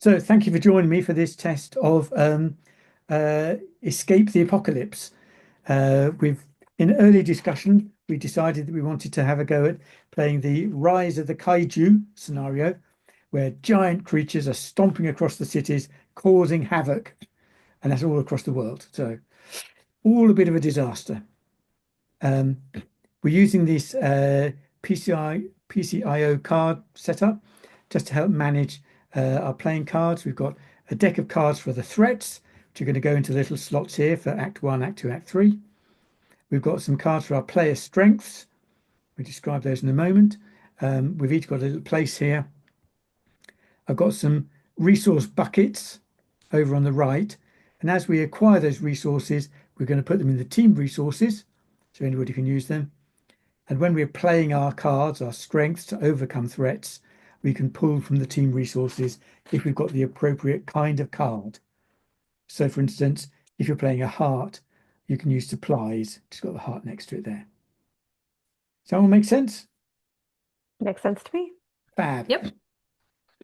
So thank you for joining me for this test of Escape the Apocalypse. We've in early discussion, we decided that we wanted to have a go at playing the Rise of the Kaiju scenario, where giant creatures are stomping across the cities, causing havoc, and that's all across the world. So all a bit of a disaster. Um, we're using this PCIO card setup just to help manage our playing cards. We've got a deck of cards for the threats, which are going to go into little slots here for Act 1, Act 2, Act 3. We've got some cards for our player strengths. We'll describe those in a moment. We've each got a little place here. I've got some resource buckets over on the right. And as we acquire those resources, we're going to put them in the team resources, so anybody can use them. And when we're playing our cards, our strengths to overcome threats, we can pull from the team resources if we've got the appropriate kind of card. So, for instance, if you're playing a heart, you can use supplies. Just got the heart next to it there. Does that all make sense? Makes sense to me. Fab. Yep.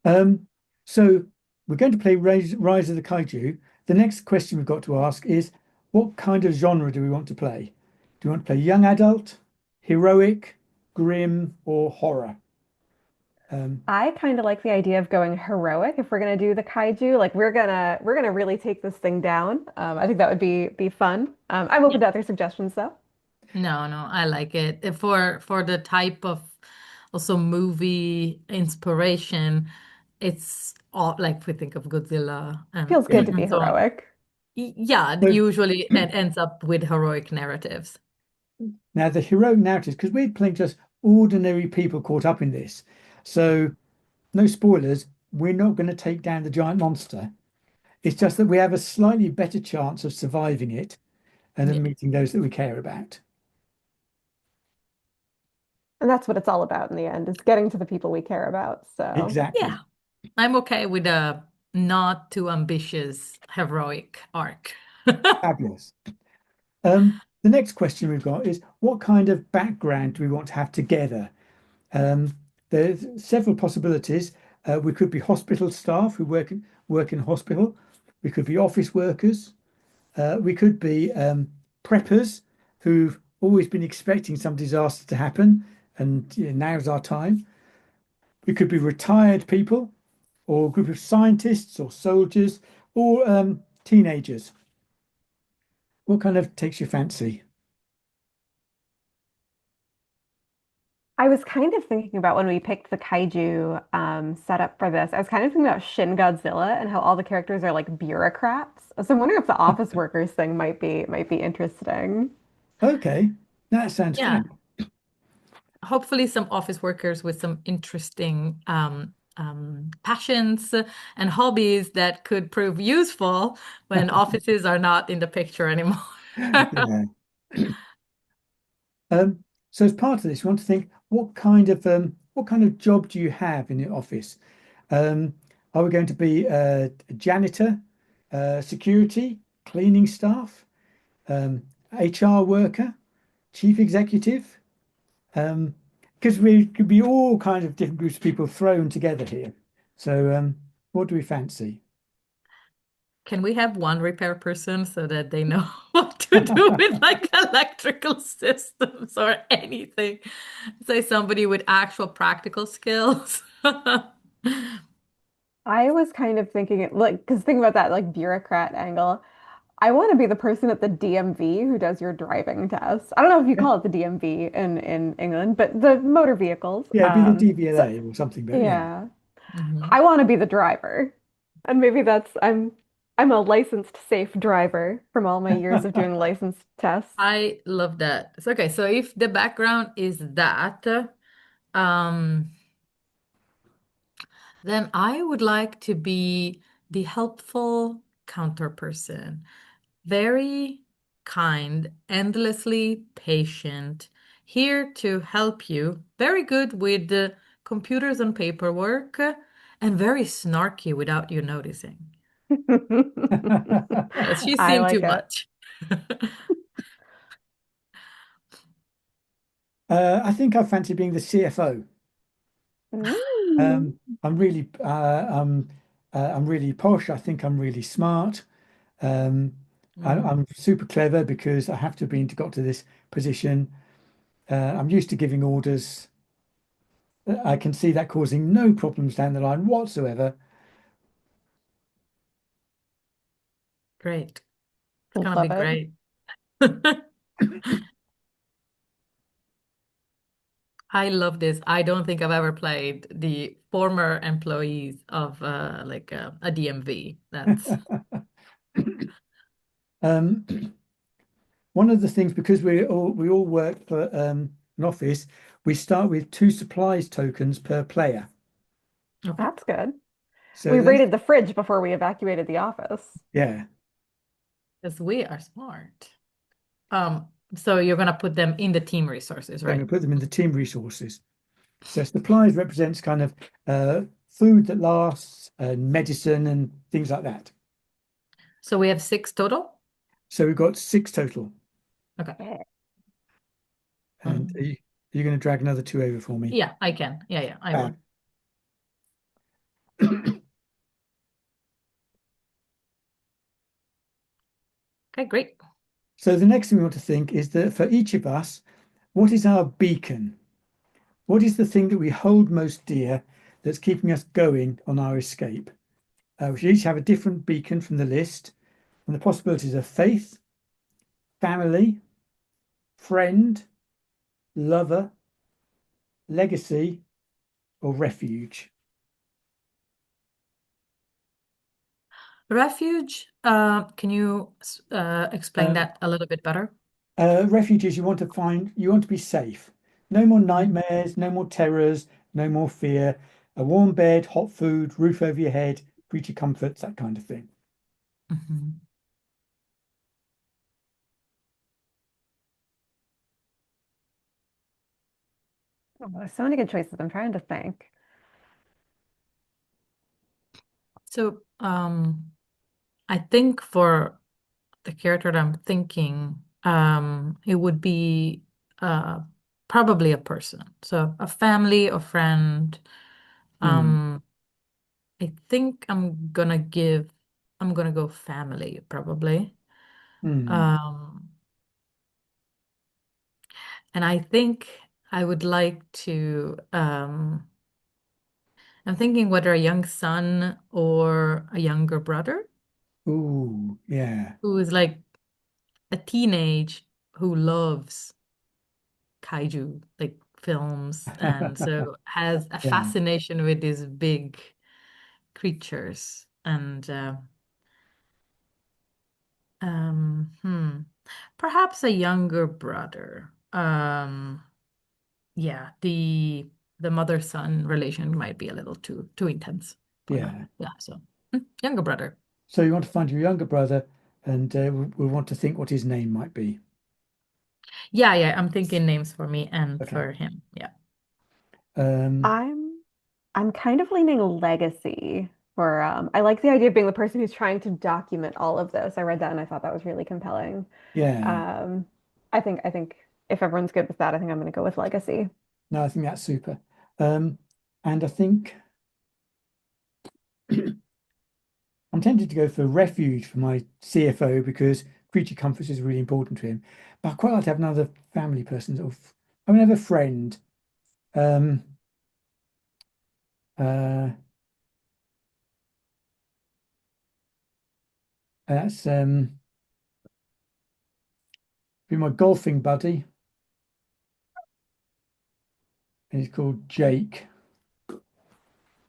Um, so we're going to play Rise of the Kaiju. The next question we've got to ask is, what kind of genre do we want to play? Do we want to play young adult, heroic, grim, or horror? I kind of like the idea of going heroic if we're gonna do the kaiju. Like we're gonna really take this thing down. I think that would be fun. I'm open to other suggestions though. No, no, I like it. For the type of also movie inspiration, it's all like if we think of Godzilla and Feels Yeah. good to be and so on. heroic. Yeah, So usually it ends up with heroic narratives. now the heroic narratives, because we're playing just ordinary people caught up in this. So no spoilers, we're not going to take down the giant monster. It's just that we have a slightly better chance of surviving it and Yeah. then meeting those that we care about. And that's what it's all about in the end, is getting to the people we care about. So Yeah, Exactly. I'm okay with a not too ambitious heroic arc. Fabulous. The next question we've got is what kind of background do we want to have together? Um, there's several possibilities. We could be hospital staff who work in hospital. We could be office workers. We could be preppers who've always been expecting some disaster to happen, and now's our time. We could be retired people, or a group of scientists, or soldiers, or teenagers. What kind of takes your fancy? I was kind of thinking about when we picked the kaiju setup for this. I was kind of thinking about Shin Godzilla and how all the characters are like bureaucrats. So I'm wondering if the office workers thing might be interesting. Okay, that sounds Yeah, fun. hopefully some office workers with some interesting passions and hobbies that could prove useful when offices are not in the picture anymore. Yeah. Um, so as part of this, you want to think what kind of job do you have in the office? Um, are we going to be a janitor, security, cleaning staff, um, HR worker, chief executive? Because we could be all kinds of different groups of people thrown together here. So what do we fancy? Can we have one repair person so that they know what to do with like electrical systems or anything? Say somebody with actual practical skills. I was kind of thinking it like because think about that like bureaucrat angle. I want to be the person at the DMV who does your driving test. I don't know if you Yeah, call it the DMV in England, but the motor vehicles. yeah, it'd be the So DVLA or something, but yeah. yeah, Mhm. I want to be the driver, and maybe I'm a licensed safe driver from all my years of doing license tests. I love that. So, okay, so if the background is that, um, then I would like to be the helpful counter person. Very kind, endlessly patient, here to help you. Very good with the computers and paperwork, and very snarky without you noticing. Yes, she's I seen too like it. much. I think I fancy being the CFO. Mm. I'm really I'm really posh. I think I'm really smart. Um, Mm, I'm super clever because I have to have been got to this position. I'm used to giving orders. I can see that causing no problems down the line whatsoever. great. It's gonna be Love it. great. I love this. I don't think I've ever played the former employees of like a DMV. That's Um, one of the things, because we all work for an office, we start with two supplies tokens per player. okay. That's good. So We that's raided the fridge before we evacuated the office. yeah, Because we are smart. So you're gonna put them in the team resources, so I'm right? going to put them in the team resources. So supplies represents kind of food that lasts and medicine and things like that. So we have six total. So we've got six total. Okay. Yeah. And Mm. are you going to drag another two over for me? Yeah, I can. Yeah, yeah, I Fab. will. Okay, great. So the next thing we want to think is that for each of us, what is our beacon? What is the thing that we hold most dear that's keeping us going on our escape? We should each have a different beacon from the list, and the possibilities are faith, family, friend, lover, legacy, or refuge. Refuge, can you explain Uh, that a little bit better? Refuge is you want to be safe. No more Mhm. nightmares, no more terrors, no more fear. A warm bed, hot food, roof over your head, creature comforts, that kind of thing. Mhm. Oh, there's so many good choices. I'm trying to think. So, I think for the character that I'm thinking, it would be uh, probably a person. So a family or friend. Hmm. Um, I think I'm gonna go family probably. Hmm. Um, and I think I would like to, I'm thinking whether a young son or a younger brother Ooh, yeah. who is like a teenage who loves kaiju like films and so has a Yeah, fascination with these big creatures and hmm, perhaps a younger brother. Yeah, the mother-son relation might be a little too intense for that. yeah. Yeah, so younger brother. So you want to find your younger brother, and we want to think what his name might be. Yeah, yeah, I'm thinking names for me and Okay. for him. Yeah. Um, I'm I'm kind of leaning legacy for I like the idea of being the person who's trying to document all of this. I read that and I thought that was really compelling. yeah. Um, I think if everyone's good with that, I think I'm gonna go with legacy. No, I think that's super. And I think I'm tempted to go for refuge for my CFO because creature comforts is really important to him. But I quite like to have another family person, I mean, have a friend. Um, uh, that's be my golfing buddy, and he's called Jake.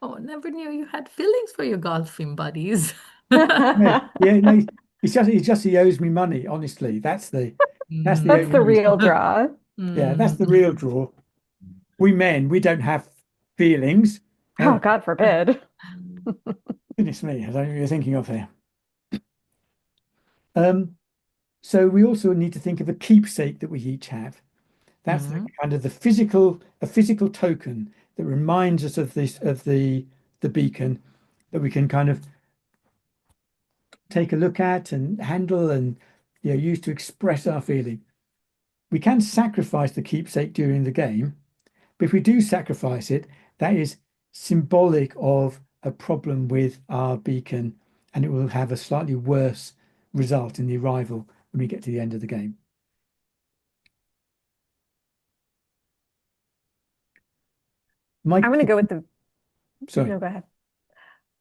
Oh, never knew you had feelings for your golfing buddies. Yeah, yeah, no, he owes me money, honestly. That's the That's Mm. only the reason. real draw. Yeah, that's Mm. the real draw. We men, we don't have feelings. Oh, Oh, God forbid. goodness me, I don't know what you're thinking of here. Um, so we also need to think of a keepsake that we each have. That's the Mm. kind of a physical token that reminds us of this of the beacon that we can kind of take a look at and handle and use to express our feeling. We can sacrifice the keepsake during the game, but if we do sacrifice it, that is symbolic of a problem with our beacon, and it will have a slightly worse result in the arrival when we get to the end of the game. I'm Mike, going to go with the, sorry. no, go ahead.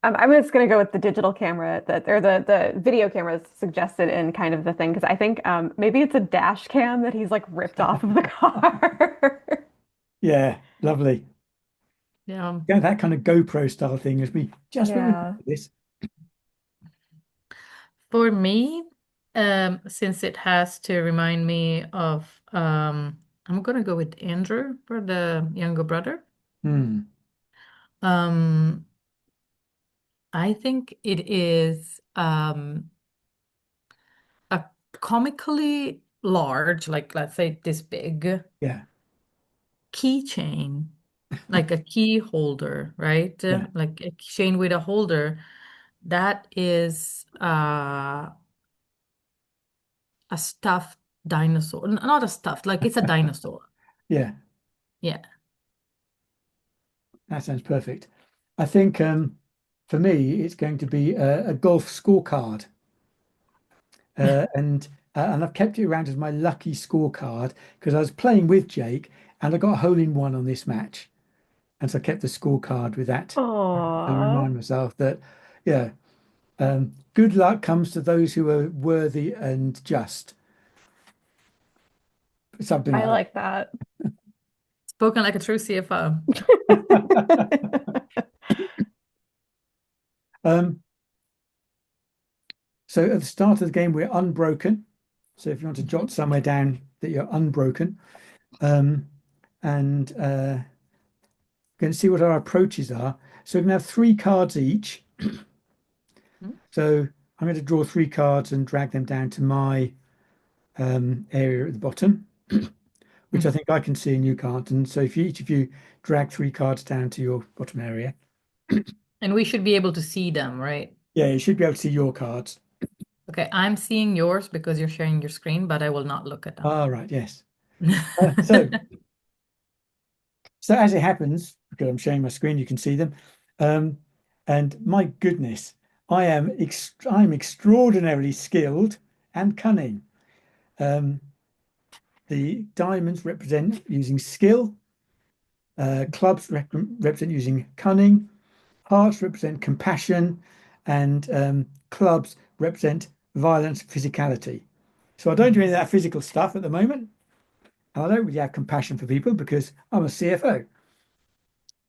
I'm just going to go with the digital camera that, or the video cameras suggested in kind of the thing, because I think maybe it's a dash cam that he's like ripped off of the car. Yeah, lovely. Yeah. Yeah, that kind of GoPro style thing as we just remember Yeah. this. For me, since it has to remind me of, I'm gonna go with Andrew for the younger brother. Hmm. Um, I think it is a comically large, like let's say this big Yeah, keychain, like a key holder, right? yeah, Like a chain with a holder. That is a stuffed dinosaur. Not a stuffed, like it's a dinosaur. yeah. Yeah. That sounds perfect. I think for me, it's going to be a golf scorecard, and I've kept it around as my lucky scorecard because I was playing with Jake and I got a hole in one on this match, and so I kept the scorecard with that and Aw, remind myself that, yeah, good luck comes to those who are worthy and just, something I like like that. Spoken like a true CFO. that. Um, so at the start of the game, we're unbroken. So if you want to jot Mhm. somewhere down that you're unbroken, um, and going to see what our approaches are. So we can have three cards each. Mhm. So I'm going to draw three cards and drag them down to my area at the bottom, which I Mhm. think I can see and you can't. And so if you, each of you drag three cards down to your bottom area, And we should be able to see them, right? yeah, you should be able to see your cards. Okay, I'm seeing yours because you're sharing your screen, but I will not look at them. Ah, right, yes. So as it happens, because I'm sharing my screen, you can see them. Um, and my goodness, I'm extraordinarily skilled and cunning. Um, the diamonds represent using skill, clubs represent using cunning, hearts represent compassion, and clubs represent violence, physicality. So I don't do any of that physical stuff at the moment, and I don't really have compassion for people because I'm a CFO.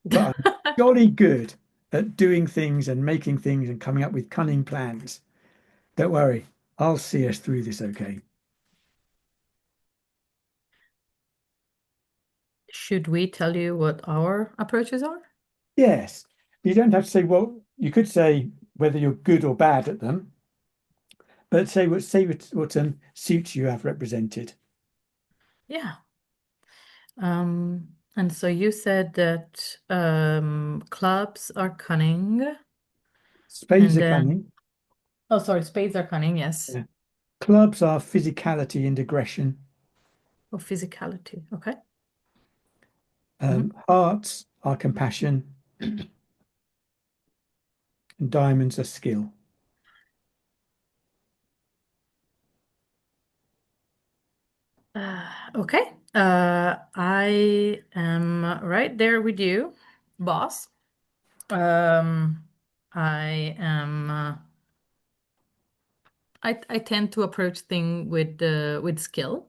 But I'm jolly good at doing things and making things and coming up with cunning plans. Don't worry, I'll see us through this okay. Should we tell you what our approaches are? Yes, you don't have to say, well, you could say whether you're good or bad at them, but say what suits you have represented. Yeah. And so you said that clubs are cunning, Spades and are then, cunning. oh, sorry, spades are cunning, yes. Yeah. Clubs are physicality and aggression. Or physicality. Okay. Mhm. Hearts are compassion, and diamonds are skill. Okay. I am right there with you, boss. Um, I am. I tend to approach thing with skill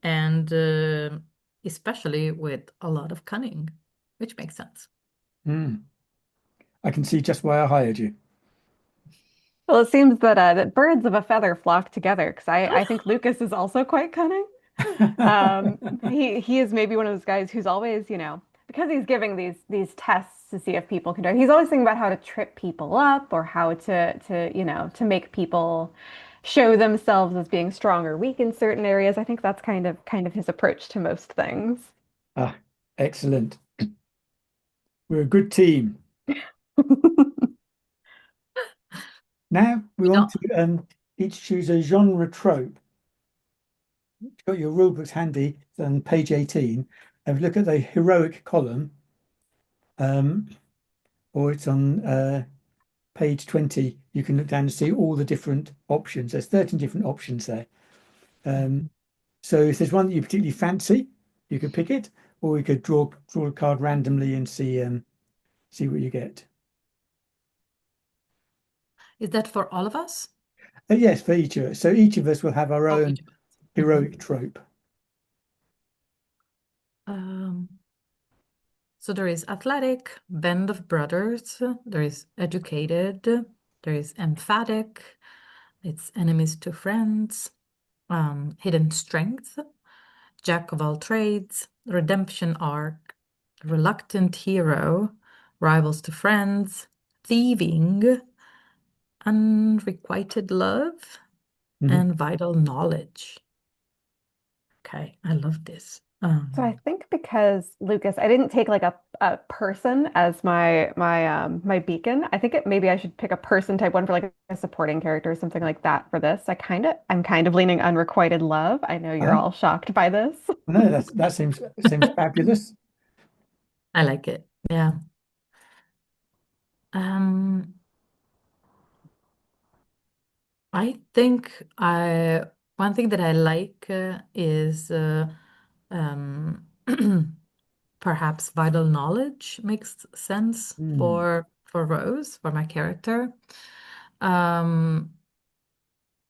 and especially with a lot of cunning, which makes sense. Mm, I can see just why I hired you. Well, it seems that that birds of a feather flock together because I think Lucas is also quite cunning. He is maybe one of those guys who's always, because he's giving these tests to see if people can do it, he's always thinking about how to trip people up or how to make people show themselves as being strong or weak in certain areas. I think that's kind of his approach to most things. Ah, excellent. We're a good team. Now we You know, want to each choose a genre trope. You've got your rule books handy on page 18. And if you look at the heroic column, um, or it's on page 20. You can look down and see all the different options. There's 13 different options there. Um, Mhm. so if there's one that you particularly fancy, you could pick it, or you could draw a card randomly and see what you get. Is that for all of us? Yes, for each of us. So each of us will have our Oh, own each of us. Mhm. heroic trope. Um, so there is athletic, band of brothers, there is educated, there is emphatic, it's enemies to friends, hidden strength, jack of all trades, redemption arc, reluctant hero, rivals to friends, thieving, unrequited love, Mhm. and vital knowledge. Okay, I love this. So I think because Lucas, I didn't take like a person as my beacon. I think maybe I should pick a person type one for like a supporting character or something like that for this. I'm kind of leaning unrequited love. I know you're Uh-huh. all shocked by this. No, that seems fabulous. I like it. Yeah. Um, I think I one thing that I like is um, perhaps vital knowledge makes sense Hmm. for Rose, for my character. Um,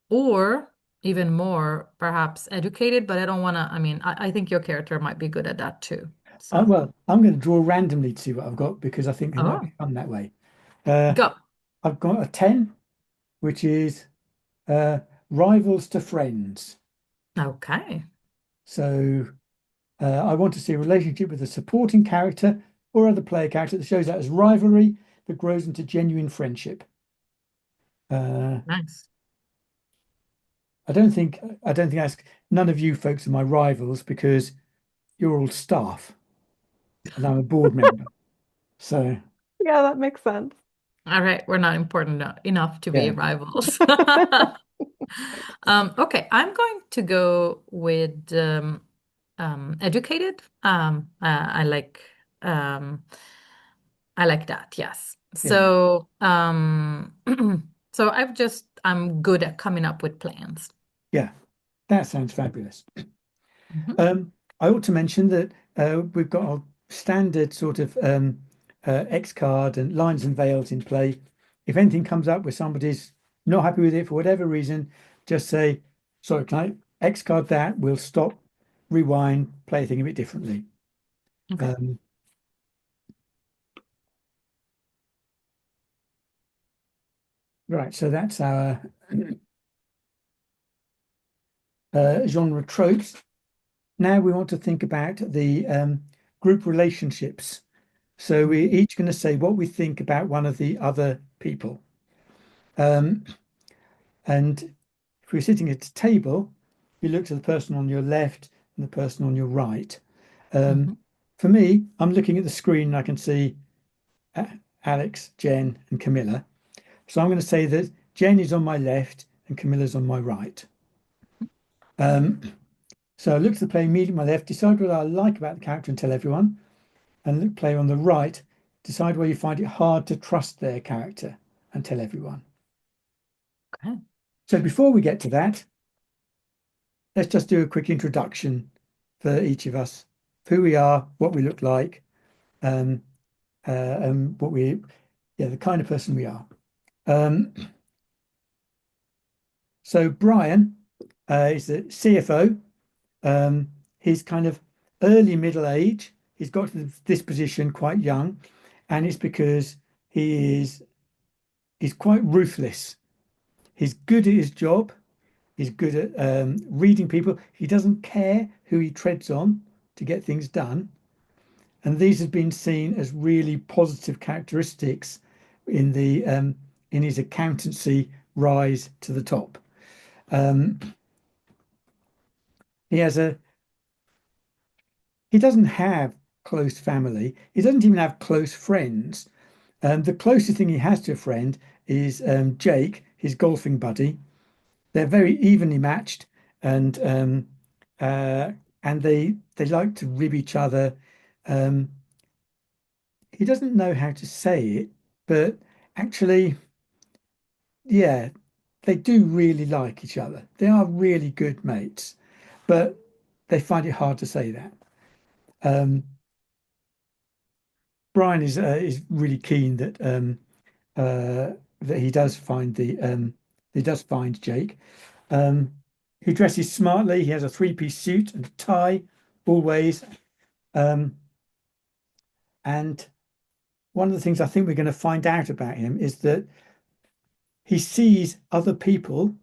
or even more, perhaps educated, but I don't want to, I mean, I think your character might be good at that too. So, Well, I'm going to draw randomly to see what I've got because I think it might be oh, fun that way. Uh, go. I've got a 10, which is uh, rivals to friends. Okay. So I want to see a relationship with a supporting character or other player character that shows that as rivalry that grows into genuine friendship. Uh, Nice. I don't think that's none of you folks are my rivals because you're all staff and I'm a board member. So Yeah, that makes sense. All right, we're not important enough to be yeah, rivals. Okay, I'm going to go with educated. Um, I like that. Yes. yeah, So so I'm good at coming up with plans. yeah. That sounds fabulous. Mhm. Um, I ought to mention that we've got a standard sort of X card and lines and veils in play. If anything comes up where somebody's not happy with it for whatever reason, just say, sorry, can I X card that? We'll stop, rewind, play a thing a bit differently. Okay. Um, right, so that's our genre tropes. Now we want to think about the group relationships. So we're each going to say what we think about one of the other people. Um, and if we're sitting at a table, you look to the person on your left and the person on your right. Um, Mhm. for me, I'm looking at the screen and I can see Alex, Jen, and Camilla. So I'm going to say that Jen is on my left and Camilla's on my right. Um, so I look to the player immediately on my left, decide what I like about the character and tell everyone. And the player on the right, decide where you find it hard to trust their character and tell everyone. Okay. So before we get to that, let's just do a quick introduction for each of us, who we are, what we look like, um, and yeah, the kind of person we are. Um, so Brian is the CFO. He's kind of early middle age. He's got to this position quite young, and it's because he's quite ruthless. He's good at his job. He's good at reading people. He doesn't care who he treads on to get things done. And these have been seen as really positive characteristics in the in his accountancy rise to the top. Um, he has a he doesn't have close family. He doesn't even have close friends. The closest thing he has to a friend is Jake, his golfing buddy. They're very evenly matched, and uh, and they like to rib each other. Um, he doesn't know how to say it, but actually, yeah, they do really like each other. They are really good mates, but they find it hard to say that. Um, Brian is really keen that he does find Jake. Um, he dresses smartly. He has a three-piece suit and a tie, always. Um, and one of the things I think we're going to find out about him is that he sees other people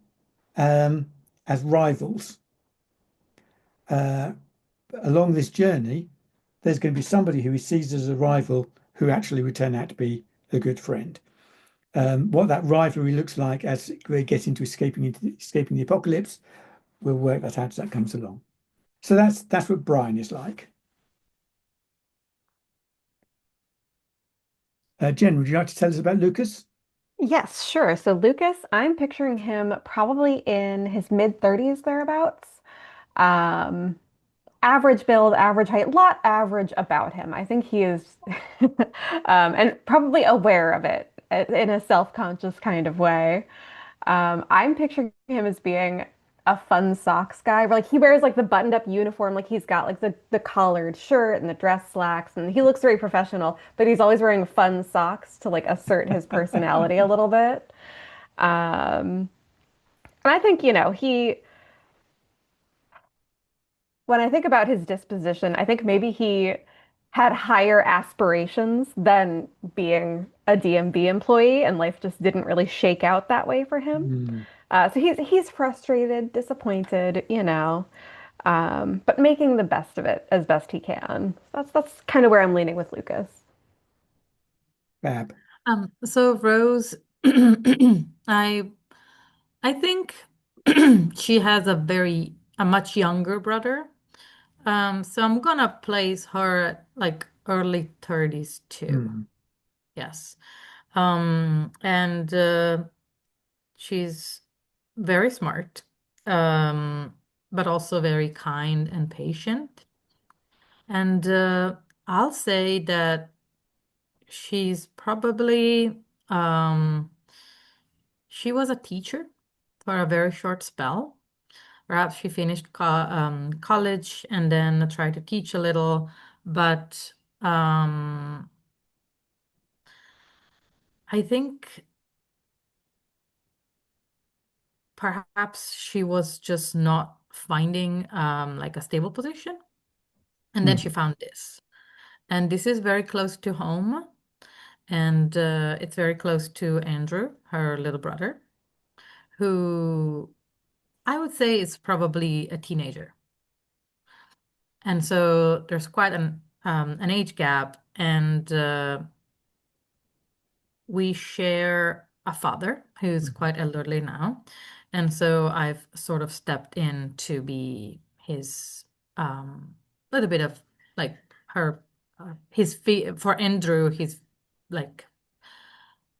um, as rivals. Uh, Along this journey, there's going to be somebody who he sees as a rival who actually would turn out to be a good friend. What that rivalry looks like as we get into escaping the apocalypse, we'll work that out as that comes along. So that's what Brian is like. Jen, would you like to tell us about Lucas? Yes, sure. So Lucas, I'm picturing him probably in his mid 30s thereabouts. Um, Average build, average height, lot average about him. I think he is, and probably aware of it in a self-conscious kind of way. I'm picturing him as being a fun socks guy. Where, like he wears like the buttoned-up uniform, like he's got like the collared shirt and the dress slacks, and he looks very professional. But he's always wearing fun socks to like assert his personality a little bit. Um, and I think, when I think about his disposition, I think maybe he had higher aspirations than being a DMV employee, and life just didn't really shake out that way for him. Hmm, So he's frustrated, disappointed, but making the best of it as best he can. That's kind of where I'm leaning with Lucas. Fab. So Rose, I I think she has a much younger brother. So I'm gonna place her at like early 30s too. Hmm, Yes. And she's very smart, but also very kind and patient. And I'll say that she's probably she was a teacher for a very short spell. Perhaps she finished college and then tried to teach a little, but I think perhaps she was just not finding like a stable position. And then hmm, she found this. And this is very close to home. And it's very close to Andrew, her little brother, who I would say is probably a teenager. And so there's quite an age gap. And we share a father who's hmm, quite elderly now. And so I've sort of stepped in to be his little bit of like her his fee for Andrew, his like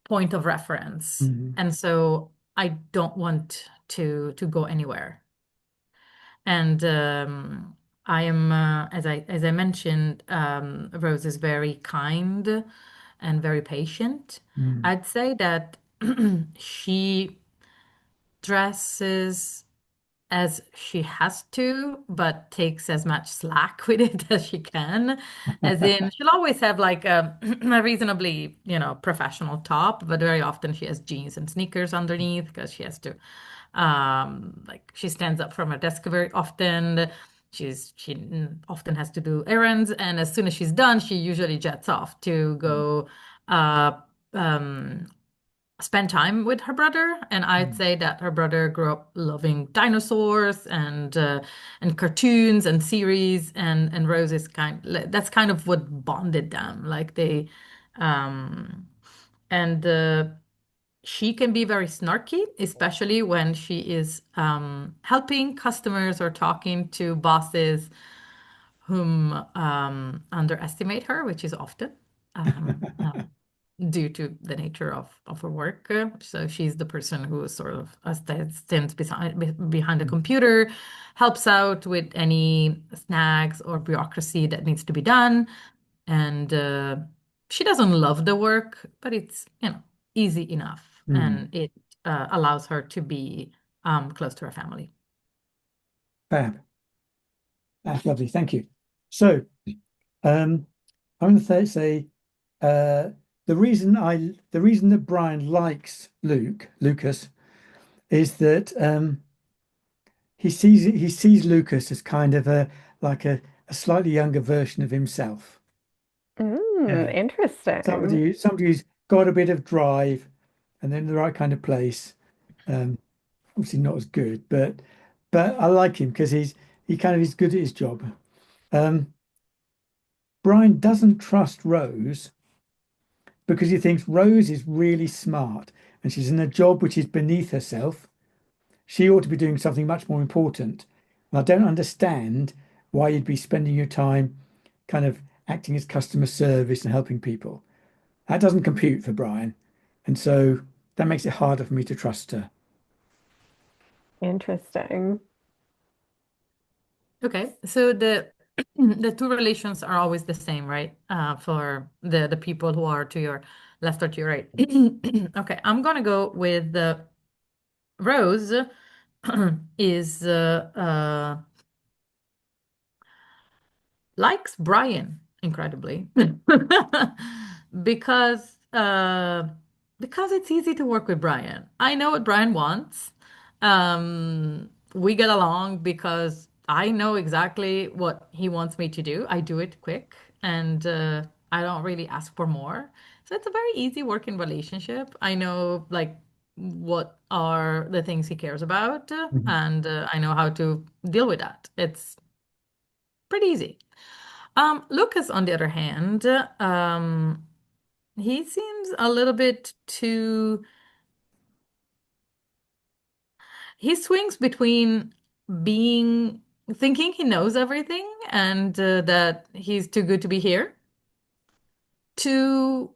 point of reference. hmm, And so I don't want to go anywhere. And I am, as I mentioned, Rose is very kind and very patient. hmm. I'd say that she dresses as she has to, but takes as much slack with it as she can. As in, she'll always have like a reasonably, professional top, but very often she has jeans and sneakers underneath because she has to, like, she stands up from her desk very often. She often has to do errands, and as soon as she's done, she usually jets off to go uh, um, spend time with her brother. And I'd Hmm. say that her brother grew up loving dinosaurs and cartoons and series, and Rose is that's kind of what bonded them. Like they um and she can be very snarky, especially when she is helping customers or talking to bosses whom underestimate her, which is often. Due to the nature of her work. So she's the person who sort of stands behind the computer, helps out with any snags or bureaucracy that needs to be done. And she doesn't love the work, but it's, easy enough, Hmm. and it allows her to be close to her family. Fab. That's lovely. Thank you. So, um, I'm going to say uh, the reason that Brian likes Lucas, is that he sees Lucas as kind of a slightly younger version of himself. Yeah. Interesting. Somebody who's got a bit of drive and then the right kind of place. Um, Obviously not as good, but I like him because he kind of is good at his job. Um, Brian doesn't trust Rose because he thinks Rose is really smart and she's in a job which is beneath herself. She ought to be doing something much more important. And I don't understand why you'd be spending your time kind of acting as customer service and helping people. That doesn't compute for Brian. And so that makes it harder for me to trust her. Interesting. Okay, so the the two relations are always the same, right? For the people who are to your left or to your right. Okay, I'm gonna go with Rose is likes Brian incredibly because because it's easy to work with Brian. I know what Brian wants. We get along because I know exactly what he wants me to do. I do it quick and I don't really ask for more. So it's a very easy working relationship. I know like what are the things he cares about Mhm. and I know how to deal with that. It's pretty easy. Lucas, on the other hand, he seems a little bit too. He swings between being thinking he knows everything and that he's too good to be here, to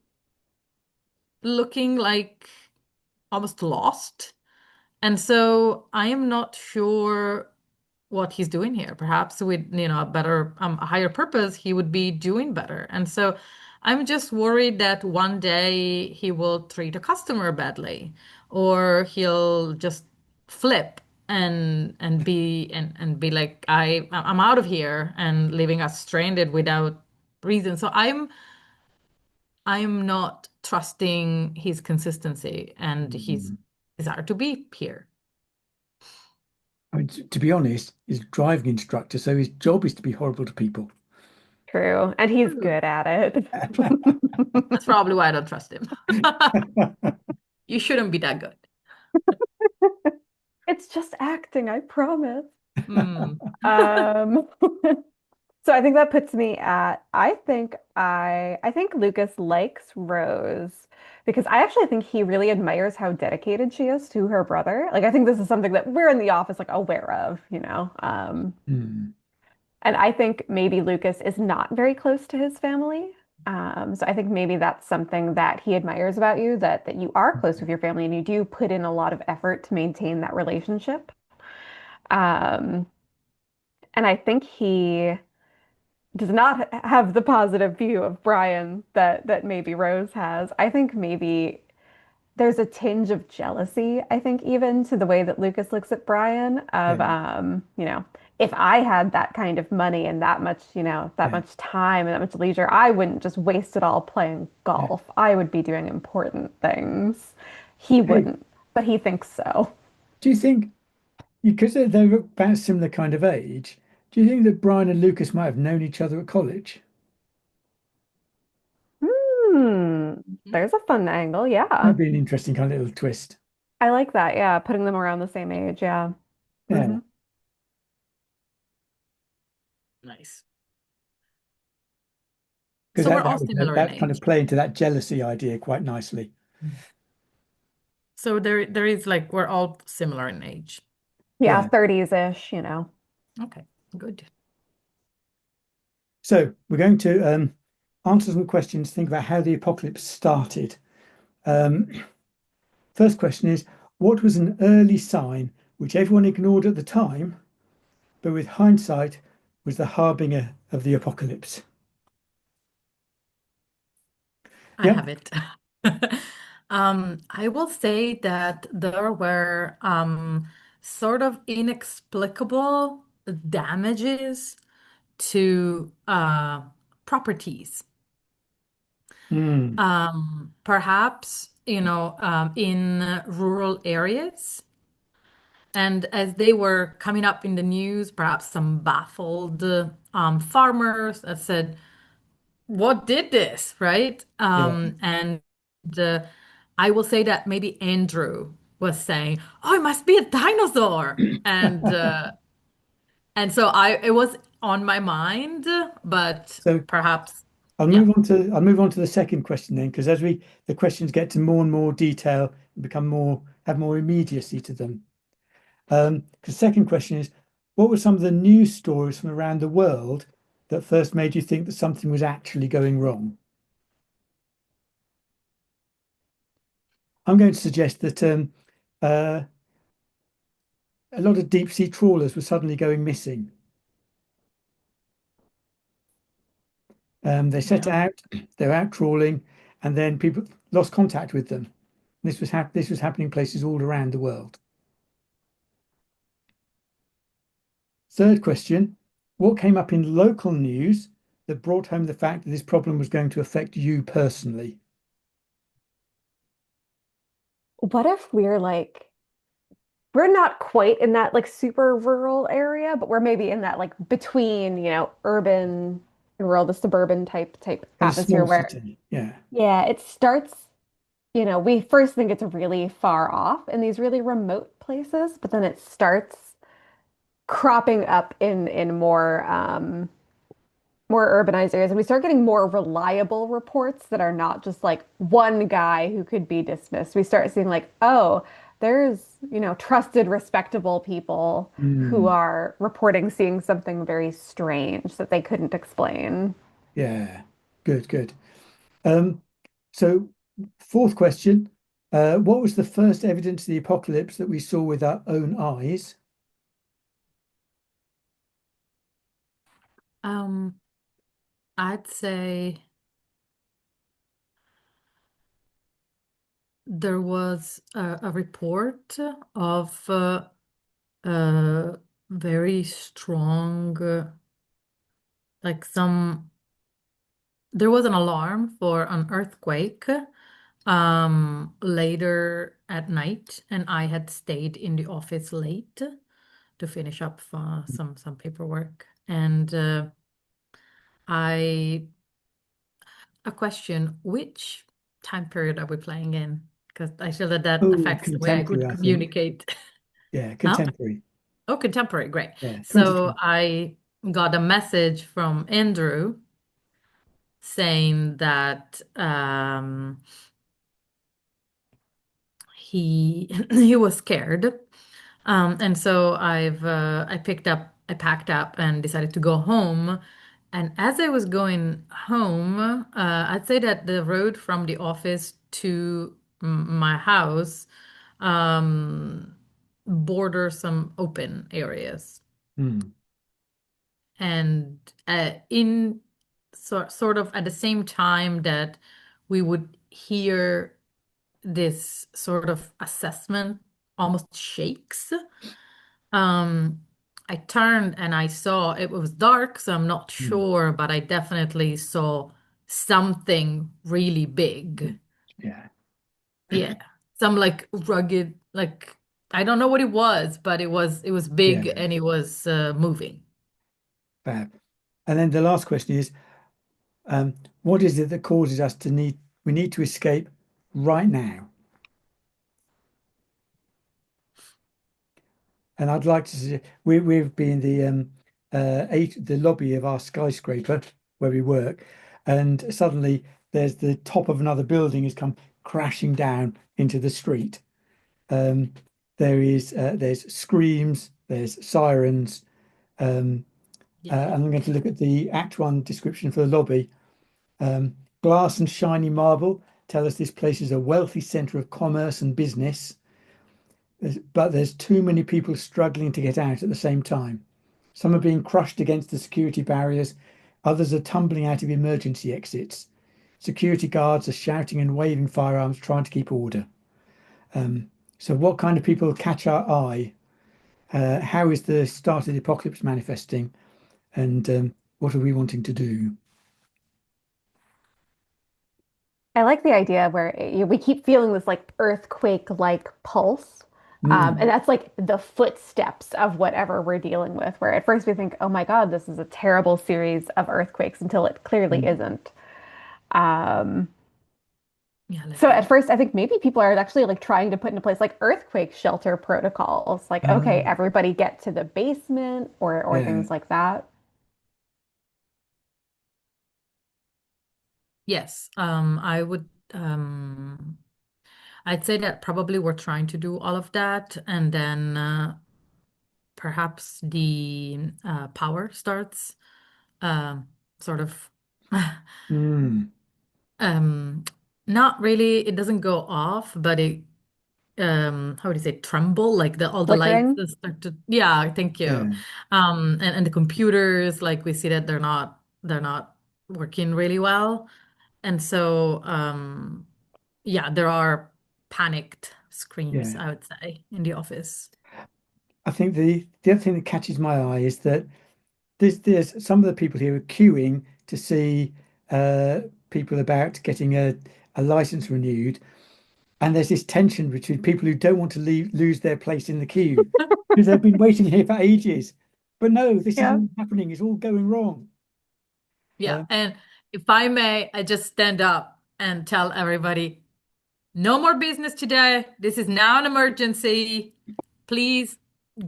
looking like almost lost. And so I am not sure what he's doing here. Perhaps with, a better, a higher purpose, he would be doing better. And so I'm just worried that one day he will treat a customer badly, or he'll just flip and be like, I'm out of here and leaving us stranded without reason. So I'm not trusting his consistency and his Mm. desire to be here. I mean, to be honest, he's a driving instructor, so his job is to be horrible to people. True. And he's good at it. That's probably why I don't trust him. You shouldn't be that good. It's just acting, I promise. Hmm. Um, so I think that puts me at I think Lucas likes Rose because I actually think he really admires how dedicated she is to her brother. Like I think this is something that we're in the office like aware of, you know. Hmm. And I think maybe Lucas is not very close to his family. So I think maybe that's something that he admires about you, that you are close with your family and you do put in a lot of effort to maintain that relationship. Um, and I think he does not have the positive view of Brian that maybe Rose has. I think maybe there's a tinge of jealousy, I think, even to the way that Lucas looks at Brian of, Yeah, if I had that kind of money and that much, that yeah, much time and that much leisure, I wouldn't just waste it all playing yeah. golf. I would be doing important things. He Hey, wouldn't, but he thinks so. do you think, because they're about similar kind of age, do you think that Brian and Lucas might have known each other at college? Hmm, there's a fun angle. Might Yeah. be an interesting kind of little twist. I like that. Yeah, putting them around the same age. Yeah. Yeah, Hmm. Nice. because So we're all that would similar in that kind of age. play into that jealousy idea quite nicely. So there is like we're all similar in age. Yeah, Yeah. 30s-ish, you know. Okay, good. So we're going to answer some questions, think about how the apocalypse started. Um, First question is, what was an early sign which everyone ignored at the time, but with hindsight was the harbinger of the apocalypse? I Yep. have it. I will say that there were sort of inexplicable damages to properties. Mm. Perhaps, in rural areas. And as they were coming up in the news, perhaps some baffled farmers that said, what did this, right? Yeah. And uh, I will say that maybe Andrew was saying, "Oh, it must be a dinosaur," and so it was on my mind, but So perhaps, I'll yeah. move on to the second question then, because as the questions get to more and more detail and become more have more immediacy to them. The second question is, what were some of the news stories from around the world that first made you think that something was actually going wrong? I'm going to suggest that uh, a lot of deep sea trawlers were suddenly going missing. They set Yeah. out, they're out trawling, and then people lost contact with them. This was happening places all around the world. Third question, what came up in local news that brought home the fact that this problem was going to affect you personally? What if we're not quite in that like super rural area, but we're maybe in that like between, urban and rural, the suburban type In a atmosphere small where, city, yeah. yeah, it starts, we first think it's really far off in these really remote places, but then it starts cropping up in more urbanized areas, and we start getting more reliable reports that are not just like one guy who could be dismissed. We start seeing like, oh, there's, trusted, respectable people who Mm, are reporting seeing something very strange that they couldn't explain. yeah, good, good. Um, so fourth question, what was the first evidence of the apocalypse that we saw with our own eyes? Um, I'd say there was a report of very strong, like some, there was an alarm for an earthquake later at night, and I had stayed in the office late to finish up some paperwork. And I a question, which time period are we playing in? Because I feel that that Oh, affects the way I contemporary, could I think. communicate. Yeah, Huh? contemporary. Oh, contemporary, great. Yeah, So 2020. I got a message from Andrew saying that he he was scared. And so I packed up and decided to go home. And as I was going home, I'd say that the road from the office to my house um, borders some open areas. Hmm. And in sort of at the same time that we would hear this sort of assessment almost shakes. Um, I turned and I saw it was dark, so I'm not Hmm. sure, but I definitely saw something really big. Yeah, Yeah. Some like rugged, like I don't know what it was, but it was yeah, big and it was moving. fab. And then the last question is, um, what is it that causes us to we need to escape right now? And I'd like to see we've been the lobby of our skyscraper where we work, and suddenly there's the top of another building has come crashing down into the street. Um, there's screams, there's sirens, Yeah. and I'm going to look at the Act One description for the lobby. Um, Glass and shiny marble tell us this place is a wealthy centre of commerce and business. But there's too many people struggling to get out at the same time. Some are being crushed against the security barriers, others are tumbling out of emergency exits. security guards are shouting and waving firearms, trying to keep order. So, what kind of people catch our eye? How is the start of the apocalypse manifesting? And what are we wanting to do? I like the idea where we keep feeling this like earthquake-like pulse. And Mm, that's like the footsteps of whatever we're dealing with, where at first we think, oh my God, this is a terrible series of earthquakes until it clearly mm, isn't. Um, Yeah, like so at first, I think maybe people are actually like trying to put into place like earthquake shelter protocols, like, okay, uh, everybody get to the basement or yeah. things like that. yes. I would I'd say that probably we're trying to do all of that, and then perhaps the power starts um, sort of Mm, um, not really, it doesn't go off, but it how do you say tremble, like the all the lights Flickering. that start to, yeah, thank you. yeah, And the computers, like we see that they're not working really well. And so yeah, there are panicked screams, yeah. I would say, in the office. I think the other thing that catches my eye is that there's some of the people here are queuing to see uh, people about getting a license renewed, and there's this tension between people who don't want to lose their place in the queue because they've been waiting here for ages. But no, this is Yeah. all happening. It's all going wrong. Yeah, Uh, and if I may, I just stand up and tell everybody, no more business today. This is now an emergency. Please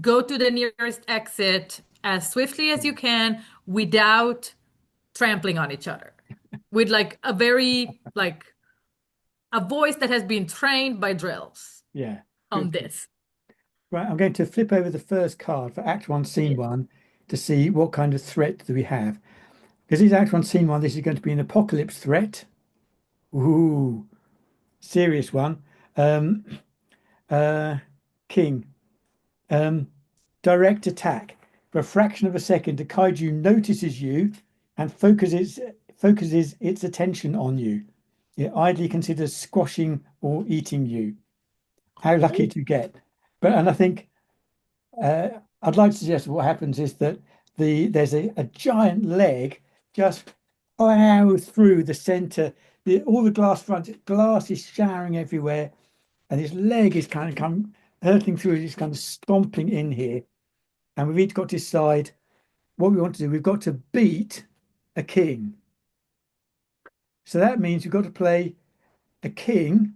go to the nearest exit as swiftly as you can without trampling on each other. With like a very like a voice that has been trained by drills yeah, on good, good. this. Right, I'm going to flip over the first card for Act One, Scene Yeah. One to see what kind of threat do we have. Because it's Act One, Scene One, this is going to be an apocalypse threat. Ooh, serious one. Um, uh, King. Um, direct attack. For a fraction of a second, the kaiju notices you and focuses its attention on you. It idly considers squashing or eating you. How lucky Oh, to get. And I think uh, I'd like to suggest what happens is that there's a giant leg just plows through the center. All the glass is showering everywhere, and this leg is kind of come hurtling through. It's kind of stomping in here, and we've each got to decide what we want to do. We've got to beat a king, so that means we've got to play a king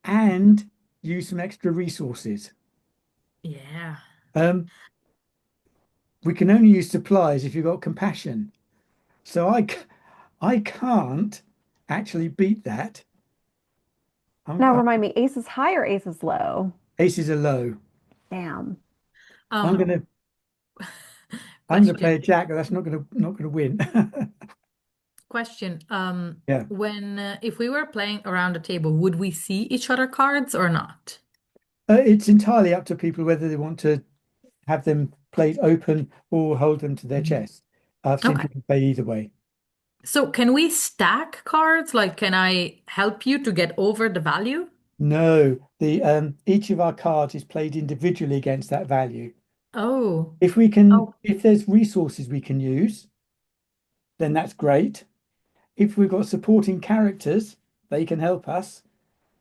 and use some extra resources. yeah. Um, we can only use supplies if you've got compassion. So I can't actually beat that. Now I, remind me, ace is high or ace is low? aces are low. Damn. I'm Um, gonna I'm gonna play question. a jack, but that's not gonna win. Question. Yeah. When if we were playing around the table, would we see each other cards or not? It's entirely up to people whether they want to have them played open or hold them to their chest. I've seen Okay. people play either way. So can we stack cards? Like, can I help you to get over the value? No, the each of our cards is played individually against that value. Oh, oh, If there's resources we can use, then that's great. If we've got supporting characters, they can help us.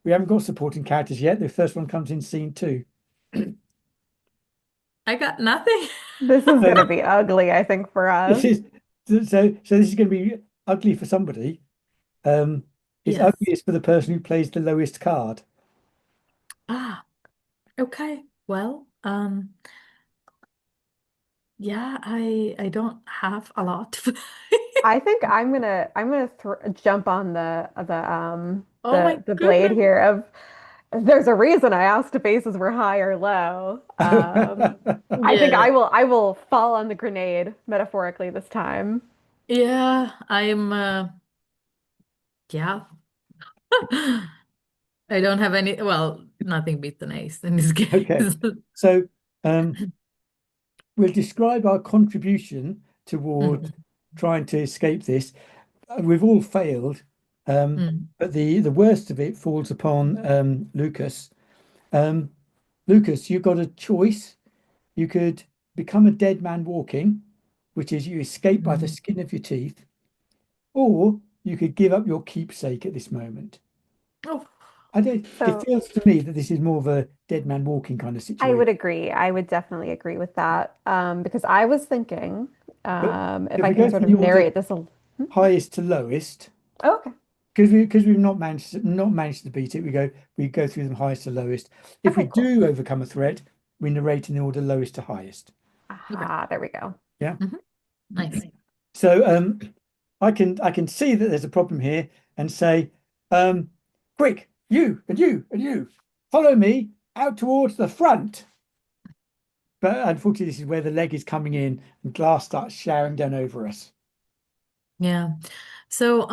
We haven't got supporting characters yet. The first one comes in scene two. I got nothing. This is going So to be ugly, I think, for this us. is so this is going to be ugly for somebody. Um, it's Yes. ugliest for the person who plays the lowest card. Ah, okay. Well, yeah, I don't have a lot. I think I'm gonna jump on Oh my the blade goodness. here of there's a reason I asked if aces were high or low. I think Yeah. I will fall on the grenade metaphorically this time. Yeah, I'm yeah. I don't have any, well, nothing beats an ace in this Okay, case. so we'll describe our contribution toward Mhm. trying to escape this. we've all failed, Mm. but the worst of it falls upon Lucas. Um, Lucas, you've got a choice. You could become a dead man walking, which is you escape by the Mm. skin of your teeth, or you could give up your keepsake at this moment. Oh, I don't, it So feels to me that this is more of a dead man walking kind of I situation. would agree. I would definitely agree with that. Because I was thinking, But if if I we can go sort from of the order narrate this a hmm? highest to lowest, Oh, okay. because we've not managed to beat it, we go through them highest to lowest. If we Okay, cool. do overcome a threat, we narrate in the order lowest to highest. okay. Aha, there we go. Yeah. Hmm. Nice. So I can see that there's a problem here and say, um, quick, you and you and you, follow me out towards the front. But unfortunately, this is where the leg is coming in and glass starts showering down over us. Yeah. So,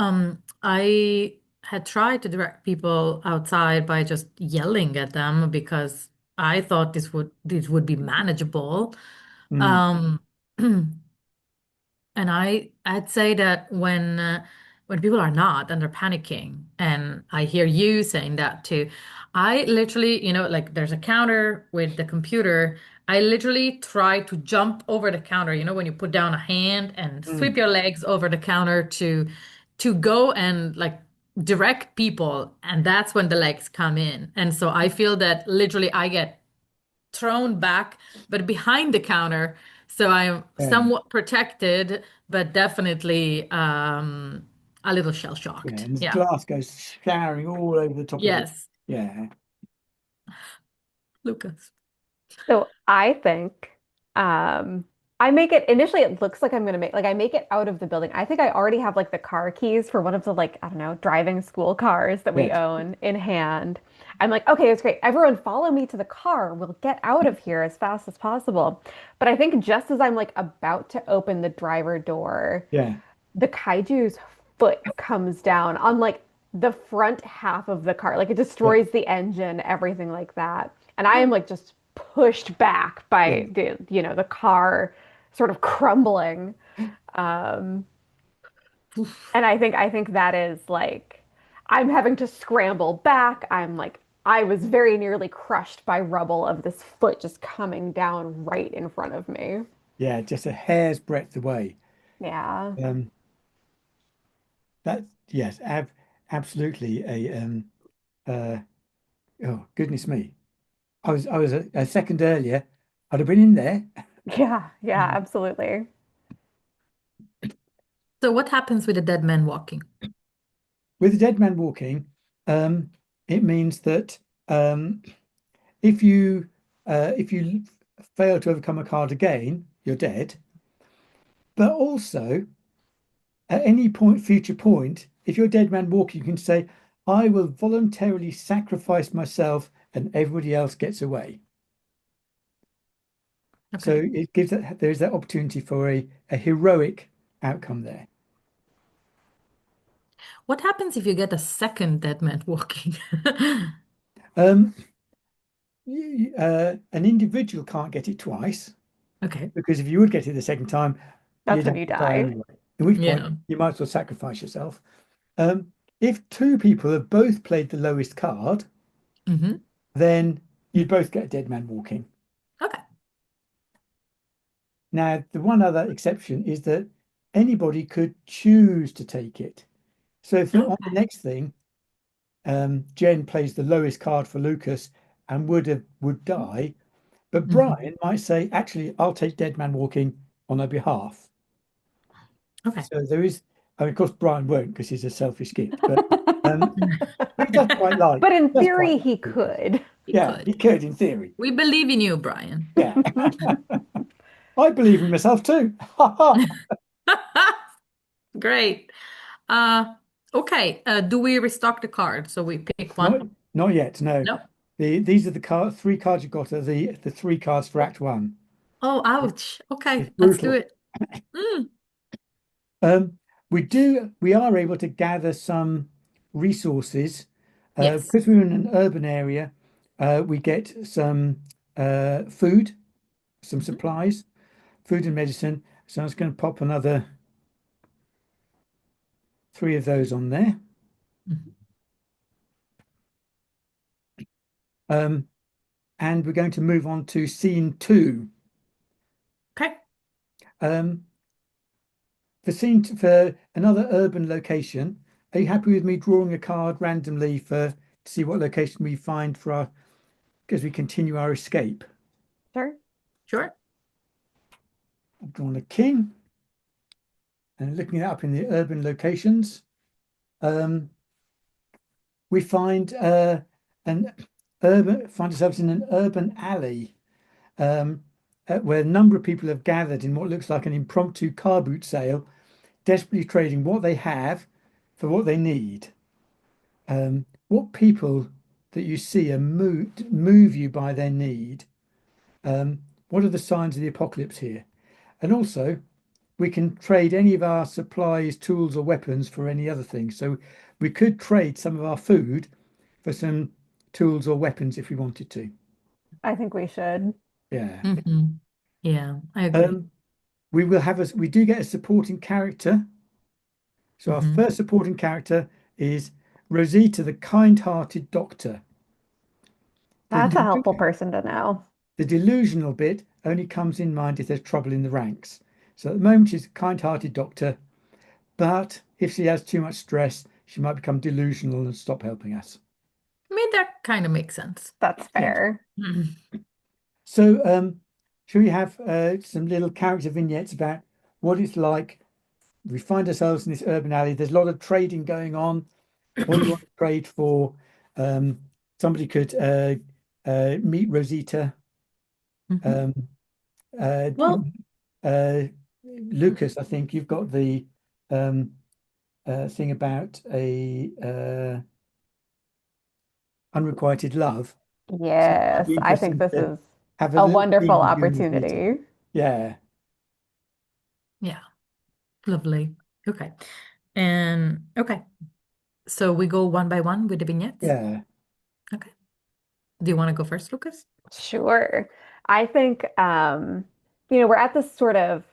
I had tried to direct people outside by just yelling at them because I thought this would be manageable. Mm, Um, And I'd say that when people are not and they're panicking, and I hear you saying that too, I literally, like there's a counter with the computer. I literally try to jump over the counter, when you put down a hand and sweep mm, your legs over the counter to go and like direct people, and that's when the legs come in. And so I feel that literally I get thrown back, but behind the counter. So I'm yeah, somewhat protected, but definitely a little shell yeah. shocked. And the Yeah. glass goes showering all over the top of it. Yes, Yeah, Lucas. So I think um I make it initially it looks like I'm gonna make like I make it out of the building. I think I already have like the car keys for one of the like, I don't know, driving school cars that we yes, own in hand. I'm like, okay, it's great. Everyone follow me to the car. We'll get out of here as fast as possible. But I think just as I'm like about to open the driver door, yeah, the kaiju's foot comes down on like the front half of the car. Like it yeah, destroys the engine, everything like that. And I am like just pushed back yeah. by the car sort of crumbling. Um, Oof. and I think that is like I'm having to scramble back. I'm like I was very nearly crushed by rubble of this foot just coming down right in front of me. Yeah, just a hair's breadth away. Yeah. Um, that yes, absolutely a uh oh goodness me. I was a second earlier. I'd have been in there. Yeah, yeah, absolutely. So what happens with a dead man walking? With a dead man walking, it means that um if you fail to overcome a card again, you're dead. But also at any future point, if you're a dead man walking, you can say, I will voluntarily sacrifice myself and everybody else gets away. So Okay. it gives that there's that opportunity for a heroic outcome there. What happens if you get a second dead man walking? Um, an individual can't get it twice Okay. because if you would get it the second time, That's you'd when have you to die die. anyway. At which point Yeah. you might as well sacrifice yourself. If two people have both played the lowest card, Hmm. then you'd both get a dead man walking. Okay. Now, the one other exception is that anybody could choose to take it. So if on the Okay. next thing, Jen plays the lowest card for Lucas and would die, but Hmm. Brian might say, actually, I'll take dead man walking on her behalf. Okay. So there is, I mean, of course, Brian won't because he's a selfish git, but he does quite like, But in does quite theory, like he Lucas. could. He Yeah, he could. could in theory. We believe in you, Brian. Yeah, I believe in myself too. Ha ha. Great. Uh, okay. Do we restock the card? So we pick Not one? not yet. No, No. these are the three cards you've got are the three cards for Act One. Oh, ouch. It's Okay, let's do brutal. it. Mm, Um, we are able to gather some resources yes. because we're in an urban area. We get some food, some Mhm. supplies, food and medicine. So I'm just going to pop another three of those on there. Mhm. Um, and we're going to move on to scene two. Okay, Um, for another urban location, are you happy with me drawing a card randomly to see what location we find for our as we continue our escape? Sure. sure. I've drawn a king and looking it up in the urban locations. Um, we an find ourselves in an urban alley um, where a number of people have gathered in what looks like an impromptu car boot sale, desperately trading what they have for what they need. What people that you see are move you by their need? What are the signs of the apocalypse here? And also, we can trade any of our supplies, tools, or weapons for any other thing. So we could trade some of our food for some tools or weapons if we wanted to. I think we should. Yeah. Hmm. Yeah, I agree. Um, we do get a supporting character. So our Hmm. first supporting character is Rosita, the kind-hearted doctor. The, That's a helpful delu- person to know. the delusional bit only comes in mind if there's trouble in the ranks. So at the moment she's a kind-hearted doctor, but if she has too much stress, she might become delusional and stop helping us. I mean, that kind of makes sense. That's Yeah. fair. Mhm. So should we have some little character vignettes about what it's like? We find ourselves in this urban alley. There's a lot of trading going on. What do you want to trade for? Um, somebody could meet Rosita. Mhm. Um, uh, Well, uh, Lucas, I think you've got the um, thing about a unrequited love. So it might Yes, be I think interesting this to is have a a little scene wonderful with you and Rosita. opportunity. Yeah, yeah, lovely. Okay. And okay. So we go one by one with the vignettes. yeah, Okay. Do you want to go first, Lucas? Sure. I think we're at this sort of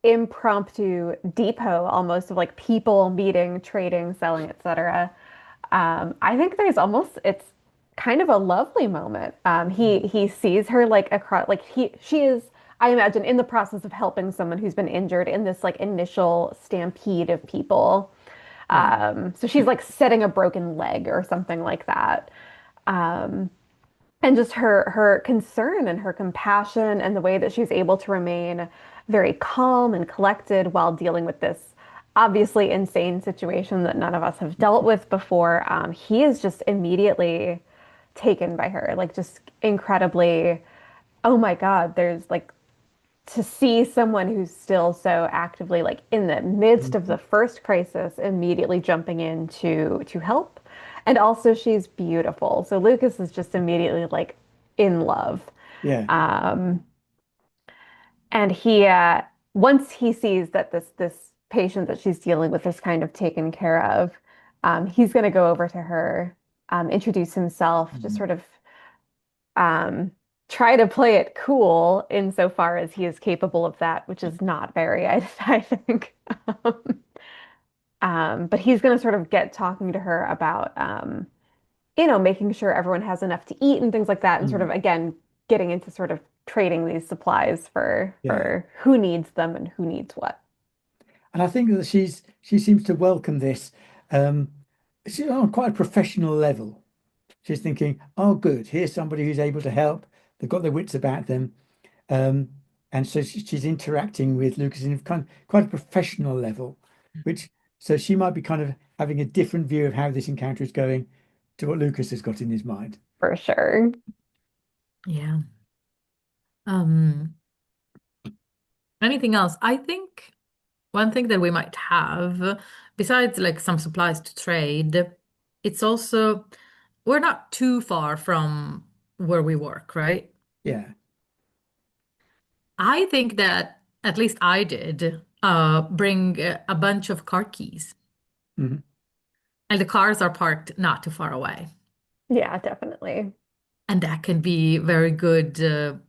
impromptu depot almost of like people meeting, trading, selling, etc. I think there's almost it's kind of a lovely moment. He sees her like across like he she is I imagine in the process of helping someone who's been injured in this like initial stampede of people. yeah, So she's like setting a broken leg or something like that. Um, and just her concern and her compassion and the way that she's able to remain very calm and collected while dealing with this obviously insane situation that none of us have dealt with before. He is just immediately taken by her, like just incredibly, oh my God, there's like to see someone who's still so actively like in the midst of the mhm, first crisis immediately jumping in to help. And also she's beautiful. So Lucas is just immediately like in love. yeah, Um, and he once he sees that this patient that she's dealing with is kind of taken care of, he's going to go over to her, introduce himself, just mhm, sort of um, try to play it cool insofar as he is capable of that, which is not very, I think. Um, but he's going to sort of get talking to her about, making sure everyone has enough to eat and things like that, and sort of mm, again getting into sort of trading these supplies for yeah. who needs them and who needs what. And I think that she seems to welcome this. Um, she's on quite a professional level. She's thinking, "Oh, good, here's somebody who's able to help. They've got their wits about them." Um, and so she's interacting with Lucas in quite a professional level, which so she might be kind of having a different view of how this encounter is going to what Lucas has got in his mind. For sure. Yeah. Um, Anything else? I think one thing that we might have, besides like some supplies to trade, it's also we're not too far from where we work, right? Yeah. I think that at least I did bring a bunch of car keys, Mhm. and the cars are parked not too far away, Yeah, definitely. and that can be very good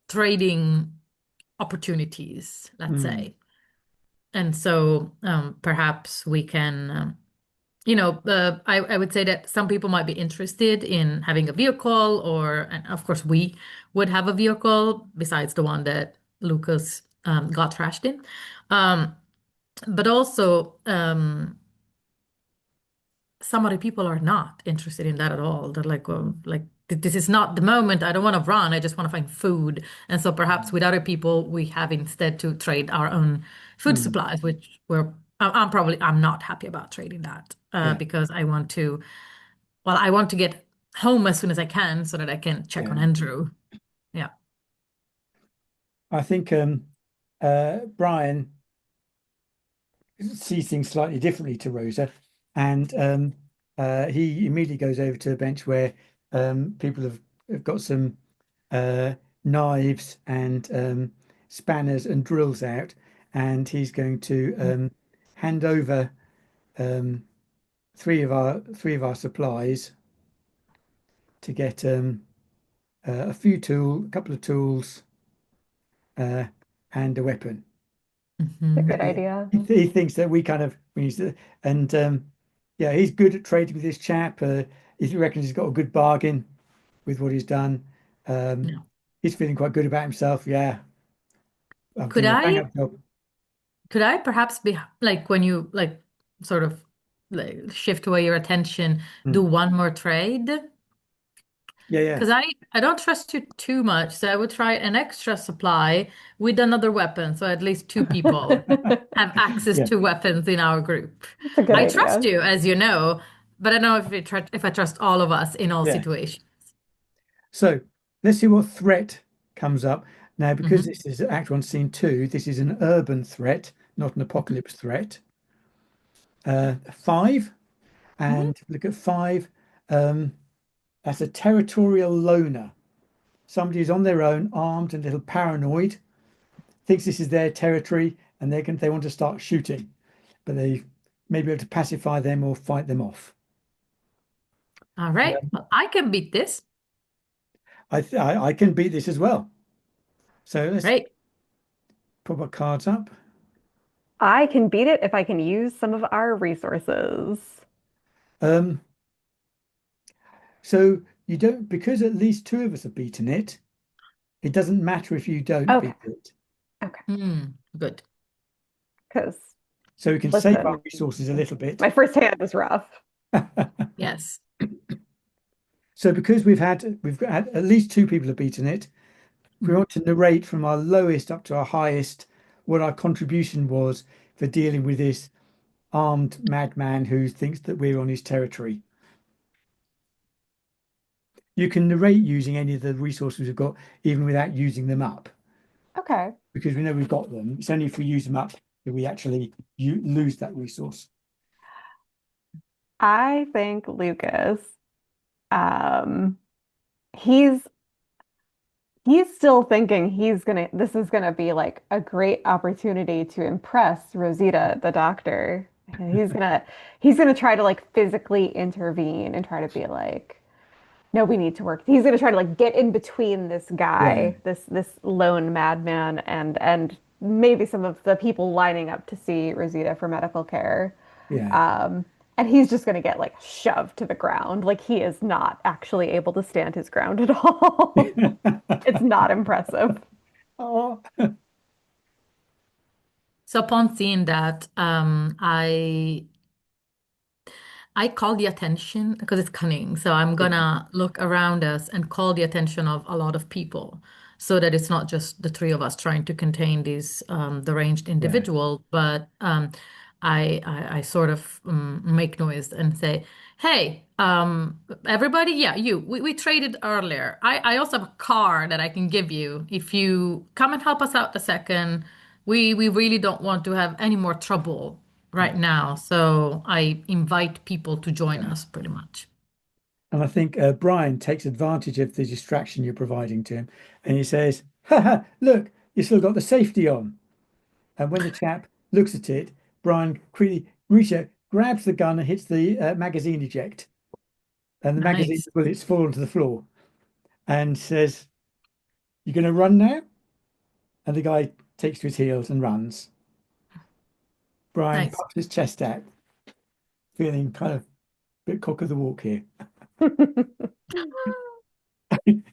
trading opportunities, let's Mm. say. and so perhaps we can, I would say that some people might be interested in having a vehicle, and of course, we would have a vehicle besides the one that Lucas got trashed in. Um, but also, some other people are not interested in that at all. They're like, well, like this is not the moment. I don't want to run. I just want to find food. And so perhaps with other people, we have instead to trade our own food Mm, supplies, which I'm not happy about trading that yeah, because I want to get home as soon as I can so that I can check yeah. on Andrew. Yeah. I think Brian sees things slightly differently to Rosa, and he immediately goes over to a bench where people have got some uh, knives and spanners and drills out, and he's going to hand over um, three of our supplies to get a couple of tools, uh, and a weapon. It's a Hmm. good idea. He thinks that we use it, and yeah, he's good at trading with this chap. He reckons he's got a good bargain with what he's done. Um, Yeah. he's feeling quite good about himself. Yeah, I'm Could doing a bang I up job. could I perhaps be like when you like sort of like shift away your attention, do Hmm. one more trade? Yeah, yeah, Because I don't trust you too much, so I would try an extra supply with another weapon, so at least two people have access yeah, to weapons in our group. It's a good I trust idea. you, as you know, but I don't know if I trust all of us in all yeah. situations. So let's see what threat comes up now. Because Hmm. this is Act One, Scene Two, this is an urban threat, not an Hmm. apocalypse threat. Five, Hmm. and look at five. Um, that's a territorial loner. Somebody who's on their own, armed and a little paranoid, thinks this is their territory, and they want to start shooting, but they may be able to pacify them or fight them off. All right. Well, I can beat this. I can beat this as well. So let's Right. put our cards up. I can beat it if I can use some of our resources. Um, so you don't, because at least two of us have beaten it. It doesn't matter if you don't Okay, beat it. okay. Good. Because So we can save our listen, resources a little bit. my first hand was rough. Yes. So because we've got at least two people have beaten it, we Mhm. want to narrate from our lowest up to our highest what our contribution was for dealing with this armed madman who thinks that we're on his territory. You can narrate using any of the resources we've got, even without using them up, Okay. because we know we've got them. It's only if we use them up that we actually lose that resource. I think Lucas, um, he's he's still thinking this is gonna be like a great opportunity to impress Rosita, the doctor. And he's gonna try to like physically intervene and try to be like, no, we need to work. He's gonna try to like get in between this Yeah, guy, this lone madman, and maybe some of the people lining up to see Rosita for medical care. yeah. Um, and he's just gonna get like shoved to the ground. Like he is not actually able to stand his ground at all. It's not impressive. Oh, So upon seeing that, I call the attention because it's cunning. So I'm yeah, gonna look around us and call the attention of a lot of people so that it's not just the three of us trying to contain this deranged yeah, individual, but I sort of make noise and say, hey, everybody, yeah, we traded earlier. I also have a car that I can give you if you come and help us out a second. We really don't want to have any more trouble right yeah, now. So I invite people to join yeah. us pretty much. And I think Brian takes advantage of the distraction you're providing to him, and he says, "Ha ha! Look, you still got the safety on." And when the chap looks at it, Brian quickly reaches out, grabs the gun, and hits the magazine eject, and the magazine Nice. bullets fall onto the floor, and says, "You going to run now?" And the guy takes to his heels and runs. Brian Nice. puffs his chest out, feeling kind of a bit cock of the walk here.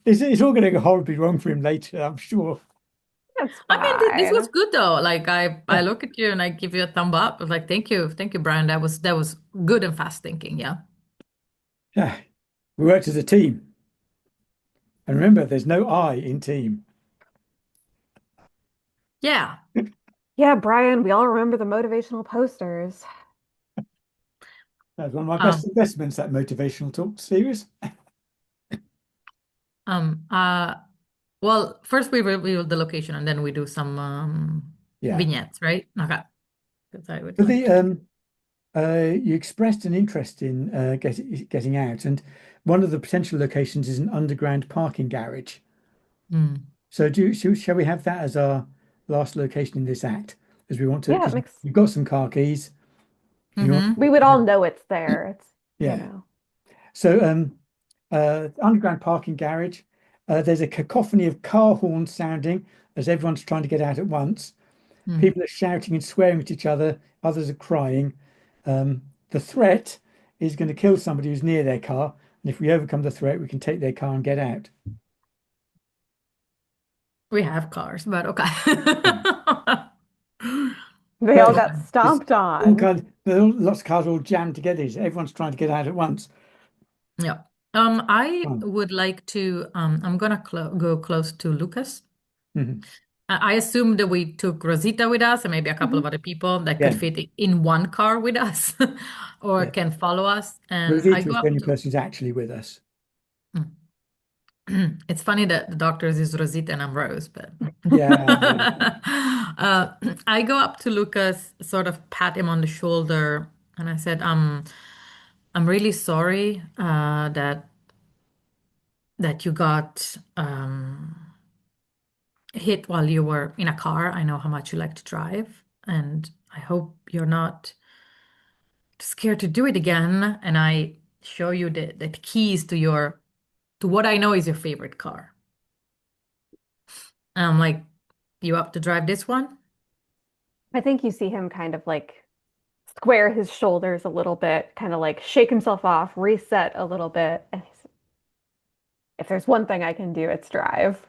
It's all going to go horribly wrong for him later, I'm sure. It's I mean, this was fine. good though. Like I Yeah, look at you and I give you a thumb up. I was like, thank you, Brian. That was good and fast thinking. Yeah. yeah. We worked as a team. And remember, there's no I in team. Yeah. Yeah, Brian, we all remember the motivational posters. That's one of my best Um. investments, that motivational talk series. Um. Uh. Well, first we reveal the location and then we do some Yeah. vignettes, right? Okay. Because I would But like the to. you expressed an interest in getting out, and one of the potential locations is an underground parking garage. Mm. So shall we have that as our last location in this act, as we want to, Yeah, it because makes you've got some car keys. You want, we would all know it's there. yeah. So underground parking garage. There's a cacophony of car horns sounding as everyone's trying to get out at once. Mm. People are shouting and swearing at each other. Others are crying. The threat is going to kill somebody who's near their car. And if we overcome the threat, we can take their car and get out. We have cars, but okay. Yeah. They But all got it's stomped all on. kind of, lots of cars all jammed together. Everyone's trying to get out at once. Yeah. I would like to I'm gonna go close to Lucas. Mhm. I assume that we took Rosita with us and maybe a couple Mhm. of other people that could Yeah, fit in one car with us or yeah. can follow us. And I Rosita go is the up only to person who's actually with us. it's funny that the doctor's is Rosita and I'm Rose, but Yeah, yeah. uh, I go up to Lucas, sort of pat him on the shoulder, and I said, I'm really sorry that you got hit while you were in a car. I know how much you like to drive, and I hope you're not scared to do it again. And I show you the keys to your to what I know is your favorite car. And I'm like, you up to drive this one? I think you see him kind of like square his shoulders a little bit, kind of like shake himself off, reset a little bit. And he's, if there's one thing I can do, it's drive.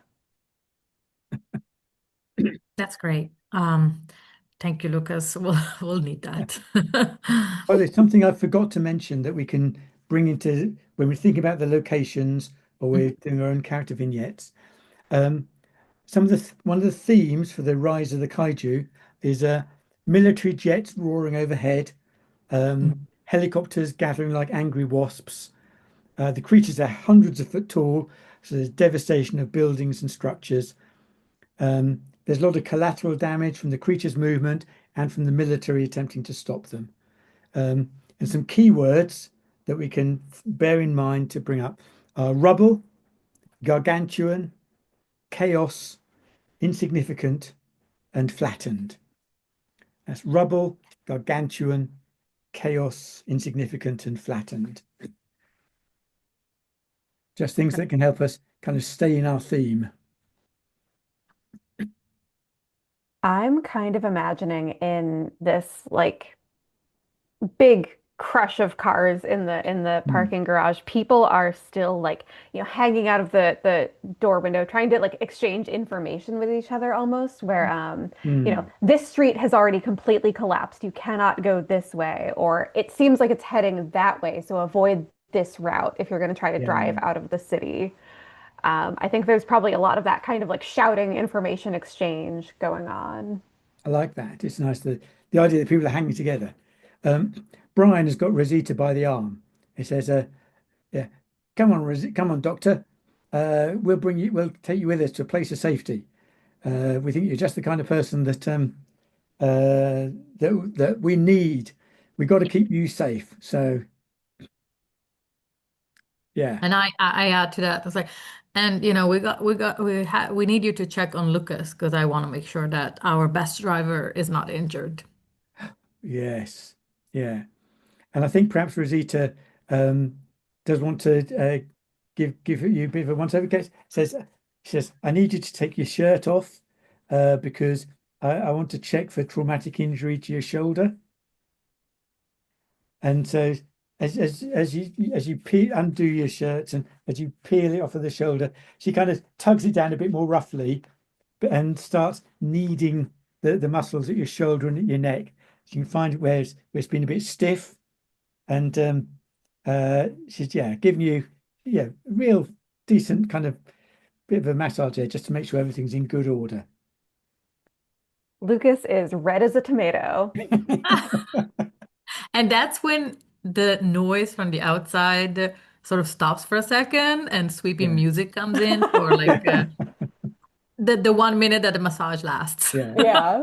That's great. Thank you, Lucas. We'll need that. Oh, there's something I forgot to mention that we can bring into when we think about the locations or we're doing our own character vignettes. Um, some of the one of the themes for the rise of the kaiju is military jets roaring overhead, helicopters gathering like angry wasps. The creatures are hundreds of foot tall, so there's devastation of buildings and structures. There's a lot of collateral damage from the creatures' movement and from the military attempting to stop them. And some keywords that we can bear in mind to bring up are rubble, gargantuan, chaos, insignificant, and flattened. That's rubble, gargantuan, chaos, insignificant, and flattened. Just things Okay. that can help us kind of stay in our theme. I'm kind of imagining in this like big crush of cars in the Mm, parking garage, people are still like, hanging out of the door window, trying to like exchange information with each other almost, where mm, this street has already completely collapsed. You cannot go this way, or it seems like it's heading that way, so avoid this route if you're going to try to drive yeah, out of the city. I think there's probably a lot of that kind of like shouting information exchange going on. I like that. It's nice the idea that people are hanging together. Um, Brian has got Rosita by the arm. He says, "Yeah, come on, come on, Doctor. We'll take you with us to a place of safety. We think you're just the kind of person that we need. We got to keep you safe. So yeah, And I add to that. I was like, and we need you to check on Lucas because I want to make sure that our best driver is not injured. yes, yeah." And I think perhaps Rosita um, does want to give you a bit of a once over. Says she says, "I need you to take your shirt off because I want to check for traumatic injury to your shoulder. And so as you undo your shirts and as you peel it off of the shoulder, she kind of tugs it down a bit more roughly and starts kneading the muscles at your shoulder and at your neck. So you can find it where it's been a bit stiff. And she's giving you real decent kind of bit of a massage there just to make sure everything's in good order. Lucas is red as a tomato. And that's when the noise from the outside sort of stops for a second and sweeping Yeah. music comes in for like the 1 minute that the massage lasts. Yeah. Yeah.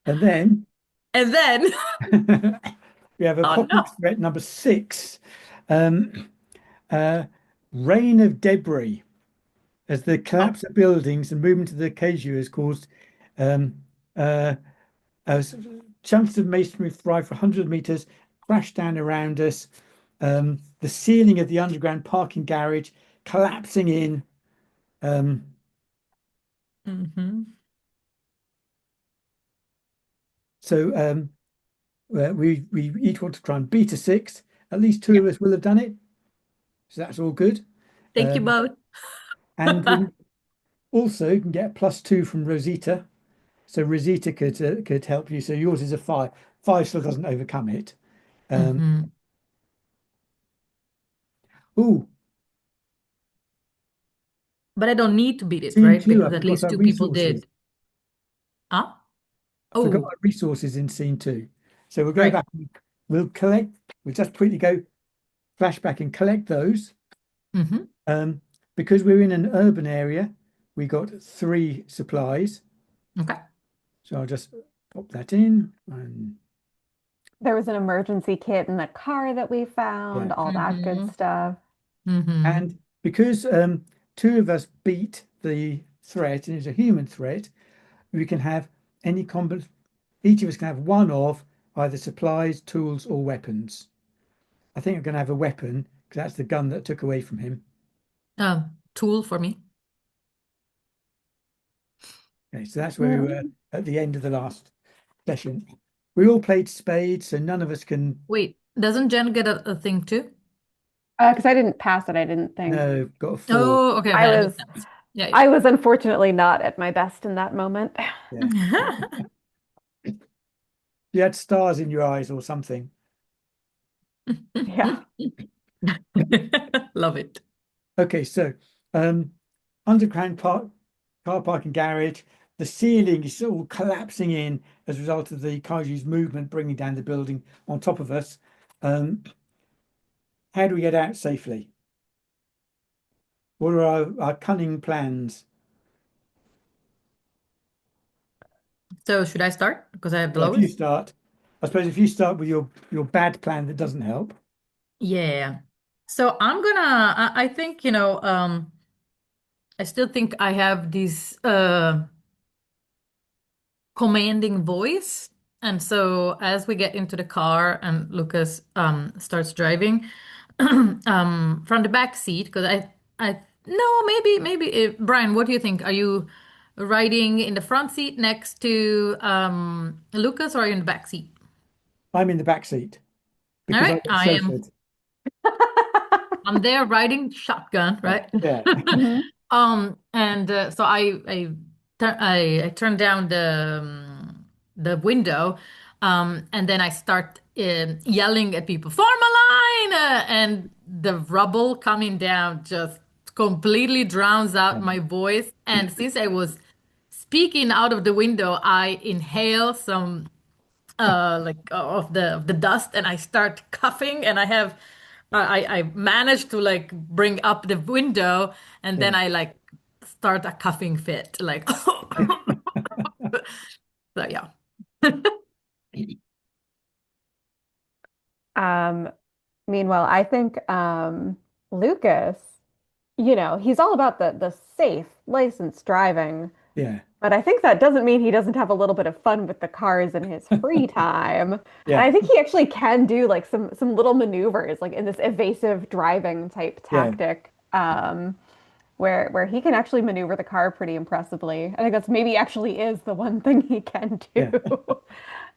And then And then, we have a oh popping no. threat number 6. Um, uh, Rain of debris. As the Oh. collapse of buildings and movement of the Kaiju has caused um, uh, as chunks of masonry fly for 100 meters, crash down around us. The ceiling of the underground parking garage collapsing in. Um, Hmm. so we each want to try and beat a 6. At least two Yeah. of us will have done it, so that's all good. Thank you Um, both. and we also can get a +2 from Rosita. So Rosita could help you. So yours is a 5. 5 still doesn't overcome it. Um, Hmm. ooh, But I don't need to beat it, scene right? 2. I Because at forgot least our two people resources. did. Huh? I forgot Oh, our resources in scene 2. So we'll go right. back and we'll collect. We'll just quickly go flashback and collect those. Hmm. Um, because we're in an urban area, we got 3 supplies. Okay. So I'll just pop that in and There was an emergency kit in the car that we yeah. found, all that good Hmm. stuff. Hmm. And because 2 of us beat the threat and it's a human threat, we can have any combat. Each of us can have one of either supplies, tools, or weapons. I think I'm going to have a weapon because that's the gun that took away from him. Tool for me. Okay, so that's where we were Mm. at the end of the last session. We all played spades, so none of us can. Wait, doesn't Jen get a thing too? Because I didn't pass it, I didn't think. No, got a 4. Oh, okay, okay, I that was makes sense. Yeah, I was unfortunately not at my best in that moment. Yeah, yeah. you had stars in your eyes or something. Yeah. Love it. Okay, so um, underground car park and garage. The ceiling is all collapsing in as a result of the Kaiju's movement, bringing down the building on top of us. Um, how do we get out safely? What are our cunning plans? So should I start? Because I have the Yeah, if you lowest? start, I suppose if you start with your bad plan that doesn't help. Yeah. So I think, I still think I have this commanding voice. And so as we get into the car and Lucas starts driving from the back seat, because I no, maybe Brian, what do you think? Are you riding in the front seat next to Lucas or are you in the back seat? I'm in the back seat All because I right, got chauffeured. I'm there riding shotgun, right? Yeah, Mhm. And so I turn down the window, and then I start yelling at people, "Form a line!" And the rubble coming down just completely drowns out yeah, my voice. And since I was speaking out of the window, I inhale some of the dust and I start coughing and I manage to like bring up the window and then yeah. I like start a coughing fit like so yeah. Um, Meanwhile, I think Lucas, he's all about the safe, licensed driving, Yeah, but I think that doesn't mean he doesn't have a little bit of fun with the cars in his free time. And yeah, I think he actually can do like some little maneuvers, like in this evasive driving type yeah. tactic. where he can actually maneuver the car pretty impressively. I think that's maybe actually is the one thing he can do.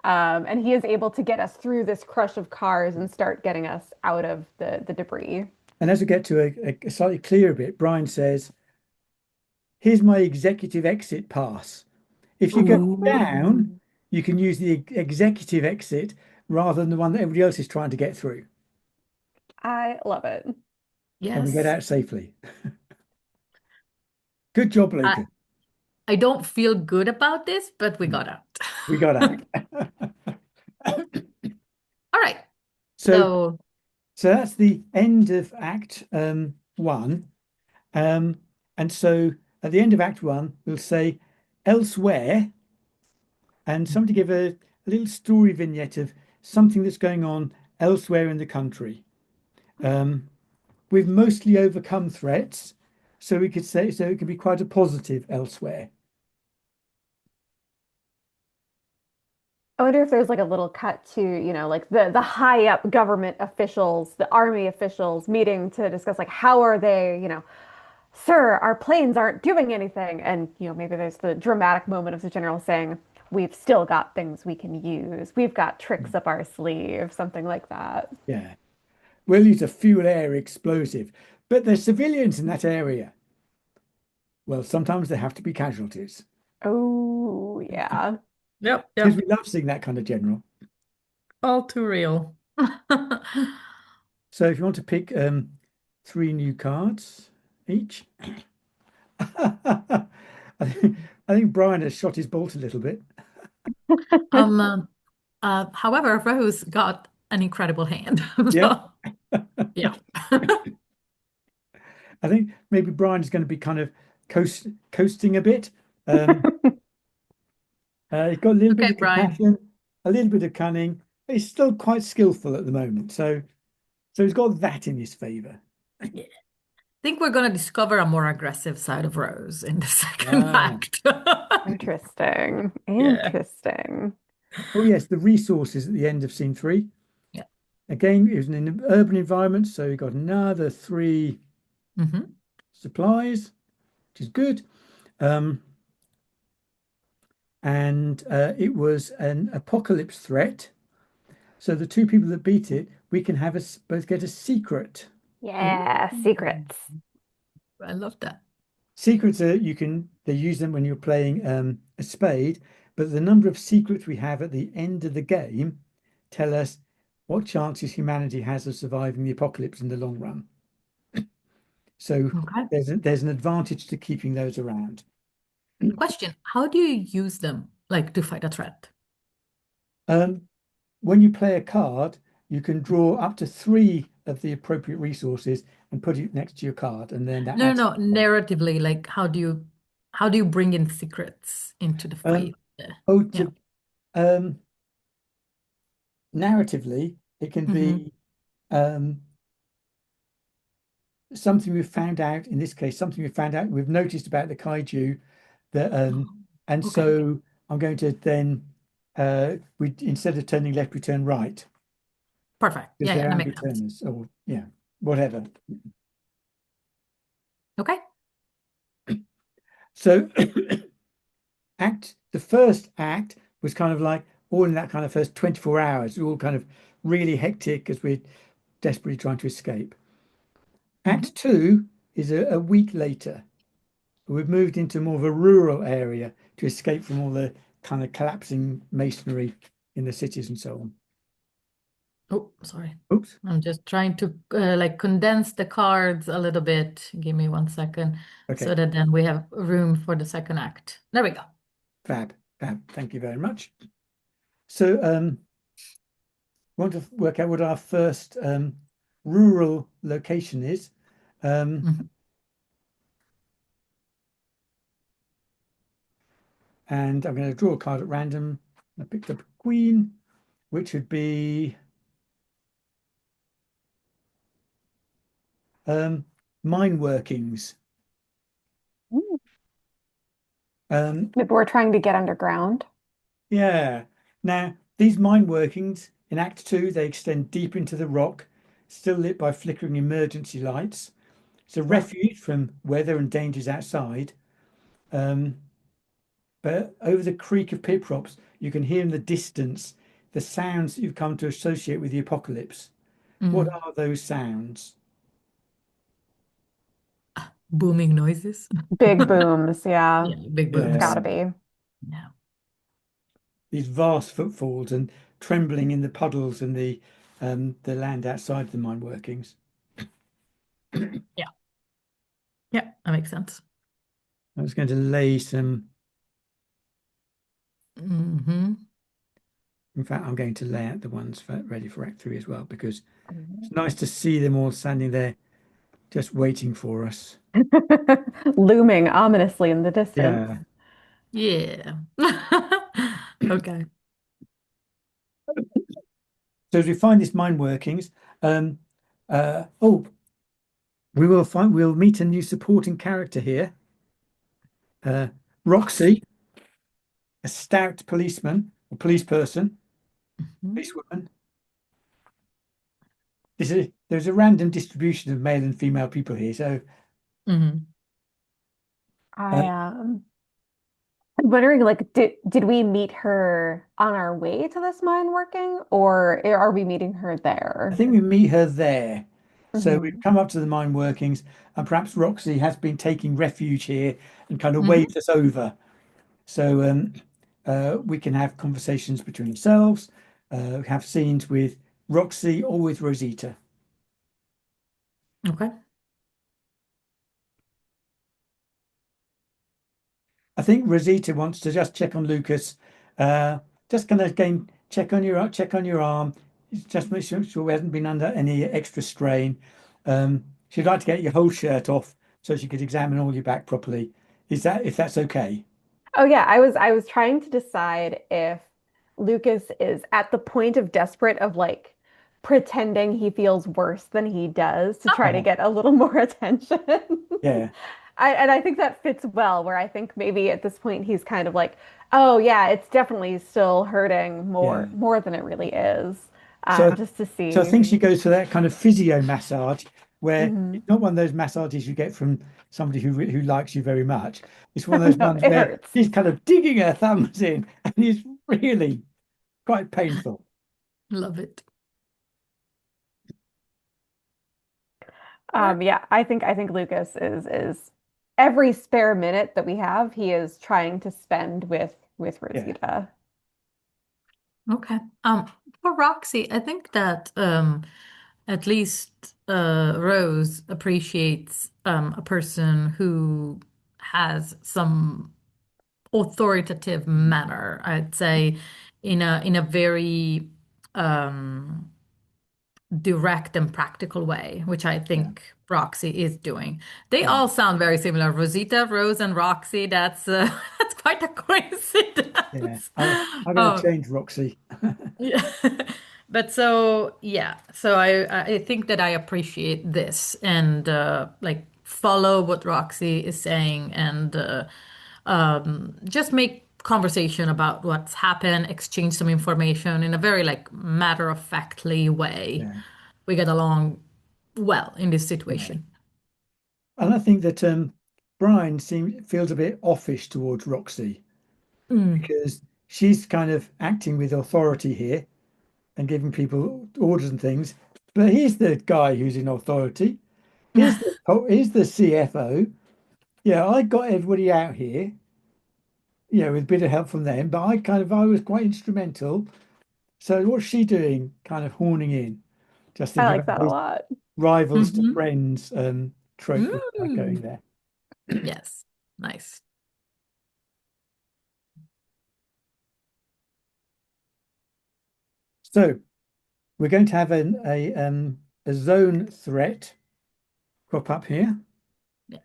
Yeah. And he is able to get us through this crush of cars and start getting us out of the debris. And as we get to a slightly clearer bit, Brian says, here's my executive exit pass. If you go down, Ooh. you can use the executive exit rather than the one that everybody else is trying to get through, I love it. and we get Yes. out safely. Good job, I, Lucas. I don't feel good about this, but we got out. We got out. All right. So, So, so that's the end of Act One. Um, and so at the end of Act One, we'll say elsewhere, and somebody give a little story vignette of something that's going on elsewhere in the country. Um, we've mostly overcome threats, so we could say so it can be quite a positive elsewhere. I wonder if there's like a little cut to, like the high up government officials, the army officials meeting to discuss like how are they, sir, our planes aren't doing anything. And, maybe there's the dramatic moment of the general saying, we've still got things we can use. We've got tricks up our sleeve, something like that. Yeah, we'll use a fuel air explosive, but there's civilians in that area. Well, sometimes there have to be casualties Oh, yeah. yep, because yep. we love seeing that kind of general. All too real. So if you want to pick three new cards each, I think Brian has shot his bolt a little bit. Um, uh, however, Rose got an incredible hand. Yep. So, yeah. I think maybe Brian is going to be kind of coasting a bit. He's got a little bit Okay, of Brian. compassion, a little bit of cunning, but he's still quite skillful at the moment. So he's got that in his favor. Yeah. I think we're going to discover a more aggressive side of Rose in the second Ah, act. Interesting. Yeah. Interesting. oh yes, the resources at the end of scene three. Yeah. Again, it was in an urban environment, so we got another three Hmm. supplies, which is good. Um, and it was an apocalypse threat. So the two people that beat it, we can have us both get a secret. Yeah, secrets. I love that. Secrets are they use them when you're playing a spade, but the number of secrets we have at the end of the game tell us what chances humanity has of surviving the apocalypse in the long run. So Okay. there's an advantage to keeping those around. Question, how do you use them, like to fight a threat? Um, when you play a card, you can draw up to three of the appropriate resources and put it next to your card, and then that No, adds. no, no. Narratively, like how do you bring in secrets into the Um, fight? oh, Yeah. um, narratively, it can Hmm. be um, something we've found out. In this case, something we've found out. We've noticed about the kaiju that, and Okay. so I'm going to then we instead of turning left, we turn right Perfect. because Yeah, yeah, they're that makes sense. ambi-turners, or yeah, whatever. Okay. So the first act was kind of like all in that kind of first 24 hours, all kind of really hectic as we're desperately trying to escape. Hmm. Act two is a week later. We've moved into more of a rural area to escape from all the kind of collapsing masonry in the cities and so on. Oh, sorry. Oops. I'm just trying to like condense the cards a little bit. Give me 1 second so Okay. that then we have room for the second act. There we go. Fab. Fab. Thank you very much. So, want to work out what our first rural location is. Um, Mhm. and I'm going to draw a card at random. I picked up a queen, which would be um, mine workings. Mm. Um, Maybe we're trying to get underground. yeah. Now, these mine workings in Act Two, they extend deep into the rock, still lit by flickering emergency lights. It's a Wow. refuge from weather and dangers outside. Um, but over the creak of pit props, you can hear in the distance the sounds that you've come to associate with the apocalypse. What Mm. are those sounds? Booming noises. Big booms, yeah. Yeah, big It's booms. Yeah, gotta be. Yeah. these vast footfalls and trembling in the puddles and the land outside the mine workings. Yeah. Yeah, that makes sense. I was going to lay some. Hmm. In fact, I'm going to lay out the ones ready for Act 3 as well because it's Mhm. nice to see them all standing there just waiting for us. Looming ominously in the distance. Yeah. Yeah. Okay. So as we find this mine workings, um, oh, we'll meet a new supporting character here. Uh, Roxy, a stout policeman or police person, Mhm. policewoman. There's a random distribution of male and female people here. So Mhm. uh, I'm wondering, like, did we meet her on our way to this mine working, or are we meeting her I there? think we meet her there. So we've Hmm. come up to the mine workings, and perhaps Roxy has been taking refuge here and kind of Mhm. waved us over. So we can have conversations between ourselves, have scenes with Roxy or with Rosita. Okay. I think Rosita wants to just check on Lucas, uh, just kind of again check on your arm, just make sure we hasn't been under any extra strain. She'd like to get your whole shirt off so she could examine all your back properly. Is that if that's okay? Oh yeah, I was trying to decide if Lucas is at the point of desperate of like pretending he feels worse than he does to try to Uh-huh. get a little more attention. Yeah, I think that fits well, where I think maybe at this point he's kind of like, oh yeah, it's definitely still hurting yeah. more than it really is. So Just to so I see. think she goes for that kind of physio massage where Hmm. it's not one of those massages you get from somebody who likes you very much. It's one of those No, ones it where hurts. she's kind of digging her thumbs in and it's really quite painful. Love it. Yeah. Yeah, I think Lucas is every spare minute that we have, he is trying to spend with Yeah, Rosita. Okay. For Roxy, I think that at least Rose appreciates a person who has some authoritative manner, I'd say, in a very direct and practical way, which I yeah, think Roxy is doing. They yeah, all sound very similar. Rosita, Rose, and Roxy. That's that's quite a yeah. coincidence. I'm going to Oh, change Roxy. yeah. But so yeah, so I think that I appreciate this and like follow what Roxy is saying and just make conversation about what's happened, exchange some information in a very like matter-of-factly way. Yeah, We get along well in this yeah. situation. And I think that Brian feels a bit offish towards Roxy Mm. because she's kind of acting with authority here and giving people orders and things. But here's the guy who's in authority. Here's the CFO. Yeah, I got everybody out here, with a bit of help from them, but I was quite instrumental. So what's she doing? Kind of horning in, just I thinking like about that a his lot. rivals to Hmm. friends trope that I got going Mm. there. Yes, nice. So we're going to have a zone threat crop up here. Yeah.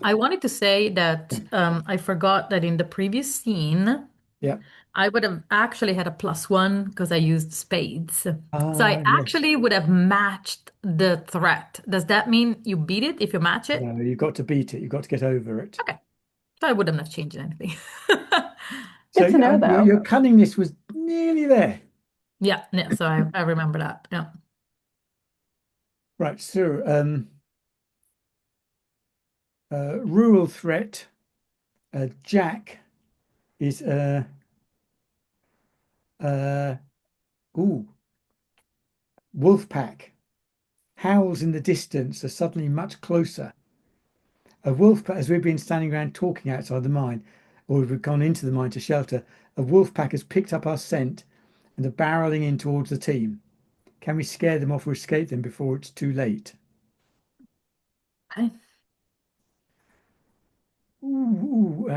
I wanted to say that I forgot that in the previous scene, Yeah. I would have actually had a +1 because I used spades. So Ah, I yes. actually would have matched the threat. Does that mean you beat it if you match it? No, you've got to beat it. You've got to get over it. Okay. So I wouldn't have changed anything. Good So to know, though. your cunningness was nearly there. Yeah, yeah, so I remember that. Yeah. Right. So Rural threat. Jack is uh, ooh, wolf pack. Howls in the distance are suddenly much closer. A wolf pack, as we've been standing around talking outside the mine, or we've gone into the mine to shelter, a wolf pack has picked up our scent and are barreling in towards the team. Can we scare them off or escape them before it's too late? Okay. Ooh,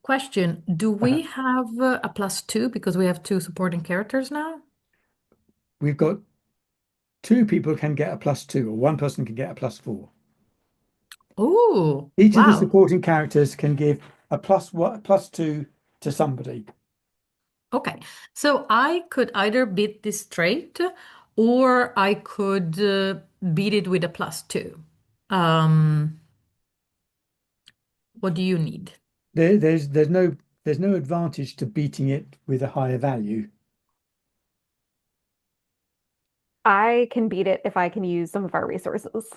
Question, do uh, we have a +2 because we have two supporting characters now? we've got two people can get a +2, or one person can get a +4. Oh, Each of the wow. supporting characters can give a +2 to somebody. Okay. So I could either beat this straight or I could beat it with a +2. Um, what do you need? There's no advantage to beating it with a higher value. I can beat it if I can use some of our resources.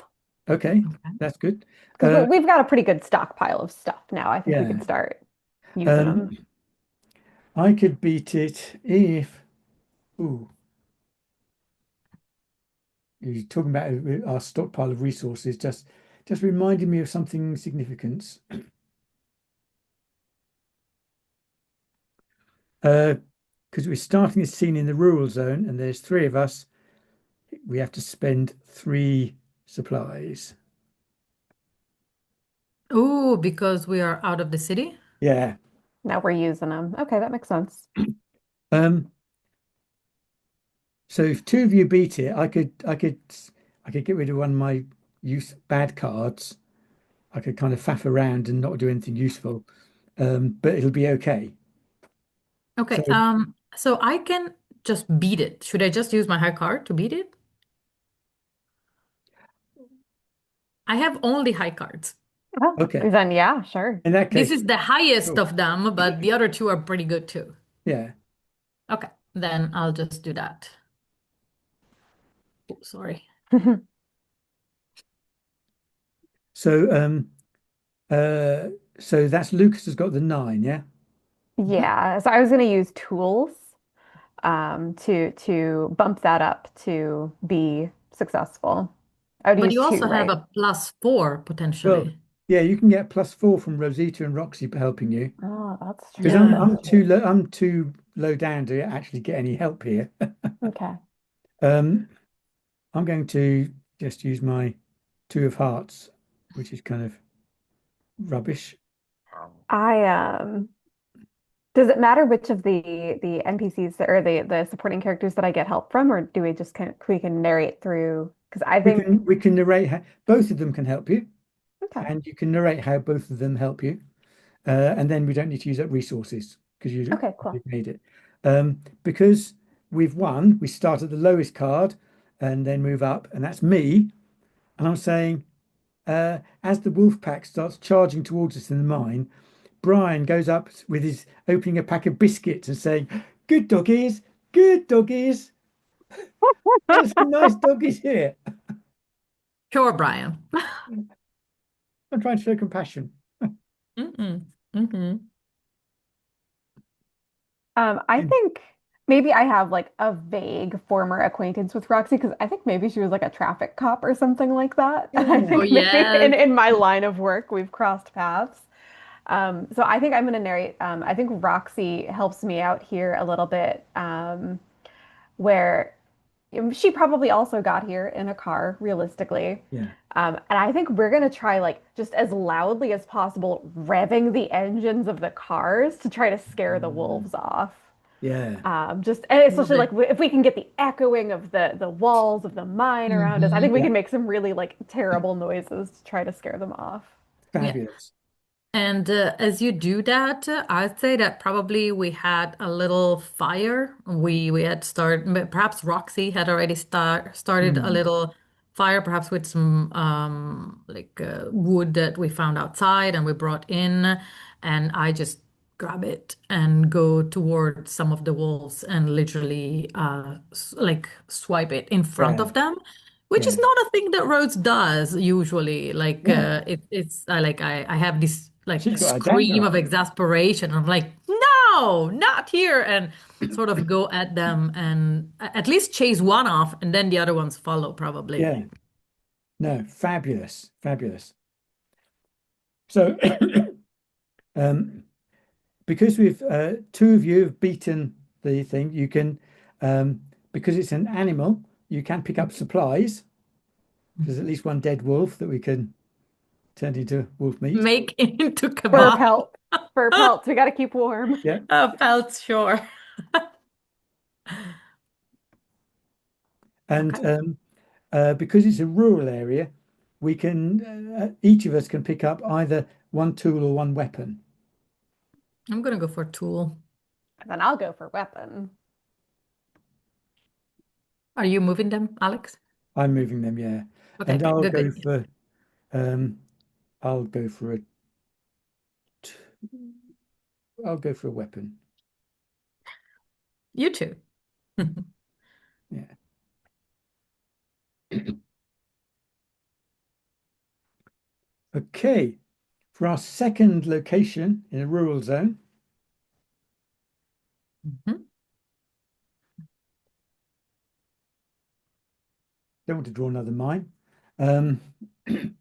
Okay, Okay. that's good. Because Uh, we've got a pretty good stockpile of stuff now. I think we yeah. can start using Um, them. I could beat it if, ooh, you're talking about our stockpile of resources, just reminded me of something significant. Because we're starting a scene in the rural zone and there's three of us, we have to spend three supplies. Oh, because we are out of the city? Yeah. Now we're using them. Okay, that makes sense. Um, so if two of you beat it, I could get rid of one of my use bad cards. I could kind of faff around and not do anything useful. But it'll be okay. So Okay. So I can just beat it. Should I just use my high card to beat it? I have only high cards. Oh, okay. then yeah, sure. In that This case, is the highest cool. of them, but the other two are pretty good too. Yeah. Okay, then I'll just do that. Oh, sorry. So uh so that's Lucas has got the 9, yeah? Yeah, so I was going to use tools to bump that up to be successful. I would But use you two, also have right? a +4 Well, potentially. yeah, you can get +4 from Rosita and Roxy helping you. Oh, that's Because I'm Yeah. true. I'm too low down to actually get any help here. Okay. Um, I'm going to just use my 2 of hearts, which is kind of rubbish. I does it matter which of the NPCs or the supporting characters that I get help from, or do we just we can narrate through? Because I We think can we can narrate how both of them can help you, okay, and you can narrate how both of them help you. And then we don't need to use up resources because okay, cool. you've made it. Because we've won, we start at the lowest card and then move up, and that's me. And I'm saying, as the wolf pack starts charging towards us in the mine, Brian goes up with his opening a pack of biscuits and saying, "Good doggies, good doggies. Got some nice doggies here." Sure, Brian. I'm trying to show compassion. Mm-mm. Mm-hmm. I think maybe I have like a vague former acquaintance with Roxy because I think maybe she was like a traffic cop or something like that. I Yeah, Oh, think maybe yes. in my line of work we've crossed paths. So I think I'm going to narrate. I think Roxy helps me out here a little bit, where she probably also got here in a car, realistically. yeah, And I think we're gonna try like just as loudly as possible, revving the engines of the cars to try to scare the Mm, wolves off. yeah. Just and Love especially like it. if we can get the echoing of the walls of the mine around us, I think we Yeah, can make some really like terrible noises to try to scare them off. Yeah. fabulous. And as you do that, I'd say that probably we had a little fire. We had started, perhaps Roxy had already started a Mm, little fire, perhaps with some like wood that we found outside and we brought in. And I just grab it and go toward some of the wolves and literally like swipe it in front yeah, of them which is Yeah. not a thing that Rhodes does usually. Like Yeah. I have this like She's got a scream dagger. of exasperation. I'm like, no, not here, and sort of go at them and at least chase one off, and then the other ones follow probably. Yeah. No, fabulous. Fabulous. So um because we've two of you have beaten the thing, you can because it's an animal, you can pick up supplies. There's at least one dead wolf that we can turn into wolf meat. Make into Fur kebab. pelt. Fur pelts. We got to keep warm. Yeah. Felt sure. And Okay. because it's a rural area, we can each of us can pick up either one tool or one weapon. I'm gonna go for tool. Then I'll go for weapon. Are you moving them, Alex? I'm moving them, yeah. Okay, And okay, good, good. Um, I'll go for a t- I'll go for a weapon. You too. Yeah. Okay. For our second location in a rural zone, Mhm. don't want to draw another mine. Um, I'm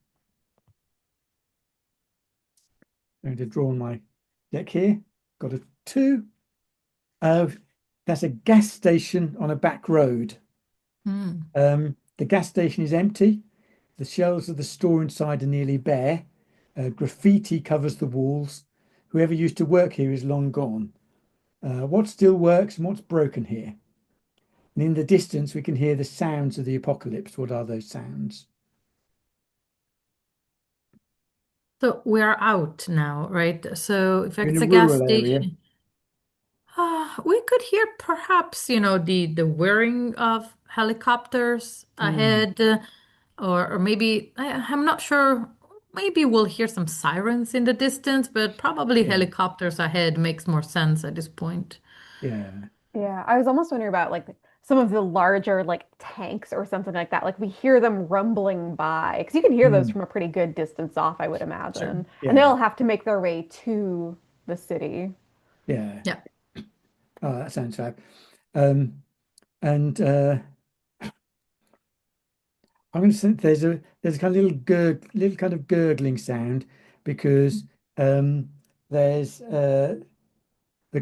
going to draw on my deck here. Got a two. Uh, that's a gas station on a back road. Mm. The gas station is empty. The shelves of the store inside are nearly bare. Graffiti covers the walls. Whoever used to work here is long gone. What still works and what's broken here? And in the distance, we can hear the sounds of the apocalypse. What are those sounds? So we're out now, right? So if You're in a it's a gas rural area. station, we could hear perhaps, the whirring of helicopters Hmm. ahead, or maybe I'm not sure. Maybe we'll hear some sirens in the distance, but probably Yeah, helicopters ahead makes more sense at this point. yeah. Yeah, I was almost wondering about like some of the larger like tanks or something like that. Like we hear them rumbling by because you can hear those Hmm. from a pretty good distance off, I would So, imagine. And yeah, they'll have to make their way to the city. yeah. Yeah. Oh, that sounds fab. And I'm going to say there's a kind of little kind of gurgling sound because um, there's the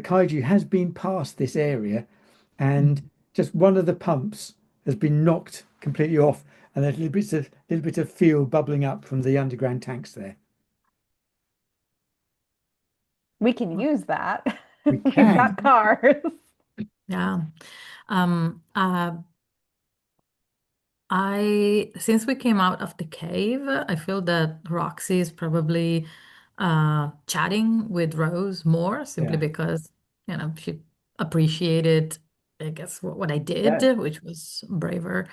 kaiju has been past this area, and just one of the pumps has been knocked completely off, and there's little bit of fuel bubbling up from the underground tanks there. We can use that. We We've got can. cars. Yeah. Um, uh, since we came out of the cave, I feel that Roxy is probably chatting with Rose more simply Yeah, because, she appreciated, I guess, what I did, yeah. which was braver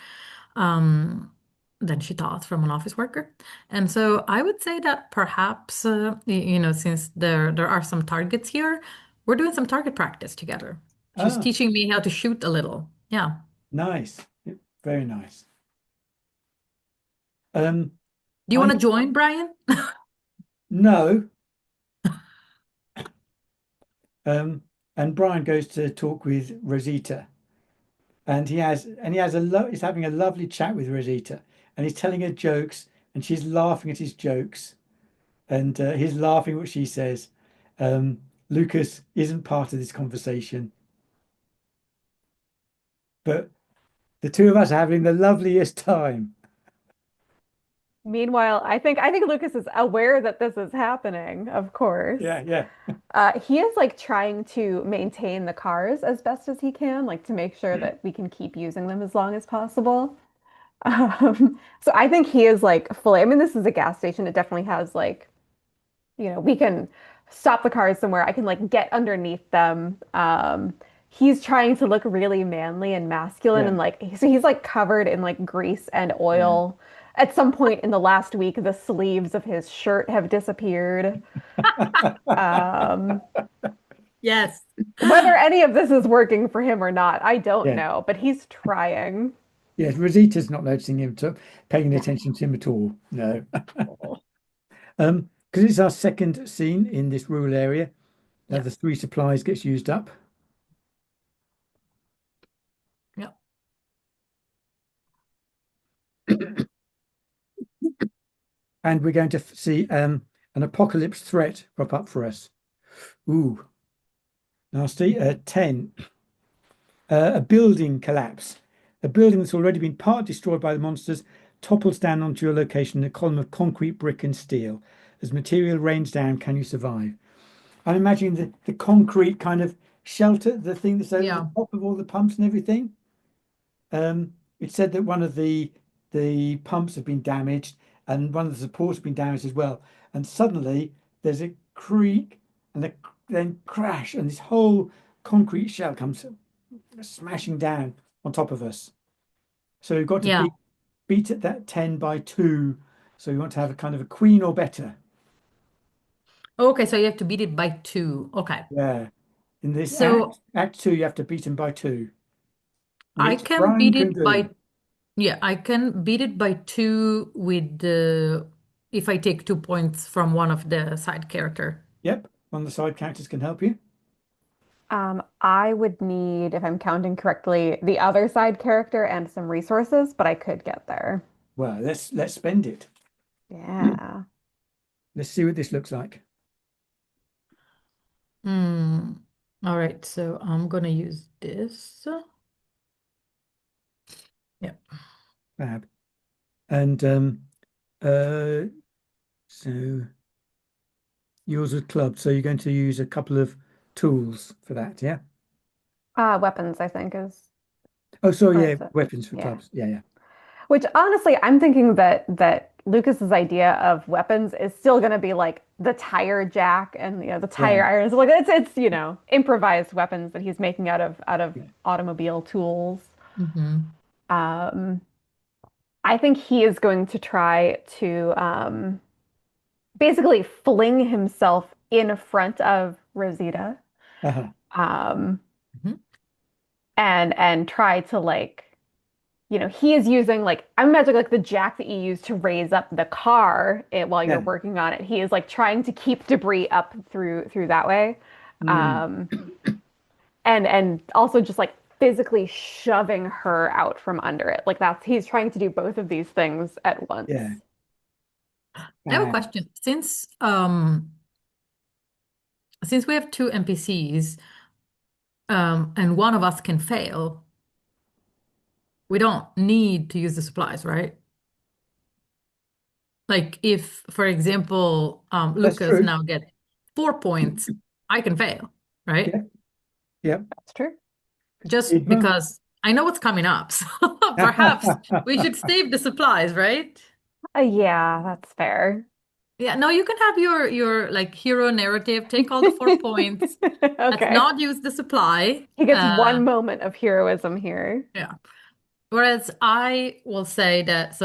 um, than she thought from an office worker. And so I would say that perhaps, since there are some targets here, we're doing some target practice together. She's Ah, teaching me how to shoot a little. Yeah. nice. Very nice. Um, Do you I'm want to join, Brian? no. And Brian goes to talk with Rosita, and he's having a lovely chat with Rosita, and he's telling her jokes, and she's laughing at his jokes, and he's laughing at what she says. Lucas isn't part of this conversation, but the two of us are having the loveliest time. Meanwhile, I think Lucas is aware that this is happening, of course. Yeah, yeah, He is like trying to maintain the cars as best as he can, like to make sure that we can keep using them as long as possible. So I think he is like fully, I mean, this is a gas station. It definitely has like, we can stop the cars somewhere. I can like get underneath them. He's trying to look really manly and masculine yeah, and like, so he's like covered in like grease and yeah. oil. At some point in the last week, the sleeves of his shirt have disappeared. Um, Yes. Whether any of this is working for him or not, I don't Yeah, know, but he's trying. Yes, Rosita's not noticing him, paying Yeah. attention to him at all. No. Oh. Because it's our second scene in this rural area. Yeah. The three supplies gets used up, Yeah. and we're going to see an apocalypse threat crop up for us. Ooh, nasty. 10. A building collapse. A building that's already been part destroyed by the monsters topples down onto your location in a column of concrete, brick, and steel. As material rains down, can you survive? I'm imagining the concrete kind of shelter, the thing that's over the Yeah. top of all the pumps and everything. It said that one of the pumps have been damaged and one of the supports have been damaged as well. And suddenly there's a creak and then crash, and this whole concrete shell comes smashing down on top of us. So we've got to Yeah. beat at that 10 by 2. So we want to have a kind of a queen or better. Okay, so you have to beat it by two. Okay. Yeah. In this So act 2, you have to beat them by 2, I which can Brian beat can it do. by, yeah, I can beat it by two with the, if I take 2 points from one of the side character. Yep. One of the side characters can help you. I would need, if I'm counting correctly, the other side character and some resources, but I could get there. Well, let's spend it. Yeah. Let's see what this looks like. Hmm. All right, so I'm gonna use this. Yeah. Fab. And uh so yours are clubbed, so you're going to use a couple of tools for that, yeah? Weapons, I think is, Oh, sorry, or yeah, is it? weapons for Yeah. clubs. Yeah, yeah. Which honestly, I'm thinking that Lucas's idea of weapons is still going to be like the tire jack and the Yeah. tire irons. Like it's improvised weapons that he's making out of Yeah. automobile tools. Hmm. Um, I think he is going to try to basically fling himself in front of Rosita, Uh-huh. um, Hmm. and try to he is using like I'm imagining like the jack that you use to raise up the car while you're Yeah. working on it. He is like trying to keep debris up through that way, Mm. um, and also just like physically shoving her out from under it. Like that's he's trying to do both of these things at once. Yeah. I have a Fab. question. Since we have two NPCs, and one of us can fail, we don't need to use the supplies, right? Like if, for example, That's Lucas true. now get 4 points, I can fail, right? Yeah. Yeah. That's true. Just Sigma. because I know what's coming up. So perhaps we should save the supplies, right? Yeah, that's fair. Yeah, no, you can have your like hero narrative, take all the 4 points. Let's Okay. not use the supply. He gets one moment of heroism here. Yeah. Whereas I will say that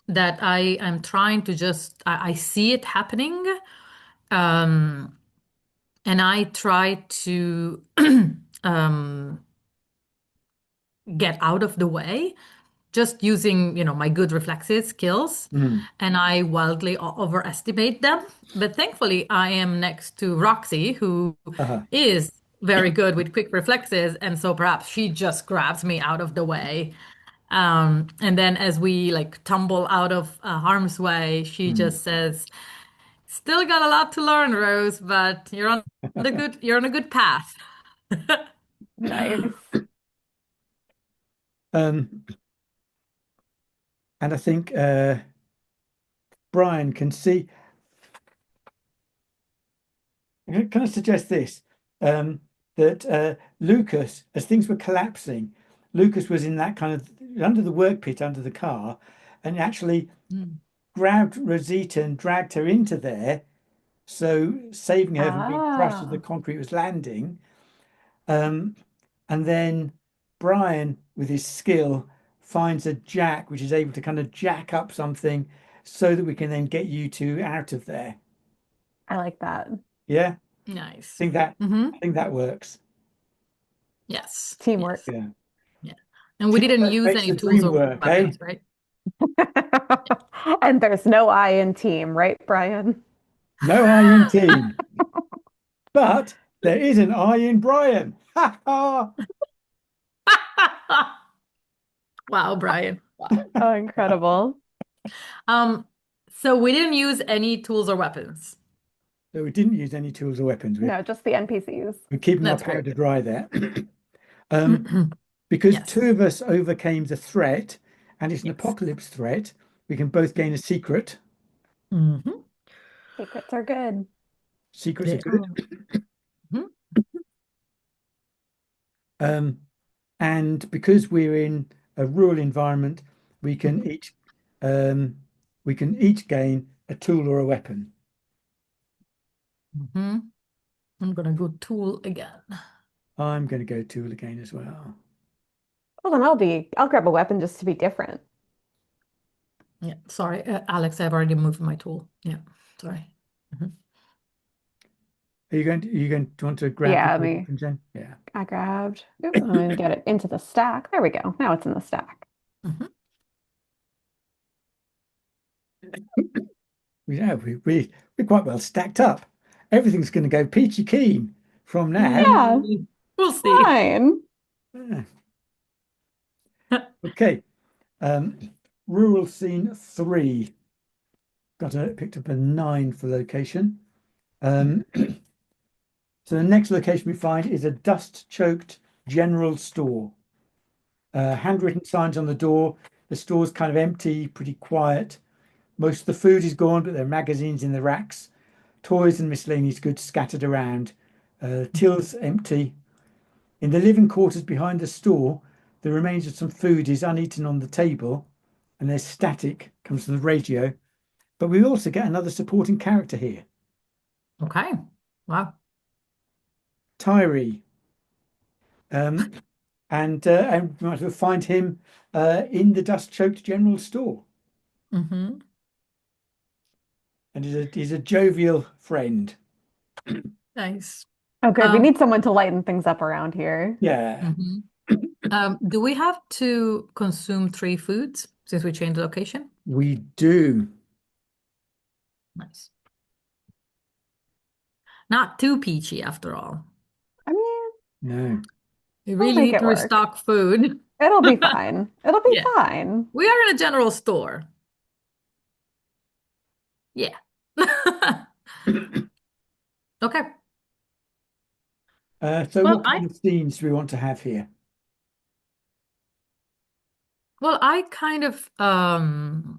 that I am trying to just I see it happening, um, and I try to um, get out of the way, just using my good reflexes skills, Mm. and I wildly overestimate them. But thankfully, I am next to Roxy, who Uh-huh. is very good with quick reflexes, and so perhaps she just grabs me out of the way. And then as we like tumble out of harm's way, she Mm. just says, "Still got a lot to learn, Rose, but you're on a good path." Nice. Um, and I think Brian can see. Can I suggest this? That Lucas, as things were collapsing, Lucas was in that kind of under the work pit under the car, and actually Mm. grabbed Rosita and dragged her into there, so saving her from being crushed as the Ah, concrete was landing. Um, and then Brian, with his skill, finds a jack which is able to kind of jack up something so that we can then get you two out of there. I like that. Yeah, Nice. think that Hmm. I think that works. Yes. Teamwork. Yes. Yeah. Yeah. And we didn't Teamwork use makes any the tools dream or work, eh? weapons, right? And there's no I in team, right, Brian? No I in team, but there is an I in Brian. Ha ha! Wow, Brian. Wow. Oh, incredible. Um, so we didn't use any tools or weapons. So we didn't use any tools or weapons. No, just the NPCs. We're keeping our That's great. powder dry there. Um, because Yes. two of us overcame the threat, and it's an Yes. apocalypse threat, we can both gain a secret. Hmm. Secrets are good. Secrets are They good. are. Mhm. Um, and because we're in a rural environment, we can each um, we can each gain a tool or a weapon. Hmm. I'm gonna go tool again. I'm going to go tool again as well. Well, then I'll grab a weapon just to be different. Yeah, sorry, Alex, I've already moved my tool. Yeah, sorry. Mhm. Are you going to want to grab Yeah, your weapons then? Yeah. I grabbed. Oop, I'm gonna get it into the stack. There we go. Now it's in the stack. Mhm. Yeah, we're quite well stacked up. Everything's going to go peachy keen from now. Yeah, We'll see. fine. Yeah. Okay. Um, rural scene three. Picked up a 9 for location. Um, so the next location we find is a dust-choked general store. Handwritten signs on the door. The store's kind of empty, pretty quiet. Most of the food is gone, but there are magazines in the racks, toys and miscellaneous goods scattered around. Tills empty. In the living quarters behind the store, the remains of some food is uneaten on the table, and there's static comes from the radio. But we also get another supporting character here, Okay. Wow. Tyree, um, and we might find him in the dust-choked general store, Hmm. and he's a jovial friend. Nice. Oh, good. We Um, need someone to lighten things up around here. Yeah, mhm. Do we have to consume 3 foods since we changed the location? we do. Nice. Not too peachy after all. I mean, No. We we'll really make need it to work. restock food. It'll be fine. It'll be Yeah. fine. We are in a general store. Yeah. Okay. So Well, what kind of scenes do we want to have here? I kind of the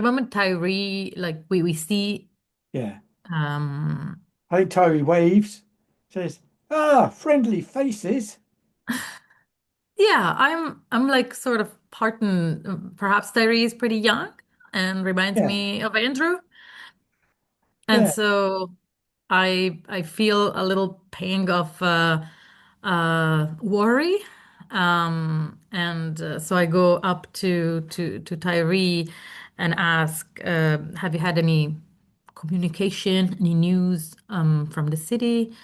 moment Tyree like we see Yeah. um I think Tyree waves, says, "Ah, friendly faces." yeah, I'm like sort of pardon perhaps Tyree is pretty young and reminds Yeah, me of Andrew. And yeah. so I feel a little pang of worry. And so I go up to Tyree and ask, have you had any communication, any news from the city?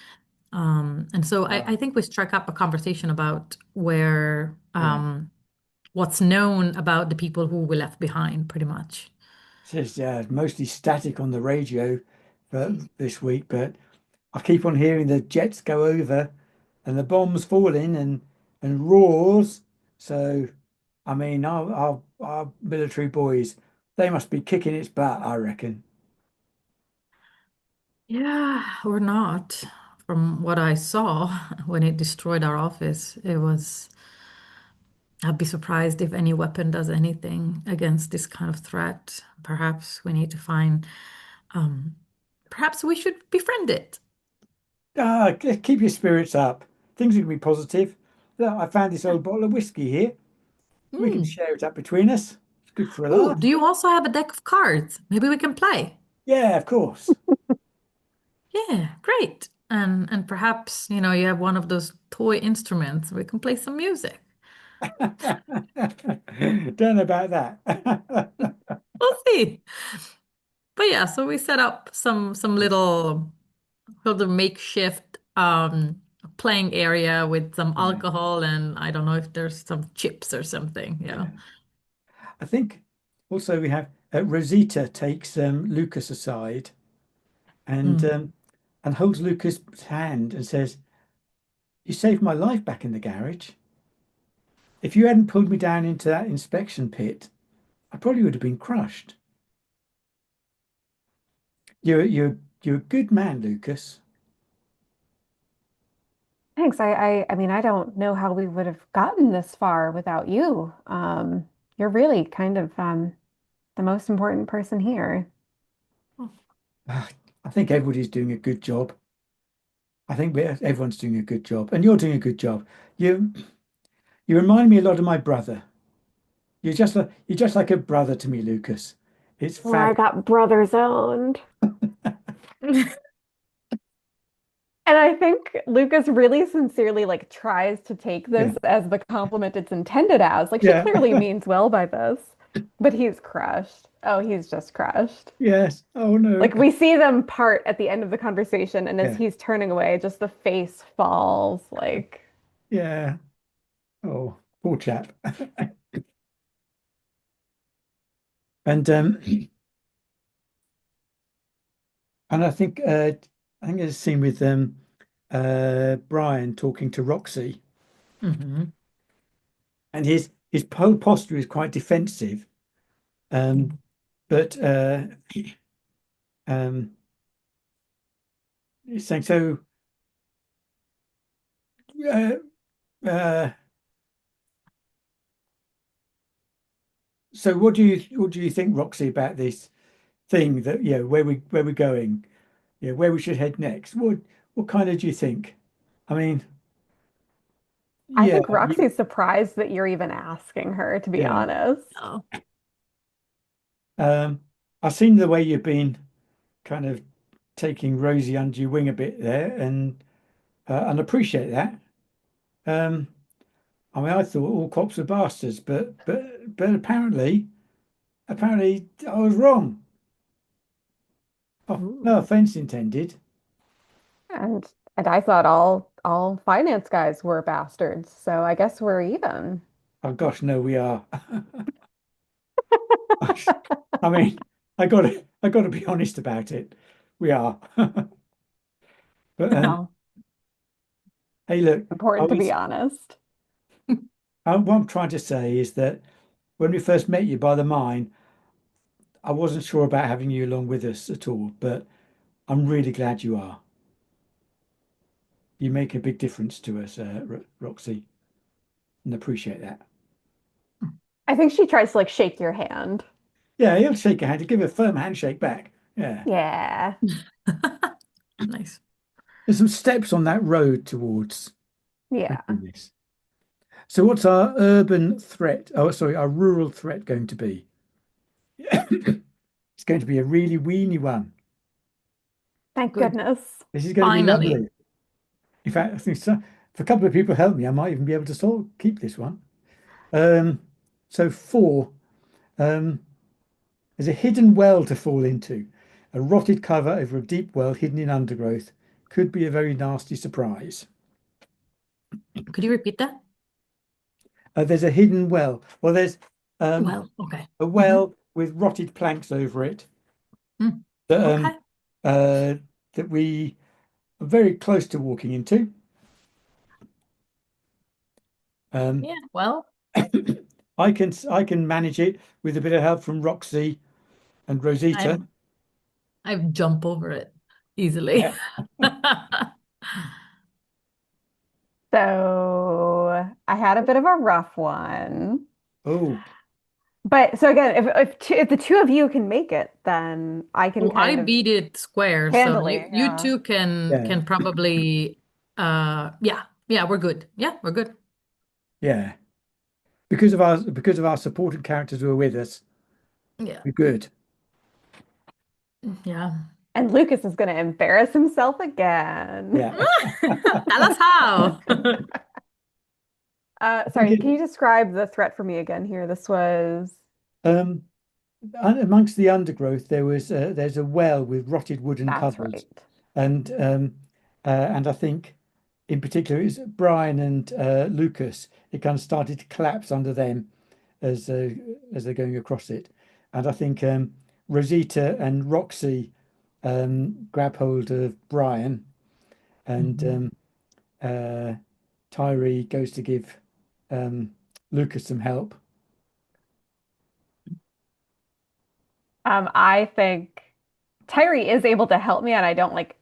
And so I Ah, think we struck up a conversation about where yeah. what's known about the people who we left behind, pretty much. Says mostly static on the radio for this week, but I keep on hearing the jets go over and the bombs falling and roars. So, I mean, our military boys, they must be kicking its butt, I reckon. Yeah, or not. From what I saw when it destroyed our office, I'd be surprised if any weapon does anything against this kind of threat. Perhaps we need to find, um, perhaps we should befriend it. Keep your spirits up. Things are going to be positive. Look, I found this old bottle of whiskey here. We can Hmm. share it up between us. It's good for a Oh, laugh. do you also have a deck of cards? Maybe we can play. Yeah, of course. Yeah, great. And perhaps, you have one of those toy instruments. We can play some music. Don't know about that. We'll see. But yeah, so we set up some little sort of makeshift playing area with some Yeah, alcohol and I don't know if there's some chips or something. Yeah. yeah. I think also we have Rosita takes Lucas aside and Mm. um, and holds Lucas' hand and says, "You saved my life back in the garage. If you hadn't pulled me down into that inspection pit, I probably would have been crushed. You're a good man, Lucas." Thanks. I mean, I don't know how we would have gotten this far without you. You're really kind of the most important person here. Ah, I think everybody's doing a good job. I think everyone's doing a good job, and you're doing a good job. You you remind me a lot of my brother. You're just like a brother to me, Lucas. It's Well, I fab. got brothers owned. And I think Lucas really sincerely like tries to take Yeah, this as the compliment it's intended as. Like she yeah, clearly means well by this, but he's crushed. Oh, he's just crushed. yes. Oh no. Like we see them part at the end of the conversation, and as Yeah, he's turning away, just the face falls. Like yeah. Oh, poor chap. And and I think there's a scene with Brian talking to Roxy, Hmm. and his whole posture is quite defensive. Um, but um, he's saying so. Uh, uh, so what do you think, Roxy, about this thing that where we're going, where we should head next? What kind of do you think? I mean, I yeah, think Roxy's surprised that you're even asking her, to be yeah. honest. Oh. I've seen the way you've been kind of taking Rosie under your wing a bit there, and appreciate that. Um, I mean, I thought all cops were bastards, but apparently I was wrong. Oh, no Ooh. offense intended. And I thought all finance guys were bastards, so I guess we're even. Oh gosh, no, we are. I mean, I gotta be honest about it. We are. But Well, hey, look, I important to be was honest. what I'm trying to say is that when we first met you by the mine, I wasn't sure about having you along with us at all, but I'm really glad you are. You make a big difference to us, Roxy, and appreciate that. I think she tries to like shake your hand. Yeah, he'll shake a hand, give a firm handshake back. Yeah. Yeah. Nice. There's some steps on that road towards Yeah. this. So what's our urban threat? Oh, sorry, our rural threat going to be? It's going to be a really weeny one. Thank Good. goodness. This is going to be Finally. lovely. In fact, I think so, if a couple of people help me, I might even be able to keep this one. Um, so four, um, there's a hidden well to fall into. A rotted cover over a deep well hidden in undergrowth. Could be a very nasty surprise. Could you repeat that? There's a hidden well. Well, there's um, Well, okay. a Hmm. well with rotted planks over it Mm. that Okay. uh, that we are very close to walking into. Um, Yeah. Well, I can manage it with a bit of help from Roxy and Rosita. I'm I've jump over it easily. So I had a bit of a rough one. Oh, But so again, if the two of you can make it, then I can Oh, I kind of beat it square, so handily, you yeah. two yeah, can probably yeah, we're good. Yeah, we're good. yeah. Because of our supporting characters who are with us, Yeah. we're good. Yeah. And Lucas is going to embarrass himself again. Yeah. Tell us how. I think Sorry, can it you describe the threat for me again here? This was, um amongst the undergrowth there's a well with rotted wooden that's covers right. and I think in particular, it's Brian and Lucas. It kind of started to collapse under them as they're going across it, and I think Rosita and Roxy grab hold of Brian, and Mhm. uh, Tyree goes to give um, Lucas some help. I think Tyree is able to help me and I don't like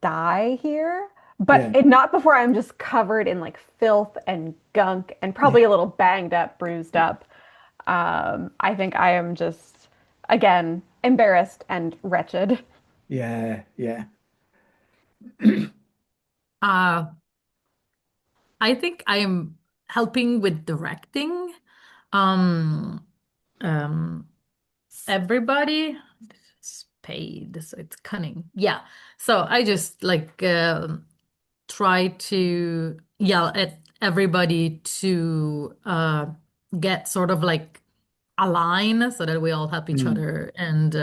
die here, but Yeah, not before I'm just covered in like filth and gunk and yeah, probably a little banged up, bruised up. I think I am just, again, embarrassed and wretched. yeah, yeah. Uh, I think I am helping with directing. Um, um, everybody is paid, so it's cunning. Yeah. So I just like try to yell at everybody to get sort of like a line so that we all help each Mm, other and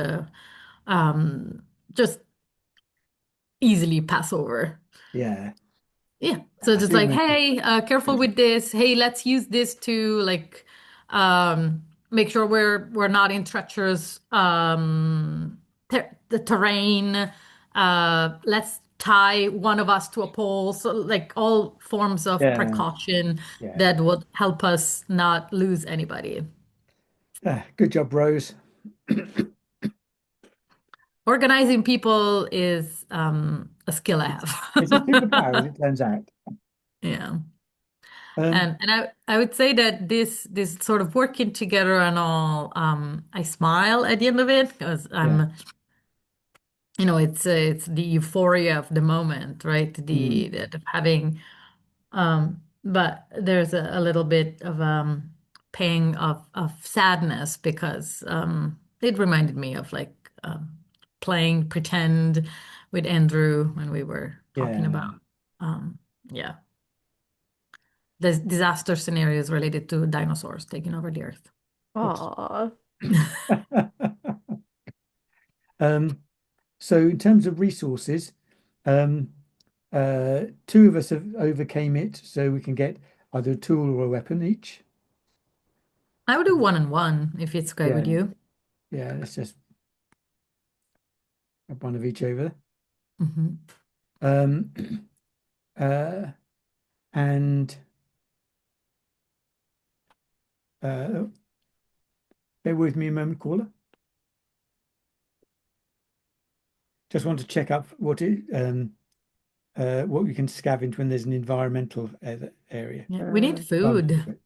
um, just easily pass over. yeah. Yeah. So I just do like, remember. hey, careful with this. Hey, let's use this to like make sure we're not in treacherous ter the terrain. Let's tie one of us to a pole. So like all forms of Yeah, precaution yeah. that would help us not lose anybody. Good job, Rose. Organizing people is a skill I It's a superpower, as have. it turns out. Yeah. Um, And I would say that this sort of working together and all, I smile at the end of it because yeah. it's the euphoria of the moment, right? Mm, The having but there's a little bit of pang of sadness because it reminded me of like playing pretend with Andrew when we were talking yeah. about um yeah the disaster scenarios related to dinosaurs taking over the earth. Oops. Aw. Um, so in terms of resources, um, two of us have overcame it, so we can get either a tool or a weapon each. I would do one and one if it's okay with Yeah, you. yeah. Let's just have one of each over. Hmm. Um, uh, and oh, bear with me a moment, caller. Just want to check up what we can scavenge when there's an environmental area. Yeah, we need Environmental food. threat.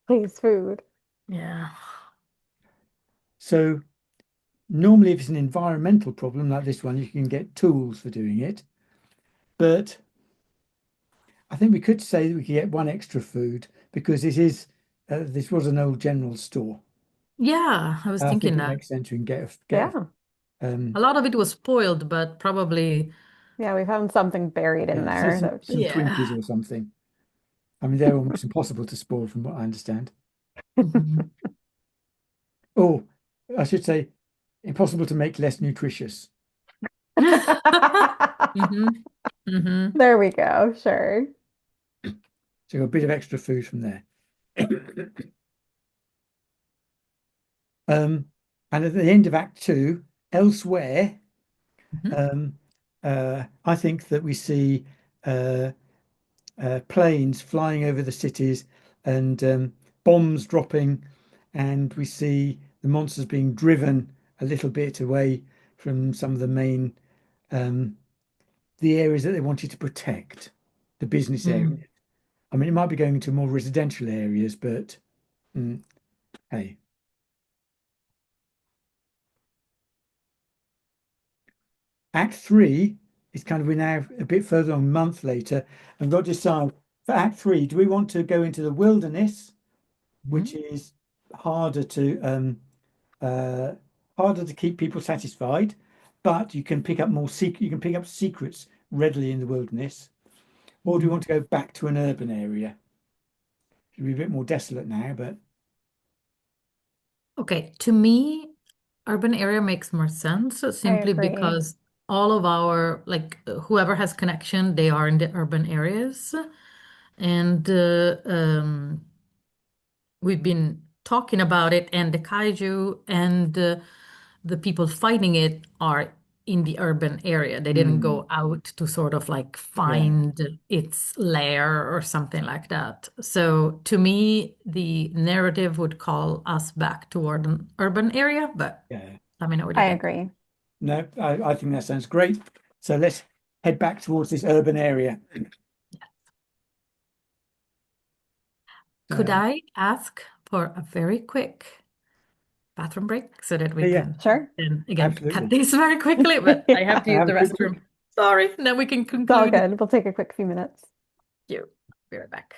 Please, food. Yeah. So normally, if it's an environmental problem like this one, you can get tools for doing it. But I think we could say that we could get one extra food because this was an old general store. Yeah, I was I think thinking it that. makes sense we can Yeah. A lot of it was spoiled, but probably, Yeah, we found something buried in yeah, say there. some Twinkies yeah. or something. I mean, they're almost impossible to spoil from what I understand. Hmm. Or I should say, impossible to make less nutritious. Hmm. Hmm. There we go. Sure. So a bit of extra food from there. Um, and at the end of Act Two, elsewhere, Hmm. um, I think that we see uh, planes flying over the cities and bombs dropping, and we see the monsters being driven a little bit away from some of the main the areas that they wanted to protect, the business Mm. areas. I mean, it might be going into more residential areas, but hey. Act three is kind of we're now a bit further on, a month later, and we've got to decide for Act three, do we want to go into the wilderness, which Hmm. is harder to uh, harder to keep people satisfied, but you can pick up secrets readily in the wilderness, or do we Hmm. want to go back to an urban area? It'll be a bit more desolate now, but Okay, to me, urban area makes more sense I simply agree. because all of our like whoever has connection, they are in the urban areas, and we've been talking about it, and the kaiju and the people fighting it are in the urban area. They didn't Mm, go out to sort of like yeah, find its lair or something like that. So to me, the narrative would call us back toward an urban area, but yeah. let me know what you I think. agree. No, I think that sounds great. So let's head back towards this urban area. Could So, I ask for a very quick bathroom break so that we yeah, can Sure. then again cut absolutely. this very quickly? But I have Yeah, to use Have the a quick restroom. look. Sorry, then we can it's all conclude. good. We'll take a quick few minutes. You. Be right back.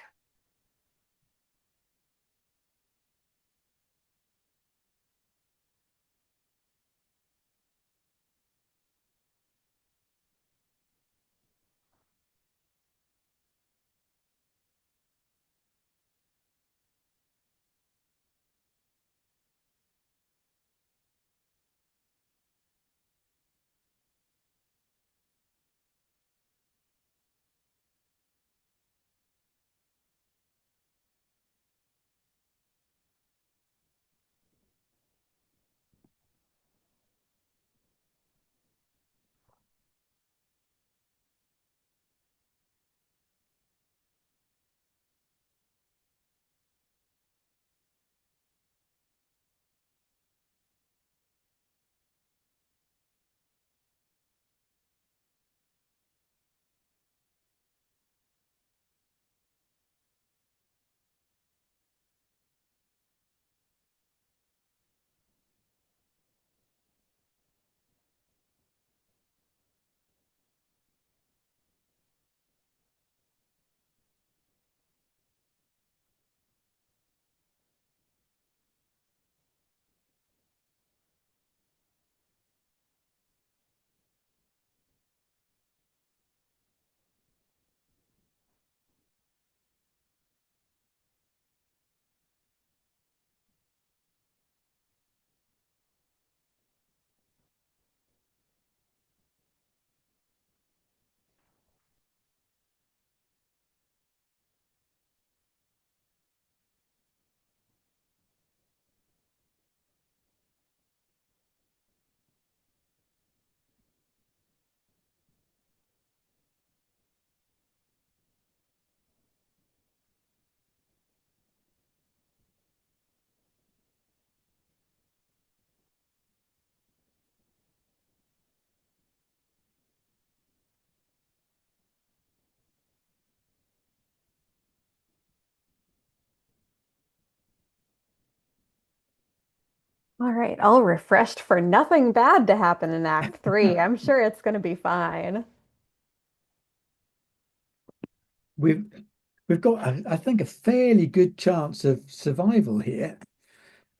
All right, all refreshed for nothing bad to happen in Act 3. I'm sure it's going to be fine. We've we've got, I think, a fairly good chance of survival here.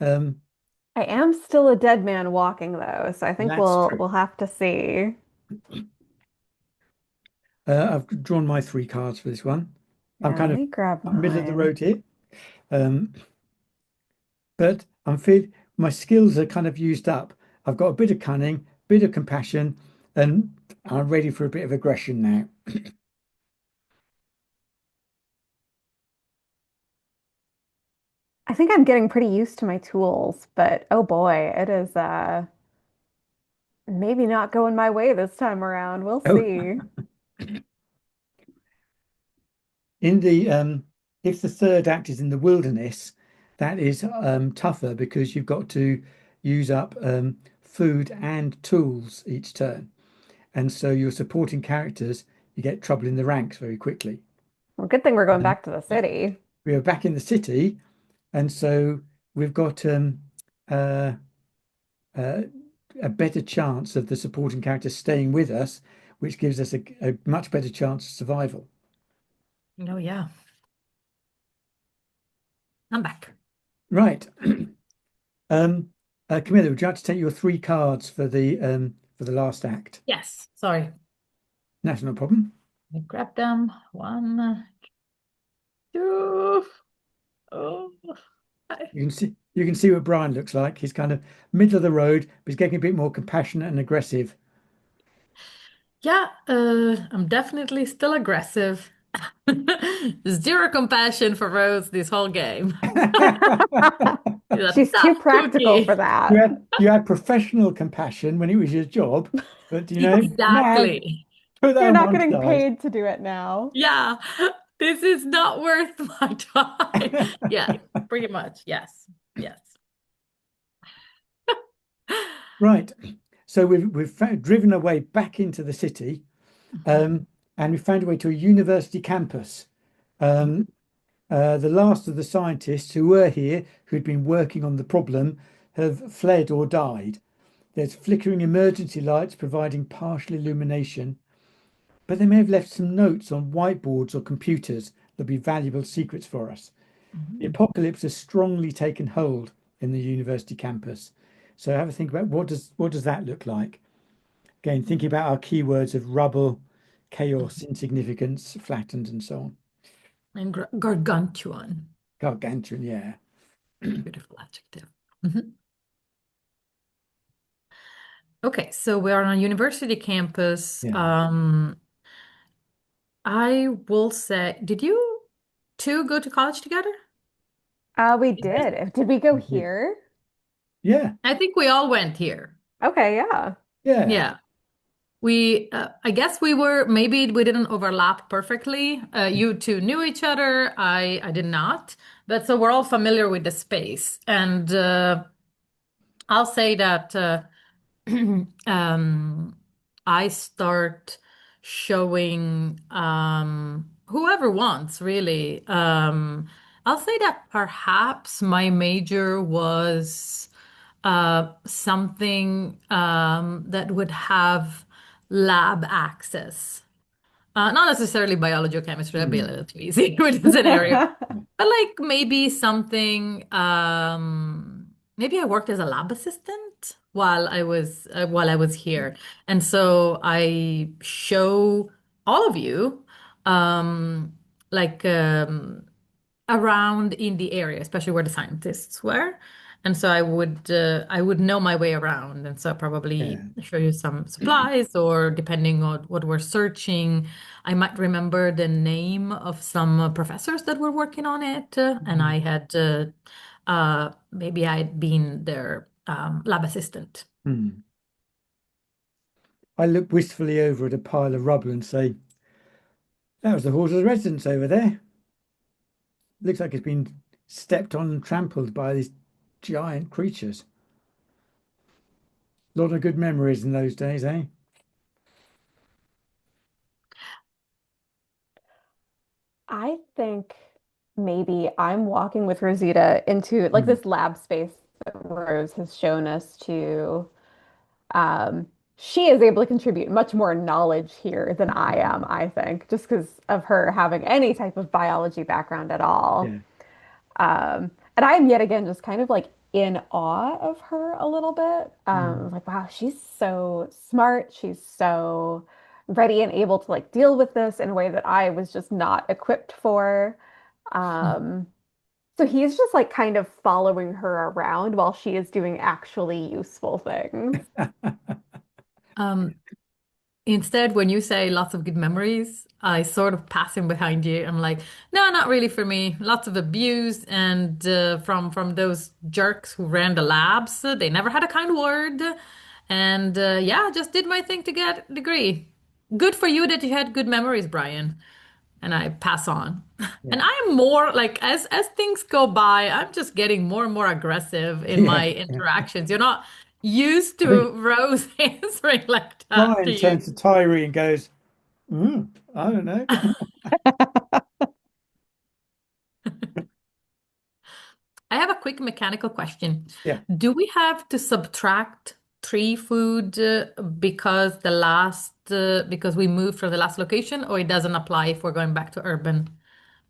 Um, I am still a dead man walking though, so I think that's we'll true. we'll have to see. I've drawn my three cards for this one. I'm Yeah, kind let of me grab middle of the mine. road here. Um, but I'm feel my skills are kind of used up. I've got a bit of cunning, bit of compassion, and I'm ready for a bit of aggression now. I think I'm getting pretty used to my tools, but oh boy, it is maybe not going my way this time around. We'll Oh, see. in the if the third act is in the wilderness, that is tougher because you've got to use up food and tools each turn, and so your supporting characters you get trouble in the ranks very quickly. Well, good thing we're going Um, back to the city. we are back in the city, and so we've got uh, uh, a better chance of the supporting characters staying with us, which gives us a much better chance of survival. Oh yeah, I'm back. Right. Camilla, would you like to take your three cards for the last act? Yes, sorry. That's no problem. Let me grab them. One, two. Oh, hi. You can see what Brian looks like. He's kind of middle of the road, but he's getting a bit more compassionate and aggressive. Yeah, I'm definitely still aggressive. Zero compassion for Rose this whole game. She's a She's too tough practical for cookie. that. You had professional compassion when it was your job, but now Exactly. put that You're on not one getting side. paid to do it now. Yeah, this is not worth my time. Yeah, pretty much. Yes. Yes. Right. So driven our way back into the city, um, and we found a way to a university campus. Um, the last of the scientists who were here, who'd been working on the problem, have fled or died. There's flickering emergency lights providing partial illumination, but they may have left some notes on whiteboards or computers that'll be valuable secrets for us. The Mhm. apocalypse has strongly taken hold in the university campus. So have a think about what does that look like? Again, thinking about our keywords of rubble, chaos, insignificance, flattened, and so on. And gargantuan. Gargantuan, yeah. Beautiful adjective. Mhm. Okay, so we are on a university campus. Yeah. I will say, did you two go to college together? We Yes, did. Did we go we did. here? Yeah, I think we all went here. Okay, yeah. yeah. Yeah. I guess we were, maybe we didn't overlap perfectly. You two knew each other. I did not. But so we're all familiar with the space. And I'll say that um, I start showing whoever wants, really. I'll say that perhaps my major was something that would have lab access. Not necessarily biology or chemistry, that'd be a Hmm. little too easy with the scenario. But like maybe something, maybe I worked as a lab assistant while I was here. And so I show all of you um like around in the area, especially where the scientists were. And so I would know my way around, and so probably Yeah. show you some supplies, or depending on what we're searching, I might remember the name of some professors that were working on it, and Mhm. I had maybe I'd been their lab assistant. Hmm. I look wistfully over at a pile of rubble and say, that was the horse's residence over there. Looks like it's been stepped on and trampled by these giant creatures. A lot of good memories in those days, eh? I think maybe I'm walking with Rosita into like Hmm. this lab space that Rose has shown us to. Um, she is able to contribute much more knowledge here than I am, I think, just because of her having any type of biology background at all. Yeah. And I am yet again just kind of like in awe of her a little bit. Hmm. Like, wow, she's so smart. She's so ready and able to like deal with this in a way that I was just not equipped for. Um, so he's just like kind of following her around while she is doing actually useful things. Um, Instead, when you say lots of good memories, I sort of pass in behind you. I'm like, no, not really for me. Lots of abuse, and from those jerks who ran the labs. They never had a kind word, and yeah, just did my thing to get a degree. Good for you that you had good memories, Brian. And I pass on. And Yeah. I'm more like, as things go by, I'm just getting more and more aggressive in Yeah. my Yeah. interactions. You're not used I think to Rose answering like that to Brian you. turns to Tyree and goes, I don't know. I have a quick mechanical question. Yeah. Do we have to subtract tree food because we moved from the last location, or it doesn't apply if we're going back to urban?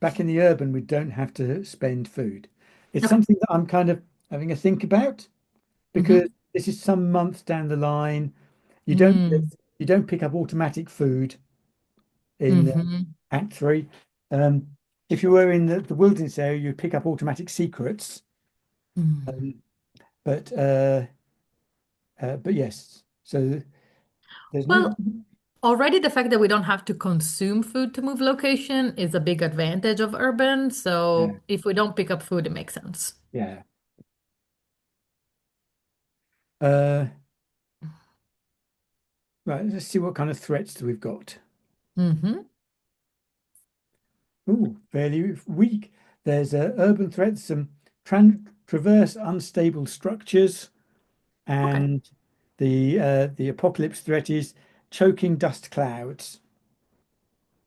Back in the urban, we don't have to spend food. It's Okay. something that I'm kind of having a think about because Mm-hmm. this is some months down the line. You don't Mm. you don't pick up automatic food in Mm-hmm. Act Three. Um, if you were in the wilderness area, you'd pick up automatic secrets. Mm. Um, but but yes, so there's no. Well, already the fact that we don't have to consume food to move location is a big advantage of urban. Yeah, So if we don't pick up food, it makes sense. yeah. Uh, right, let's see what kind of threats we've got. Hmm. Ooh, fairly weak. There's urban threats, some traverse unstable structures, Okay. and the apocalypse threat is choking dust clouds.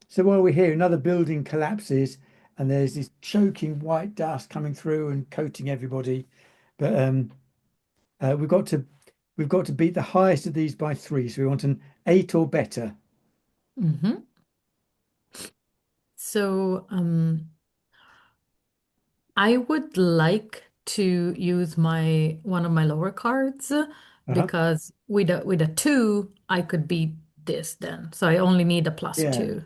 So while we're here, another building collapses, and there's this choking white dust coming through and coating everybody. But we've got to beat the highest of these by 3, so we want an 8 or better. Hmm. So I would like to use my one of my lower cards Uh-huh. because with a 2, I could beat this then. So I only need a plus Yeah. 2.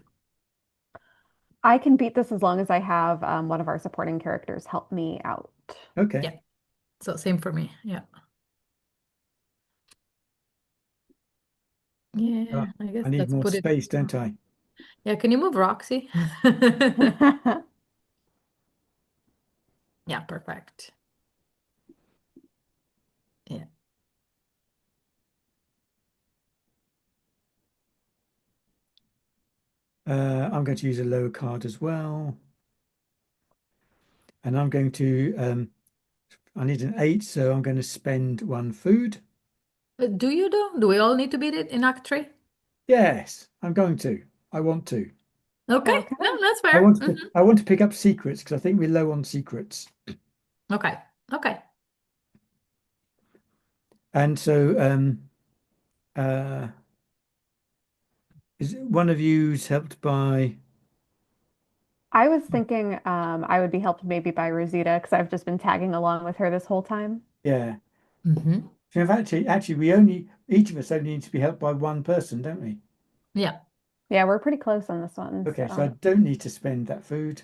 I can beat this as long as I have one of our supporting characters help me out. Okay. Yeah. So same for me. Yeah. Uh, Yeah, I I guess need let's more put it. space, don't I? Yeah, can you move Roxy? Yeah, perfect. Yeah. I'm going to use a lower card as well, and I'm going to I need an 8, so I'm going to spend 1 food. But do you though? Do we all need to beat it in Act 3? Yes, I'm going to. I want to. Okay. No, Okay. that's fair. Hmm. I want to pick up secrets because I think we're low on secrets. Okay. Okay. And so uh is one of you's helped by I was thinking I would be helped maybe by Rosita because I've just been tagging along with her this whole time. yeah. Hmm. So if actually we only each of us only need to be helped by 1 person, don't we? Yeah. Yeah, we're pretty close on this one. Okay, so I So don't need to spend that food.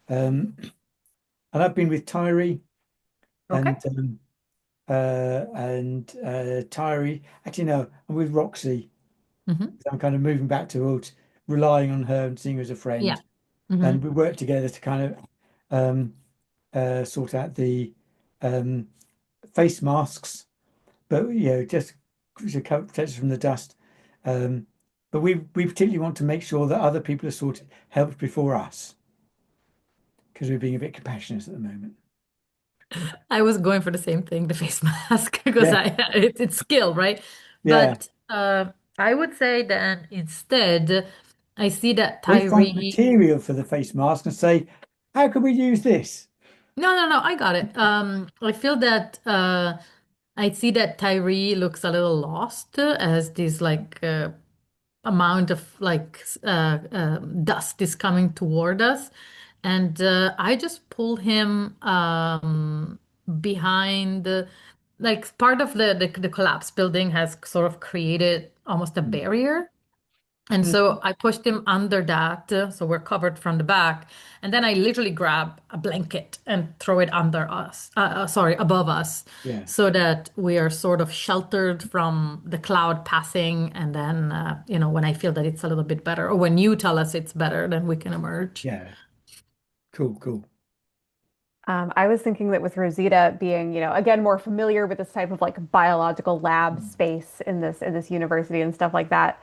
Um and I've been with Tyree Okay. and Tyree. Actually, no, I'm with Roxy. Hmm. I'm kind of moving back towards relying on her and seeing her as a Yeah. friend. And Hmm. we work together to kind of um, sort out the um, face masks, but just to protect us from the dust. Um, but we particularly want to make sure that other people are sorted helped before us because we're being a bit compassionate at the moment. I was going for the same thing, the face mask, because Yeah, it's skill, right? yeah. But I would say that instead, I see that We find Tyree. material for the face mask and say, how can we use this? No, no, no, I got it. I feel that I see that Tyree looks a little lost as this like amount of dust is coming toward us, and I just pull him behind. Like part of the collapse building has sort of created almost a barrier. And so Mhm. I pushed him under that, so we're covered from the back. And then I literally grab a blanket and throw it under us, sorry, above us, Yeah, so that we are sort of sheltered from the cloud passing. And then, when I feel that it's a little bit better, or when you tell us it's better, then we can emerge. yeah. Cool, cool. I was thinking that with Rosita being, again, more familiar with this type of like biological lab Mm. space in this university and stuff like that,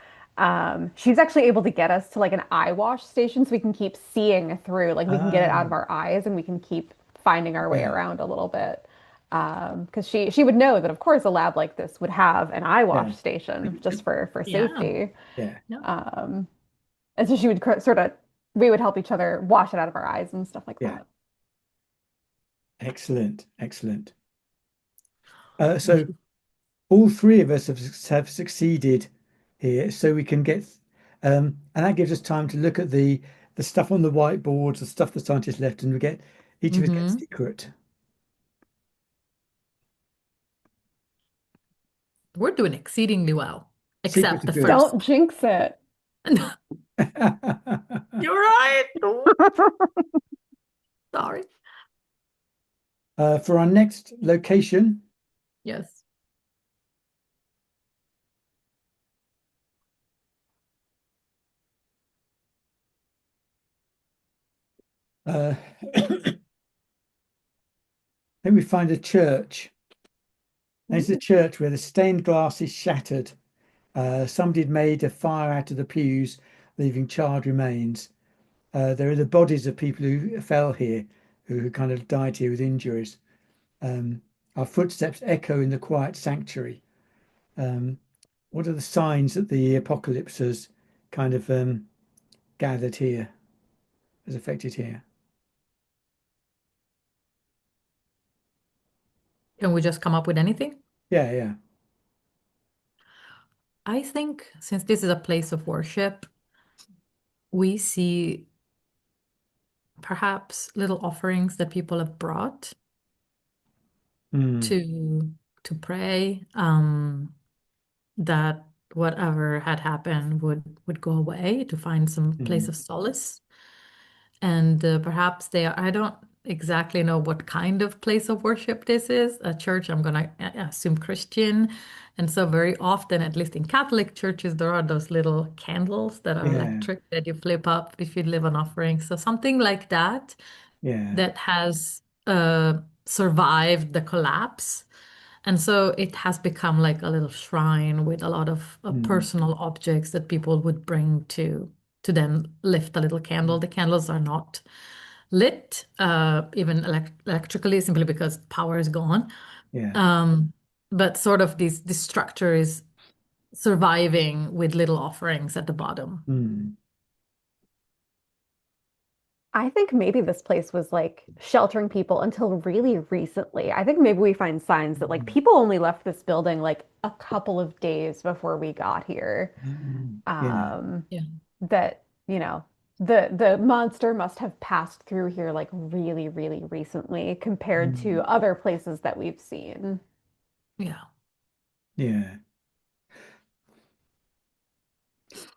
she's actually able to get us to like an eye wash station so we can keep seeing through, like we can get it out of Ah, our eyes and we can keep finding our way yeah, around a little bit. Because she would know that of course a lab like this would have an eye yeah, wash station just for Yeah. safety. yeah, No. Um, and so she would sort of we would help each other wash it out of our eyes and stuff like yeah. that. Excellent, excellent. We So should- all 3 of us have succeeded here, so we can get, and that gives us time to look at the stuff on the whiteboards, the stuff the scientists left, and we get each of us get Mhm. secret. We're doing exceedingly well, Secrets except are the good. first. Don't jinx it. You're right. Sorry. For our next location, Yes. Uh, then we find a church. There's a Ooh. church where the stained glass is shattered. Somebody had made a fire out of the pews, leaving charred remains. There are the bodies of people who fell here, who kind of died here with injuries. Um, our footsteps echo in the quiet sanctuary. Um, what are the signs that the apocalypse has kind of gathered here, has affected here? Can we just come up with anything? Yeah, yeah. I think since this is a place of worship, we see perhaps little offerings that people have brought Mm, to pray, that whatever had happened would go away, to find some place mm, of solace. And perhaps they are, I don't exactly know what kind of place of worship this is. A church, I'm going to assume Christian. And so, very often, at least in Catholic churches, there are those little candles that are yeah, electric that you flip up if you live an offering. So, something like that yeah. that has survived the collapse. And so it has become like a little shrine with a lot of Mm, personal objects that people would bring to then lift a little candle. The candles are not lit, even electrically, simply because power is gone. yeah. Um, but sort of this structure is surviving with little offerings at the bottom. Mm, I think maybe this place was like sheltering people until really recently. I think maybe we find signs that like mm, people only left this building like a couple of days before we got here. yeah. Um, Yeah. that, the monster must have passed through here like really, really recently compared to Mm, other places that we've seen. Yeah. yeah.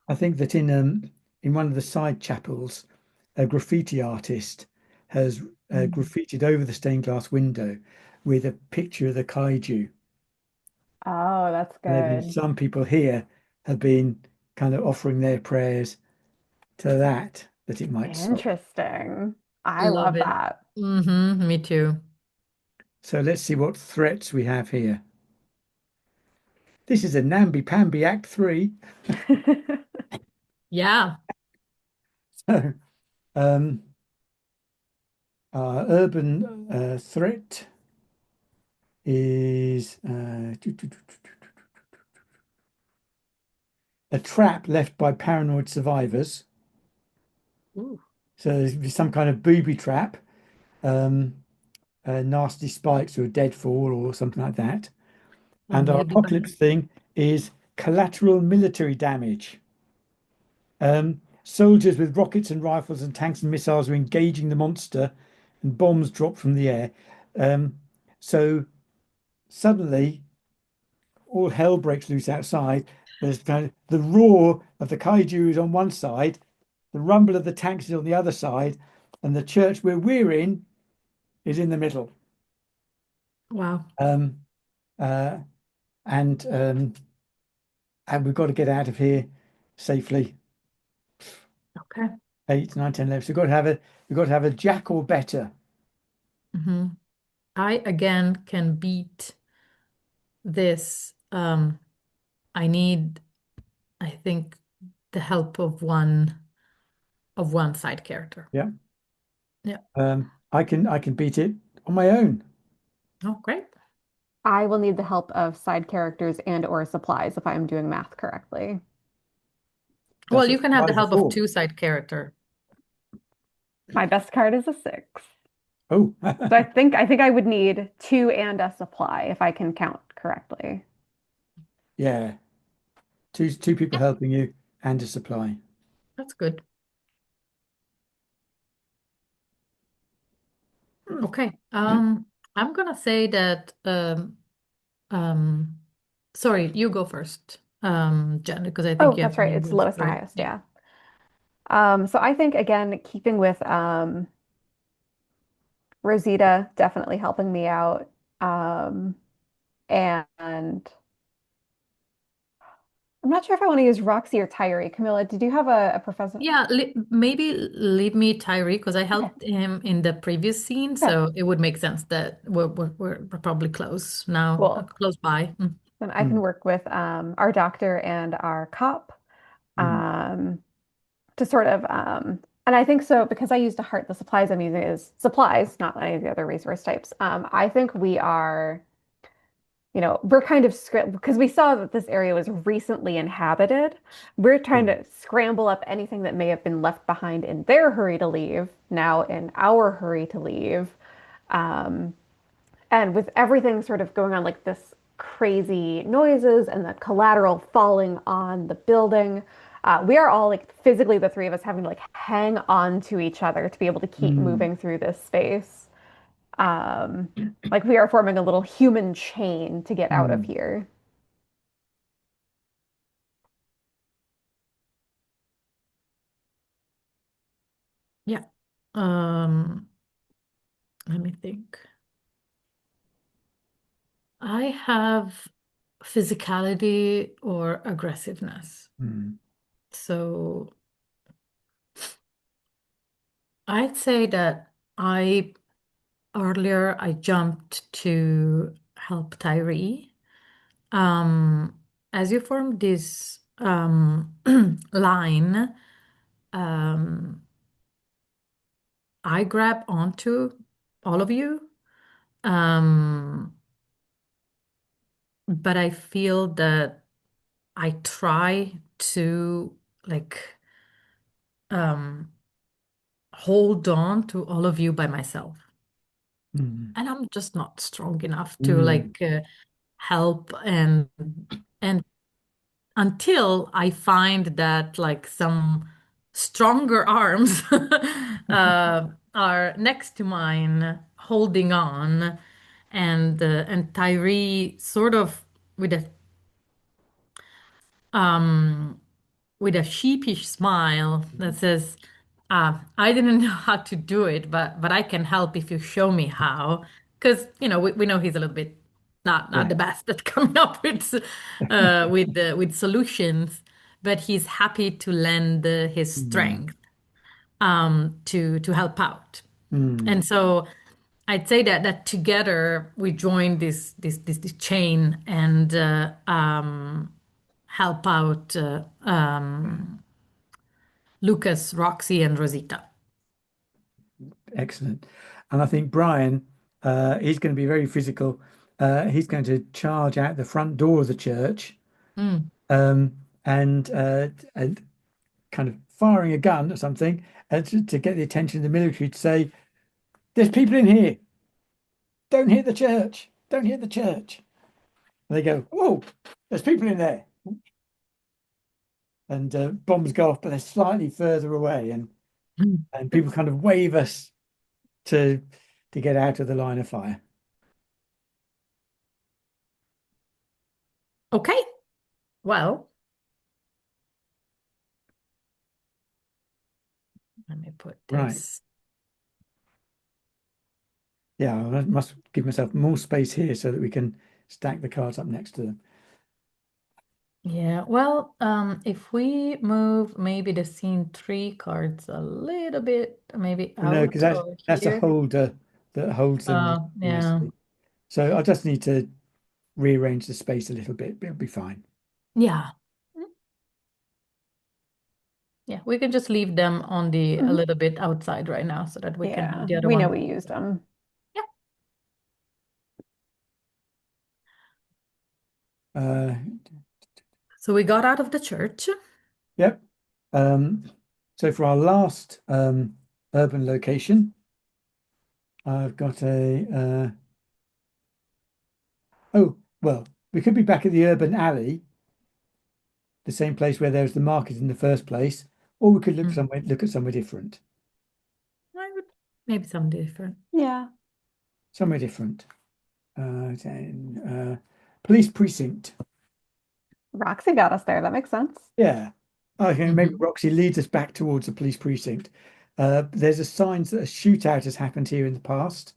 I think that in one of the side chapels, a graffiti artist has Mm. graffitied over the stained glass window with a picture of the kaiju. Oh, that's And there have been good. some people here have been kind of offering their prayers to that it might stop. Interesting. I Love love it. that. Me too. So let's see what threats we have here. This is a namby-pamby Act 3. Yeah. So um, our urban threat is a trap left by paranoid survivors. Ooh. So there's some kind of booby trap, um, nasty spikes or a deadfall or something like that. Or And our maybe by apocalypse thing is collateral military damage. Soldiers with rockets and rifles and tanks and missiles are engaging the monster, and bombs drop from the air. Um, so suddenly, all hell breaks loose outside. There's kind of the roar of the kaiju is on one side, the rumble of the tanks is on the other side, and the church where we're in is in the middle. wow. Um, uh, and and we've got to get out of here safely. Okay. 8, 9, 10, 11. So we've got to have a jack or better. hmm I again can beat this. I need, I think, the help of one side character. Yeah. Yeah. I can beat it on my own. Oh, great. I will need the help of side characters and or supplies if I'm doing math correctly. Well, That's you what can have the supplies are help of for. two side character. My best card is a 6. Oh, So I think I would need two and a supply if I can count correctly. yeah. Two people Yeah, helping you and a supply. that's good. Okay. I'm gonna say that um sorry, you go first, Jen, because I think Oh, you have that's the right. main It's rules, lowest and right? highest, Yeah. yeah. So I think again, keeping with Rosita definitely helping me out. Um, and I'm not sure if I want to use Roxy or Tyree. Camilla, did you have a professor? Yeah, li maybe leave me Tyree because I Okay. helped him in the previous scene, Okay. so it would make sense that we're probably close now, Cool. close by. Mm. Then I can Mm, work with our doctor and our cop mm, um, to sort of, and I think so because I used a heart, the supplies I'm using is supplies, not any of the other resource types. I think we are, we're kind of because we saw that this area was recently inhabited. We're trying yeah. to scramble up anything that may have been left behind in their hurry to leave, now in our hurry to leave. Um, And with everything sort of going on, like this crazy noises and the collateral falling on the building, we are all like physically the three of us having to like hang on to each other to be able to keep Mm, moving through this space. Um, like we are forming a little human chain to get out of mm, here. Yeah. Um, Let me think. I have physicality or aggressiveness. mm, So I'd say that I earlier I jumped to help Tyree. Um, as you form this line, um, I grab onto all of you. Um, but I feel that I try to like um hold on to all of you by myself. mm, And I'm just not strong enough to mm, help and until I find that like some stronger arms are next to mine holding on and Tyree sort of with a um with a sheepish smile that says, I didn't know how to do it, but I can help if you show me how. Because, we know he's a little bit not yeah. the best at coming up with solutions, but he's happy to lend his Mm, strength to help out. mm, And so I'd say that together we join this chain and help out Lucas, Roxy, and Rosita. excellent. And I think Brian, he's going to be very physical. He's going to charge out the front door of the church, Mm. um, and kind of firing a gun or something to get the attention of the military to say, "There's people in here. Don't hit the church. Don't hit the church." And they go, "Whoa, there's people in there." And bombs go off, but they're slightly further away, and people kind of wave us to get out of the line of fire. Okay, well, let me put Right. this. Yeah, I must give myself more space here so that we can stack the cards up next to them. Yeah, well, if we move maybe the scene three cards a little bit, maybe Well, no, because out that's or that's a here. holder that holds them Yeah. nicely. So I just need to rearrange the space a little bit. It'll be fine. Yeah. Yeah, we can just leave them on the a Mhm. little bit outside right now so that we can have Yeah, the other we know one. we used them. Yeah. Uh, So we got out of the church. yep. Um, so for our last urban location, I've got oh, well, we could be back at the urban alley, the same place where there was the market in the first place, or we could Mm. look at somewhere different. I would maybe something different. Yeah. Somewhere different. Then, police precinct. Roxy got us there. That makes sense. Yeah. I think maybe Hmm. Roxy leads us back towards the police precinct. There's a sign that a shootout has happened here in the past.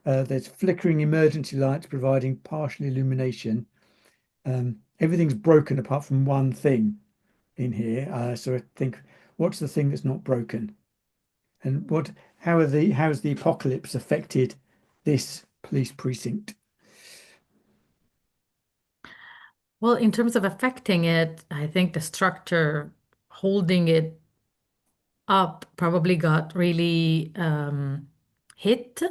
There's flickering emergency lights providing partial illumination. everything's broken apart from one thing in here. So I think, what's the thing that's not broken? And how has the apocalypse affected this police precinct? Well, in terms of affecting it, I think the structure holding it up probably got really hit,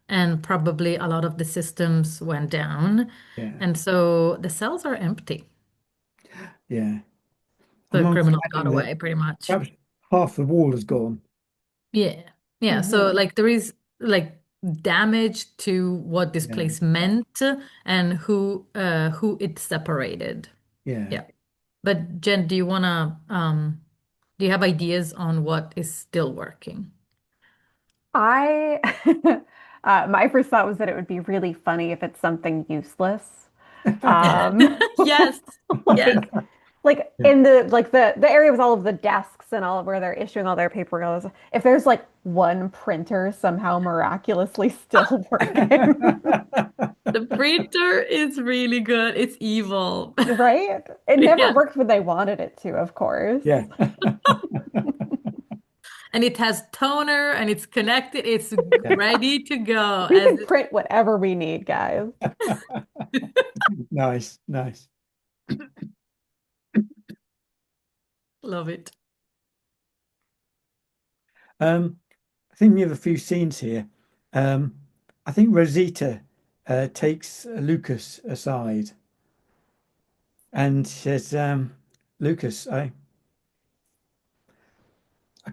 and probably a lot of the systems went down. Yeah, And so the cells are empty. yeah. The I'm almost criminals got imagining that away pretty much. perhaps half the wall has gone. Yeah. Yeah. So like there is like damage to what this Yeah, place meant and who it separated. yeah. Yeah. But Jen, do you have ideas on what is still working? I my first thought was that it would be really funny if it's something useless. Yes. Yes. Like like Yeah. in the area with all of the desks and all of where they're issuing all their paperwork, all those, if there's like one printer somehow miraculously still working, The printer is really good. It's evil. right? It never Yeah. worked when they wanted it to, of course. Yeah. And it has toner and it's connected. It's Yeah. ready to go We as can print whatever we need, guys. Nice, nice. love it. I think we have a few scenes here. Um, I think Rosita takes Lucas aside and says, Lucas, I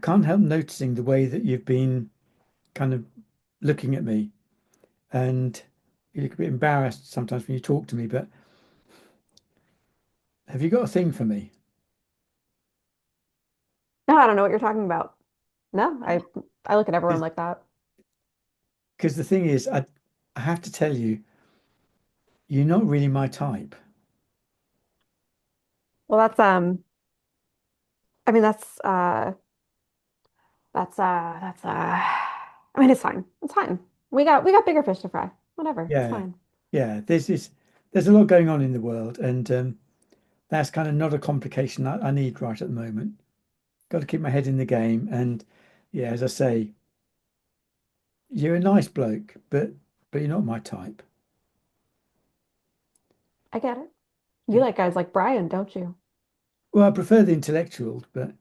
can't help noticing the way that you've been kind of looking at me, and you look a bit embarrassed sometimes when you talk to me, but have you got a thing for me? No, I don't know what you're talking about. No, I look at everyone like that. Because the thing is, I have to tell you, you're not really my type. Well, I mean I mean it's fine. It's fine. We got bigger fish to fry. Whatever. It's Yeah, fine. yeah. There's a lot going on in the world, and that's kind of not a complication I need right at the moment. Got to keep my head in the game, and yeah, as I say, you're a nice bloke, but you're not my type. I get it. You Yeah. like guys like Brian, don't you? Well, I prefer the intellectual, but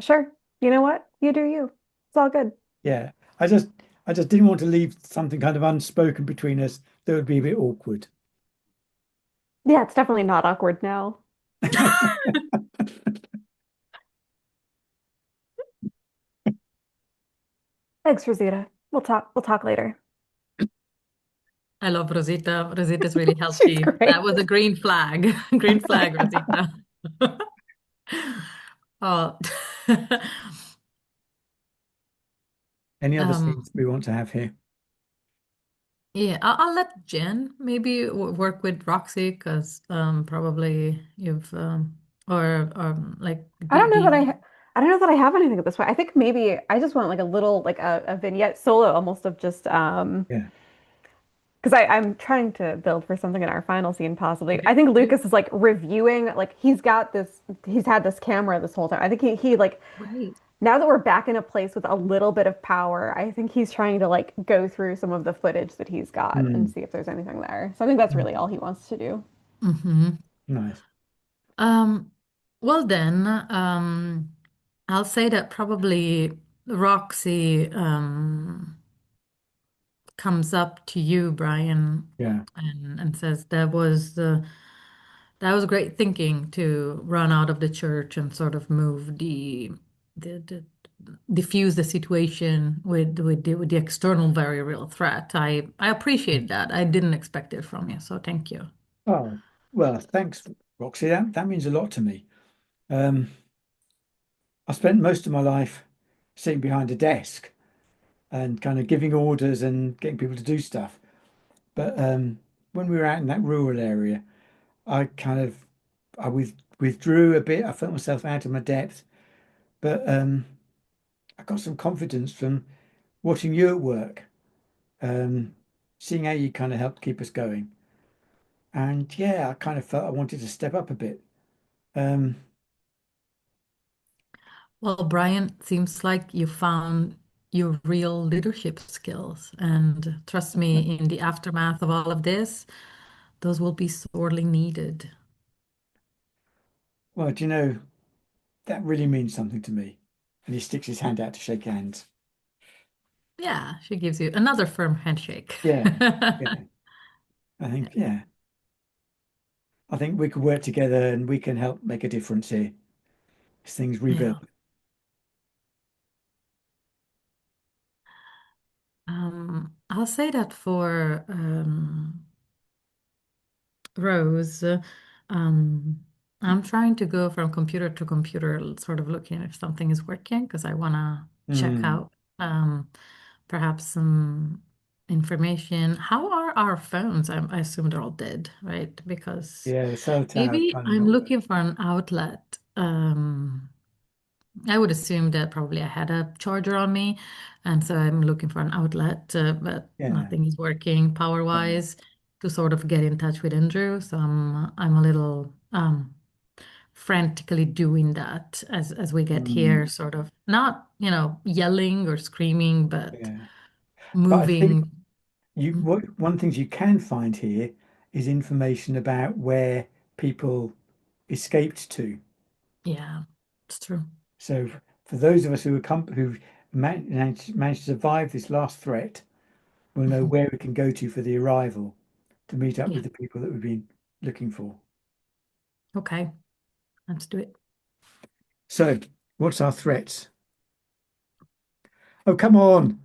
Sure. You know what? You do you. It's all good. yeah, I just I just didn't want to leave something kind of unspoken between us that would be a bit awkward. Yeah, it's definitely not awkward now. Thanks, Rosita. We'll talk later. I love Rosita. Rosita's really She's healthy. That great. was a green flag. Green flag, Rosita. Oh. Any other Um, scenes we want to have here? yeah, I'll let Jen maybe work with Roxy because probably you've or like I don't know do that you, I don't know that I have anything at this point. I think maybe I just want like a little like a vignette solo almost of just Yeah. because I'm trying to build for something in our final scene possibly. okay, I think okay, Lucas is like reviewing like he's had this camera this whole time. I think he like great. now that we're back in a place with a little bit of power, I think he's trying to like go through some of the footage that he's got and Mm. see if there's anything there. So I think that's really all he wants to do. Mm-hmm. Nice. Um, well then, I'll say that probably Roxy comes up to you, Brian, Yeah. and says that was great thinking to run out of the church and sort of move the diffuse the situation with the external very real threat. I appreciate that. I didn't expect it from you, so thank you. Oh, well, thanks, Roxy. That means a lot to me. Um, I spent most of my life sitting behind a desk and kind of giving orders and getting people to do stuff. But when we were out in that rural area, I kind of withdrew a bit. I felt myself out of my depth, but I got some confidence from watching you at work. Um, seeing how you kind of helped keep us going. And yeah, I kind of felt I wanted to step up a bit. Um, Well, Brian, seems like you found your real leadership skills. And trust me, in the aftermath of all of this, those will be sorely needed. well, do you know, that really means something to me. And he sticks his hand out to shake hands. Yeah, she gives you another firm handshake. Yeah, yeah. I think, yeah, I think we could work together and we can help make a difference here. This thing's Yeah. rebuilt. I'll say that for Rose, um, I'm trying to go from computer to computer, sort of looking if something is working because I want to check Mm. out perhaps some information. How are our phones? I assume they're all dead, right? Because Yeah, the cell tower maybe kind of I'm not working. looking for an outlet. I would assume that probably I had a charger on me, and so I'm looking for an outlet, but Yeah. nothing is working Yeah. power-wise to sort of get in touch with Andrew. So I'm a little frantically doing that as we get here, Mm. sort of not, yelling or screaming, but Yeah. But I think moving. you Mm, what one things you can find here is information about where people escaped to. yeah, it's true. So for those of us who managed to survive this last threat, we'll know Mhm. where we can go to for the arrival to meet up Yeah. with the people that we've been looking for. Okay, let's do it. So, what's our threats? Oh, come on.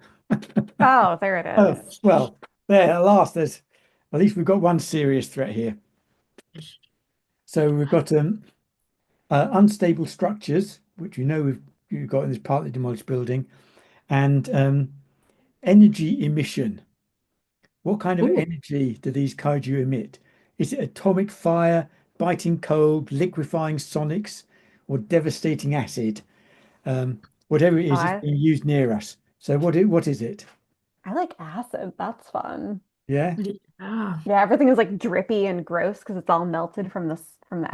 Oh, there it Oh, is. well, there at last there's at least we've got one serious threat here. So we've got unstable structures, which you've got in this partly demolished building, and energy emission. What kind of Ooh, energy do these kaiju emit? Is it atomic fire, biting cold, liquefying sonics, or devastating acid? Whatever it Oh, is, it's being used near us. So what is it? I like acid. That's fun. Yeah. yeah. Yeah, everything is like drippy and gross because it's all melted from the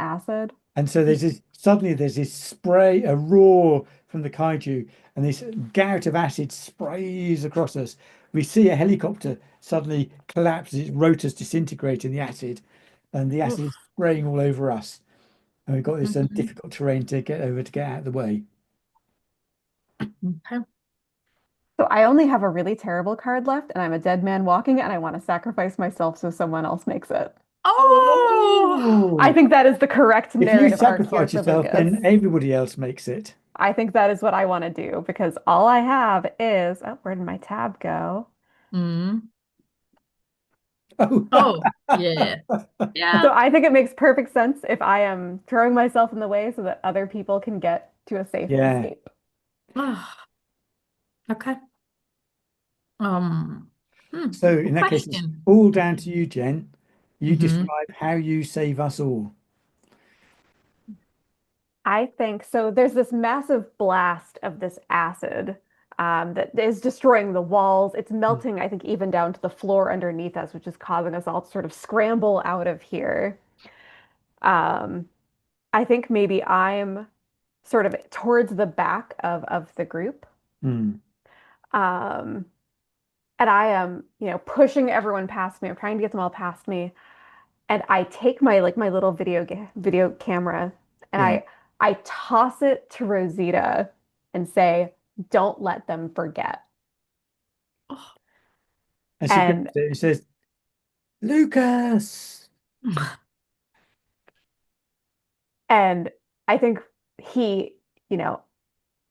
acid. And so there's this spray, a roar from the kaiju, and this gout of acid sprays across us. We see a helicopter suddenly collapse as its rotors disintegrate in the acid, and the acid is Oof. spraying all over us. And we've got this Mhm. difficult terrain to get over to get out of the way. Okay. So I only have a really terrible card left, and I'm a dead man walking it, and I want to sacrifice myself so someone else makes it. I Oh, think that is the correct if you narrative arc here sacrifice for yourself, then Lucas. everybody else makes it. I think that is what I want to do because all I have is, oh, where did my tab go? Mm. Oh, Oh, yeah. So Yeah. I think it makes perfect sense if I am throwing myself in the way so that other people can get to a safe yeah. escape. Ah, okay. Um, So in Good that case, it's question. all down to you, Jen. You Mm-hmm. describe how you save us all. I think so. There's this massive blast of this acid that is destroying the walls. It's Mm. melting, I think, even down to the floor underneath us, which is causing us all to sort of scramble out of here. Um, I think maybe I'm sort of towards the back of the group. Mm. Um, and I am, pushing everyone past me. I'm trying to get them all past me. And I take my little video camera and Yeah. I toss it to Rosita and say, "Don't let them forget." Oh. And she grabs And it and says, Lucas. and I think he, you know,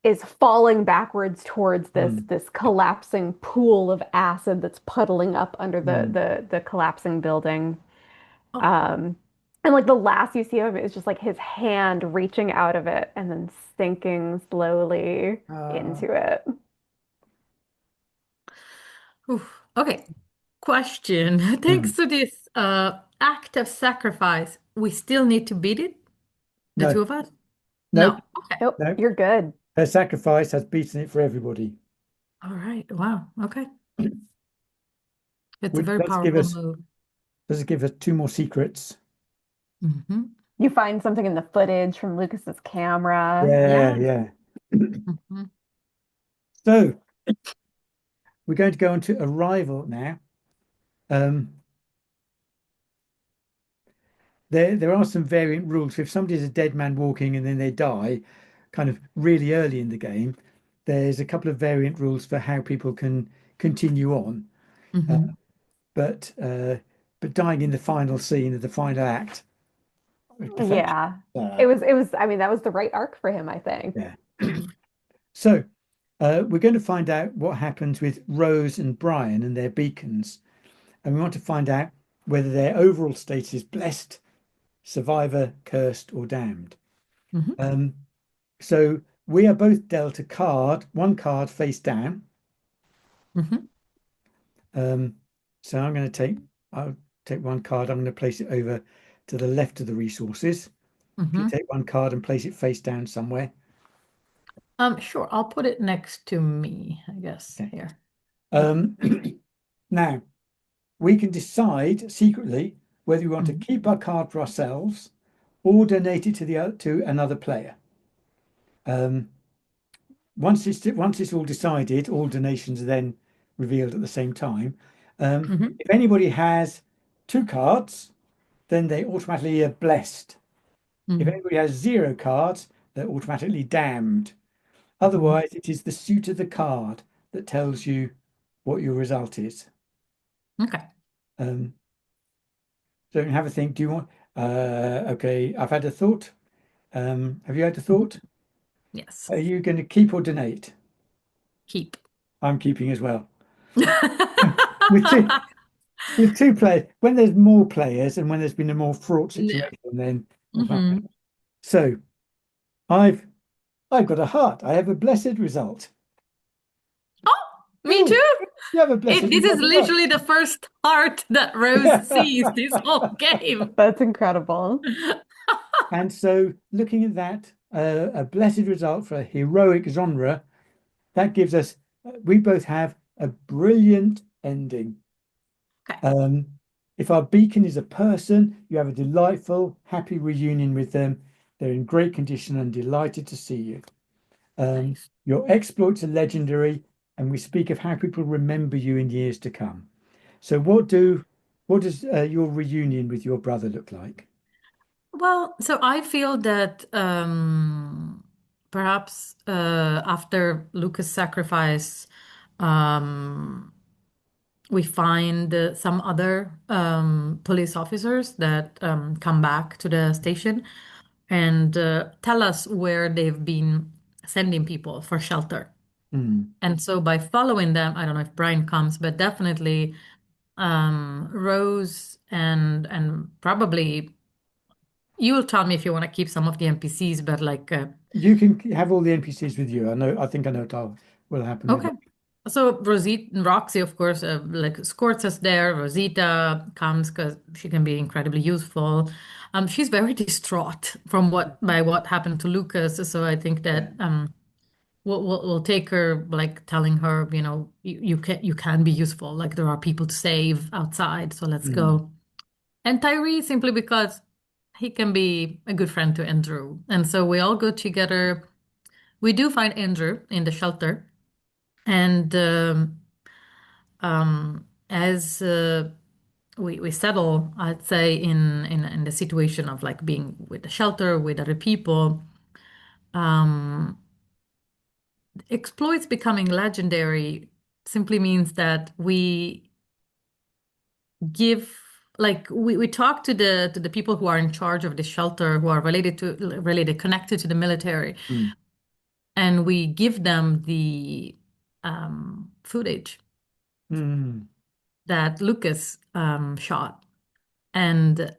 is falling backwards towards this Mm. this collapsing pool of acid that's puddling up under the Mm. the collapsing building. Oh. Um, and like the last you see of him is just like his hand reaching out of it and then sinking slowly Uh, into it. Oof. Okay. Question. mm. Thanks to this act of sacrifice, we still need to beat it? The No, two of us? nope, No. Okay. Nope, nope. you're good. Her sacrifice has beaten it for everybody. All right. Wow. Okay. It's a which very does give powerful us move. two more secrets. Hmm. You find something in the footage from Lucas's camera. Yeah, Yeah. yeah. Hmm. So we're going to go on to arrival now. Um, there are some variant rules. So if somebody's a dead man walking and then they die, kind of really early in the game, there's a couple of variant rules for how people can continue on. Uh, Hmm. but dying in the final scene of the final act, perfection. Yeah. Uh, I mean, that was the right arc for him, I think. yeah. So we're going to find out what happens with Rose and Brian and their beacons, and we want to find out whether their overall status is blessed, survivor, cursed, or damned. Hmm. Um, so we are both dealt a card, one card face down. Hmm. Um, so I'll take one card. I'm going to place it over to the left of the resources. If you Hmm. take one card and place it face down somewhere. Sure. I'll put it next to me, I guess, Okay. here. Um, now we can decide secretly whether we want to Mhm. keep our card for ourselves or donate it to to another player. Um, once it's all decided, all donations are then revealed at the same time. Mhm. If anybody has two cards, then they automatically are blessed. If Mhm. anybody has zero cards, they're automatically damned. Mhm. Otherwise, it is the suit of the card that tells you what your result is. Okay. Um, so have a think. Do you want? Okay, I've had a thought. Have you had a Mhm. thought? Yes. Are you going to keep or donate? Keep. I'm keeping as well. With two with two players, when there's more players and when there's been a more fraught Yeah. situation, then Hmm. so I've I've got a heart. I have a blessed result. Oh, me Oh, too. you have a blessed This is result as well. literally the first heart that Rose sees this whole game. That's incredible. And so, looking at that, a blessed result for a heroic genre, that gives us, we both have a brilliant ending. Okay. Um, if our beacon is a person, you have a delightful, happy reunion with them. They're in great condition and delighted to see you. Nice. Your exploits are legendary, and we speak of how people remember you in years to come. So, what does your reunion with your brother look like? Well, so I feel that perhaps after Lucas' sacrifice, um, we find some other police officers that come back to the station and tell us where they've been sending people for shelter. Hmm. And so by following them, I don't know if Brian comes, but definitely Rose and probably you'll tell me if you want to keep some of the NPCs, but like You can have all the NPCs with you. I think I know will happen with okay. it. So Rosita, Roxy, of course, like escorts us there. Rosita comes because she can be incredibly useful. She's very distraught from what happened to Lucas. So I think Yeah. that we'll take her, like telling her, you can be useful. Like there are people to save outside, so let's Hmm. go. And Tyree simply because he can be a good friend to Andrew, and so we all go together. We do find Andrew in the shelter. And as we settle, I'd say in the situation of like being with the shelter with other people, um, exploits becoming legendary simply means that we give like we talk to the people who are in charge of the shelter who are related connected to the military, Hmm. and we give them the footage Hmm. that Lucas shot. And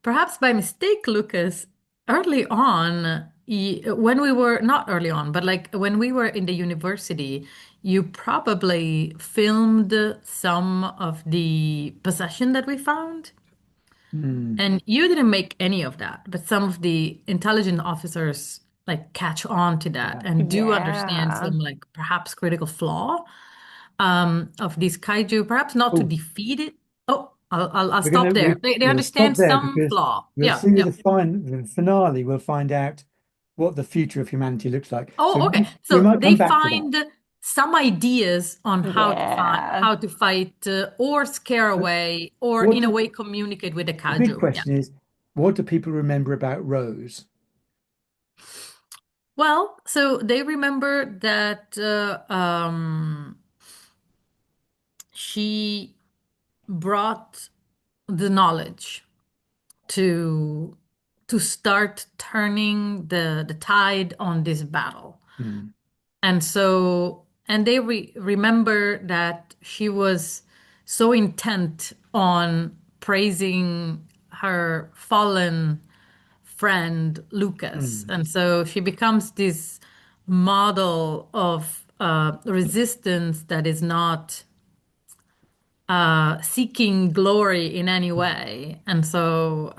perhaps by mistake, Lucas, early on, when we were not early on, but like when we were in the university, you probably filmed some of the possession that we found. Hmm. And you didn't make any of that, but some of the intelligent officers like catch on to that Yeah. and do understand Yeah. some like perhaps critical flaw. of this kaiju, perhaps not to Oh, defeat it. Oh, I'll we're stop gonna there. They we'll stop understand there some because flaw. we'll Yeah, see with yeah. the finale. We'll find out what the future of humanity looks like. So Oh, okay. we So might they come back to that. find some ideas on Yeah. how to fight or scare But away or what in a do, way communicate with the the big kaiju. Yeah. question is, what do people remember about Rose? Well, so they remember that she brought the knowledge to start turning the tide on this battle. Hmm. And so, and they remember that she was so intent on praising her fallen friend Lucas. Hmm. And so she becomes this model of resistance that is not seeking glory in any way. And so,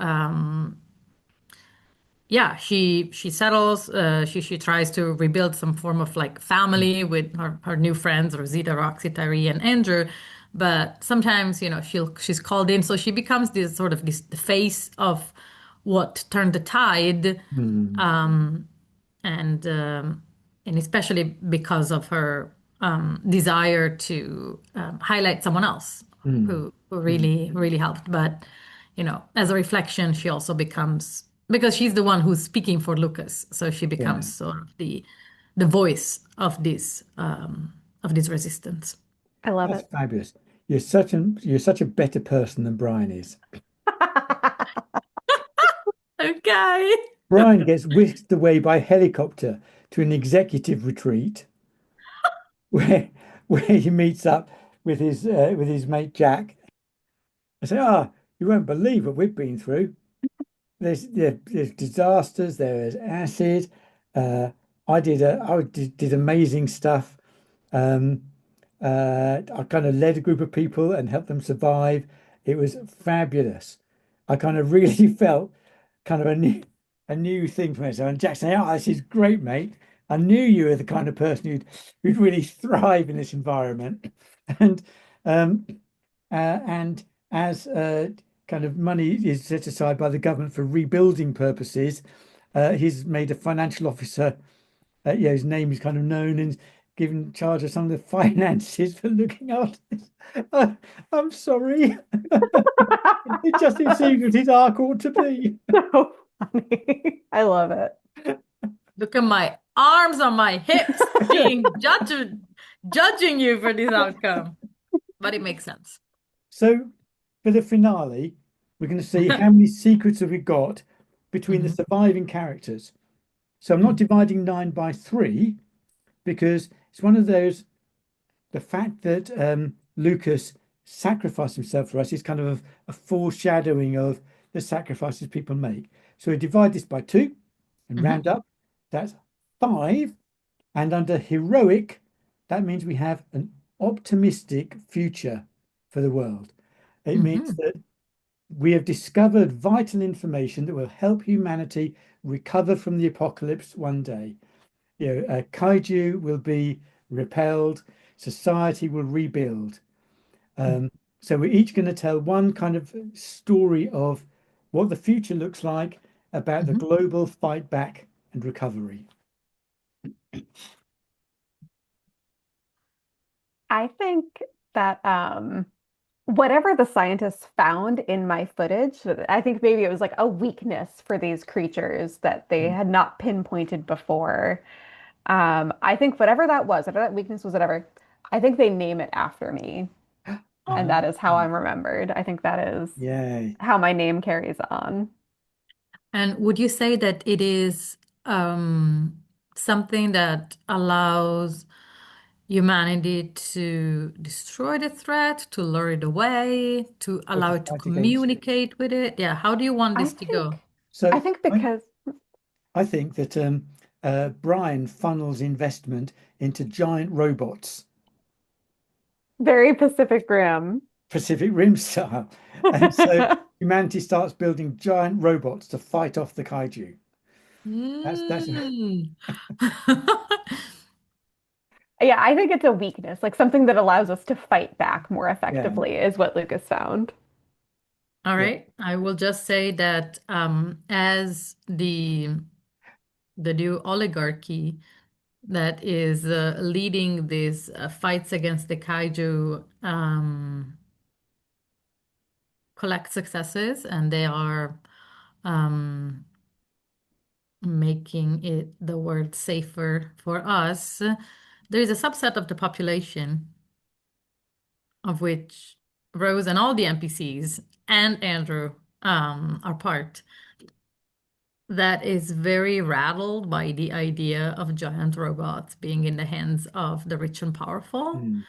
yeah, she settles. She tries to rebuild some form of like family with her new friends, Rosita, Roxy, Tyree, and Andrew. But sometimes, she's called in, so she becomes this sort of this the face of what turned the tide, Hmm. and um, and especially because of her desire to highlight someone else Hmm. who Hmm. really helped. But as a reflection, she also becomes because she's the one who's speaking for Lucas, so she becomes Yeah, sort of the voice of this resistance. I love that's it. fabulous. You're such a better person than Brian is. Okay. Brian gets whisked away by helicopter to an executive retreat where he meets up with his mate Jack. I say, you won't believe what we've been through. There's disasters. There's acid. Uh, I did amazing stuff. Um, I kind of led a group of people and helped them survive. It was fabulous. I kind of really felt kind of a new thing for myself. And Jack saying, "Oh, this is great, mate. I knew you were the kind of person who'd really thrive in this environment." And um, and as kind of money is set aside by the government for rebuilding purposes, he's made a financial officer. Yeah, his name is kind of known and given charge of some of the finances for looking after this. Uh, I'm sorry. It just didn't seem what his arc ought to be. So funny. I love it. Look at my arms on my hips being judging you for this outcome. But it makes sense. So for the finale, we're going to see Mhm, how many secrets have we got between the mhm, surviving characters. So I'm not mhm, dividing 9 by 3 because it's one of those, the fact that Lucas sacrificed himself for us is kind of a foreshadowing of the sacrifices people make. So we divide this by 2 and mhm, round up. That's 5. And under heroic, that means we have an optimistic future for the world. It means mhm, that we have discovered vital information that will help humanity recover from the apocalypse one day. Kaiju will be repelled, society will rebuild. Um, so we're each going to tell one kind of story of what the future looks like about the mhm. global fight back and recovery. I think that whatever the scientists found in my footage, I think maybe it was like a weakness for these creatures that they Mm. had not pinpointed before. I think whatever that was, whatever that weakness was, whatever, I think they name it after me. And Ah, that is how I'm remembered. I think that is yay. how my name carries on. And would you say that it is something that allows humanity to destroy the threat, to lure it away, to Or to allow it to fight against it. communicate with it? Yeah, how do you want I this to go? think, I So think I, because I think that Brian funnels investment into giant robots, very Pacific Rim. Pacific Rim style. And so humanity starts building giant robots to fight off the kaiju. That's Mm. Yeah, I think it's a weakness, like something that allows us to fight back more Yeah, effectively is what Lucas found. All yeah. right. I will just say that as the new oligarchy that is leading these fights against the kaiju collect successes, and they are um, making it the world safer for us. There is a subset of the population of which Rose and all the NPCs and Andrew are part that is very rattled by the idea of giant robots being in the hands of the rich and powerful. Mm,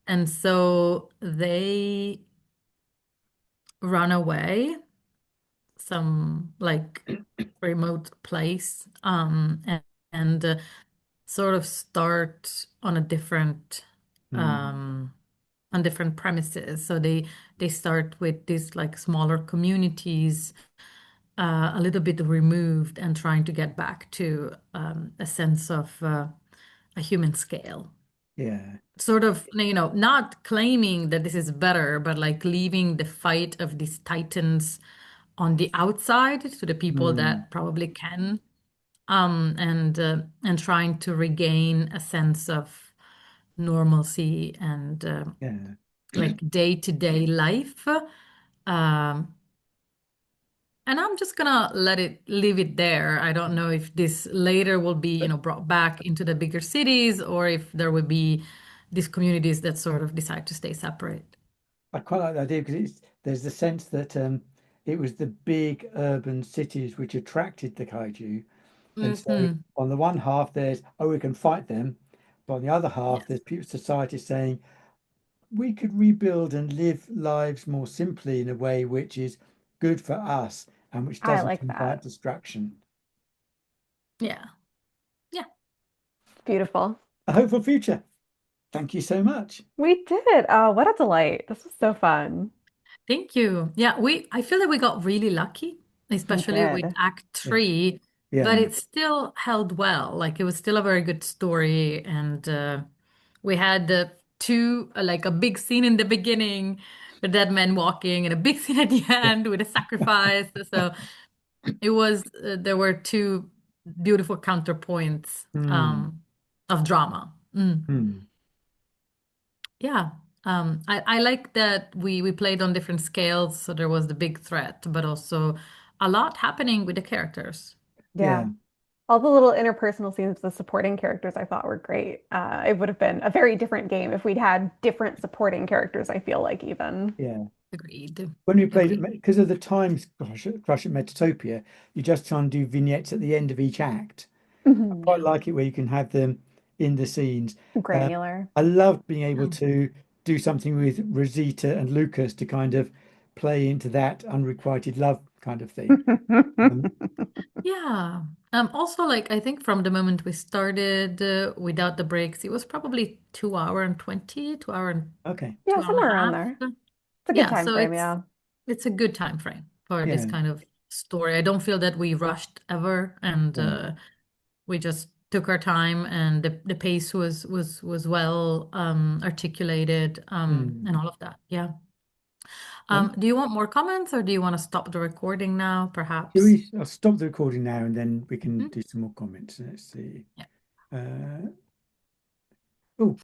And so they run away some like remote place and sort of start mm, um on different premises. So they start with these like smaller communities, a little bit removed, and trying to get back to a sense of a human scale. yeah. Sort of, not claiming that this is better, but like leaving the fight of these titans on the outside to the people Mm, that probably can, and trying to regain a sense of normalcy and yeah. like day-to-day life. And I'm just gonna let it leave it there. I don't know if this later will be, brought back into the bigger cities or if there will be these communities that sort of decide to stay separate. I quite like the idea because there's the sense that it was the big urban cities which attracted the kaiju. And so Hmm. on the one half, there's, oh, we can fight them. But on the other half, Yes. there's people, society saying, we could rebuild and live lives more simply in a way which is good for us and which I doesn't like invite that. distraction. Yeah. Yeah. It's beautiful. A hopeful future. Thank you so much. We did. Oh, what a delight. This was so fun. Thank you. Yeah, I feel that we got really lucky, We especially with did. Act Yeah. 3, but Yeah. it still held well. Like it was still a very good story, and we had like a big scene in the beginning with dead men walking, and a big scene at the Yeah. end with a sacrifice. So it was there were two beautiful counterpoints Hmm. of drama. Mm. Hmm. Yeah. I like that we played on different scales, so there was the big threat, but also a lot happening with the characters. Yeah. Yeah. All the little interpersonal scenes with the supporting characters I thought were great. It would have been a very different game if we'd had different supporting characters, I feel like even. Yeah. Agreed. When we played it, Agreed. because of the time crush at Metatopia, you just try and do vignettes at the end of each act. I Mhm. quite Yeah. like it where you can have them in the scenes. Uh, Granular. I loved being able Yeah. to do something with Rosita and Lucas to kind of play into that unrequited love kind of thing. Um, Yeah. Also, like I think from the moment we started without the breaks, it was probably 2 hour and 20, 2 hour and okay. Yeah, 2 hour and a somewhere around half. there. It's a good Yeah, time so frame, it's yeah. it's a good time frame for this Yeah. kind of story. I don't feel that we rushed ever, and Yeah. we just took our time, and the pace was well articulated, and Hmm. all of that. Yeah. Wonderful. Do you want more comments, or do you want to stop the recording now, Shall perhaps? we? I'll stop the recording now and then we can Mhm. do some more comments. Let's see. Yeah. Uh, oh,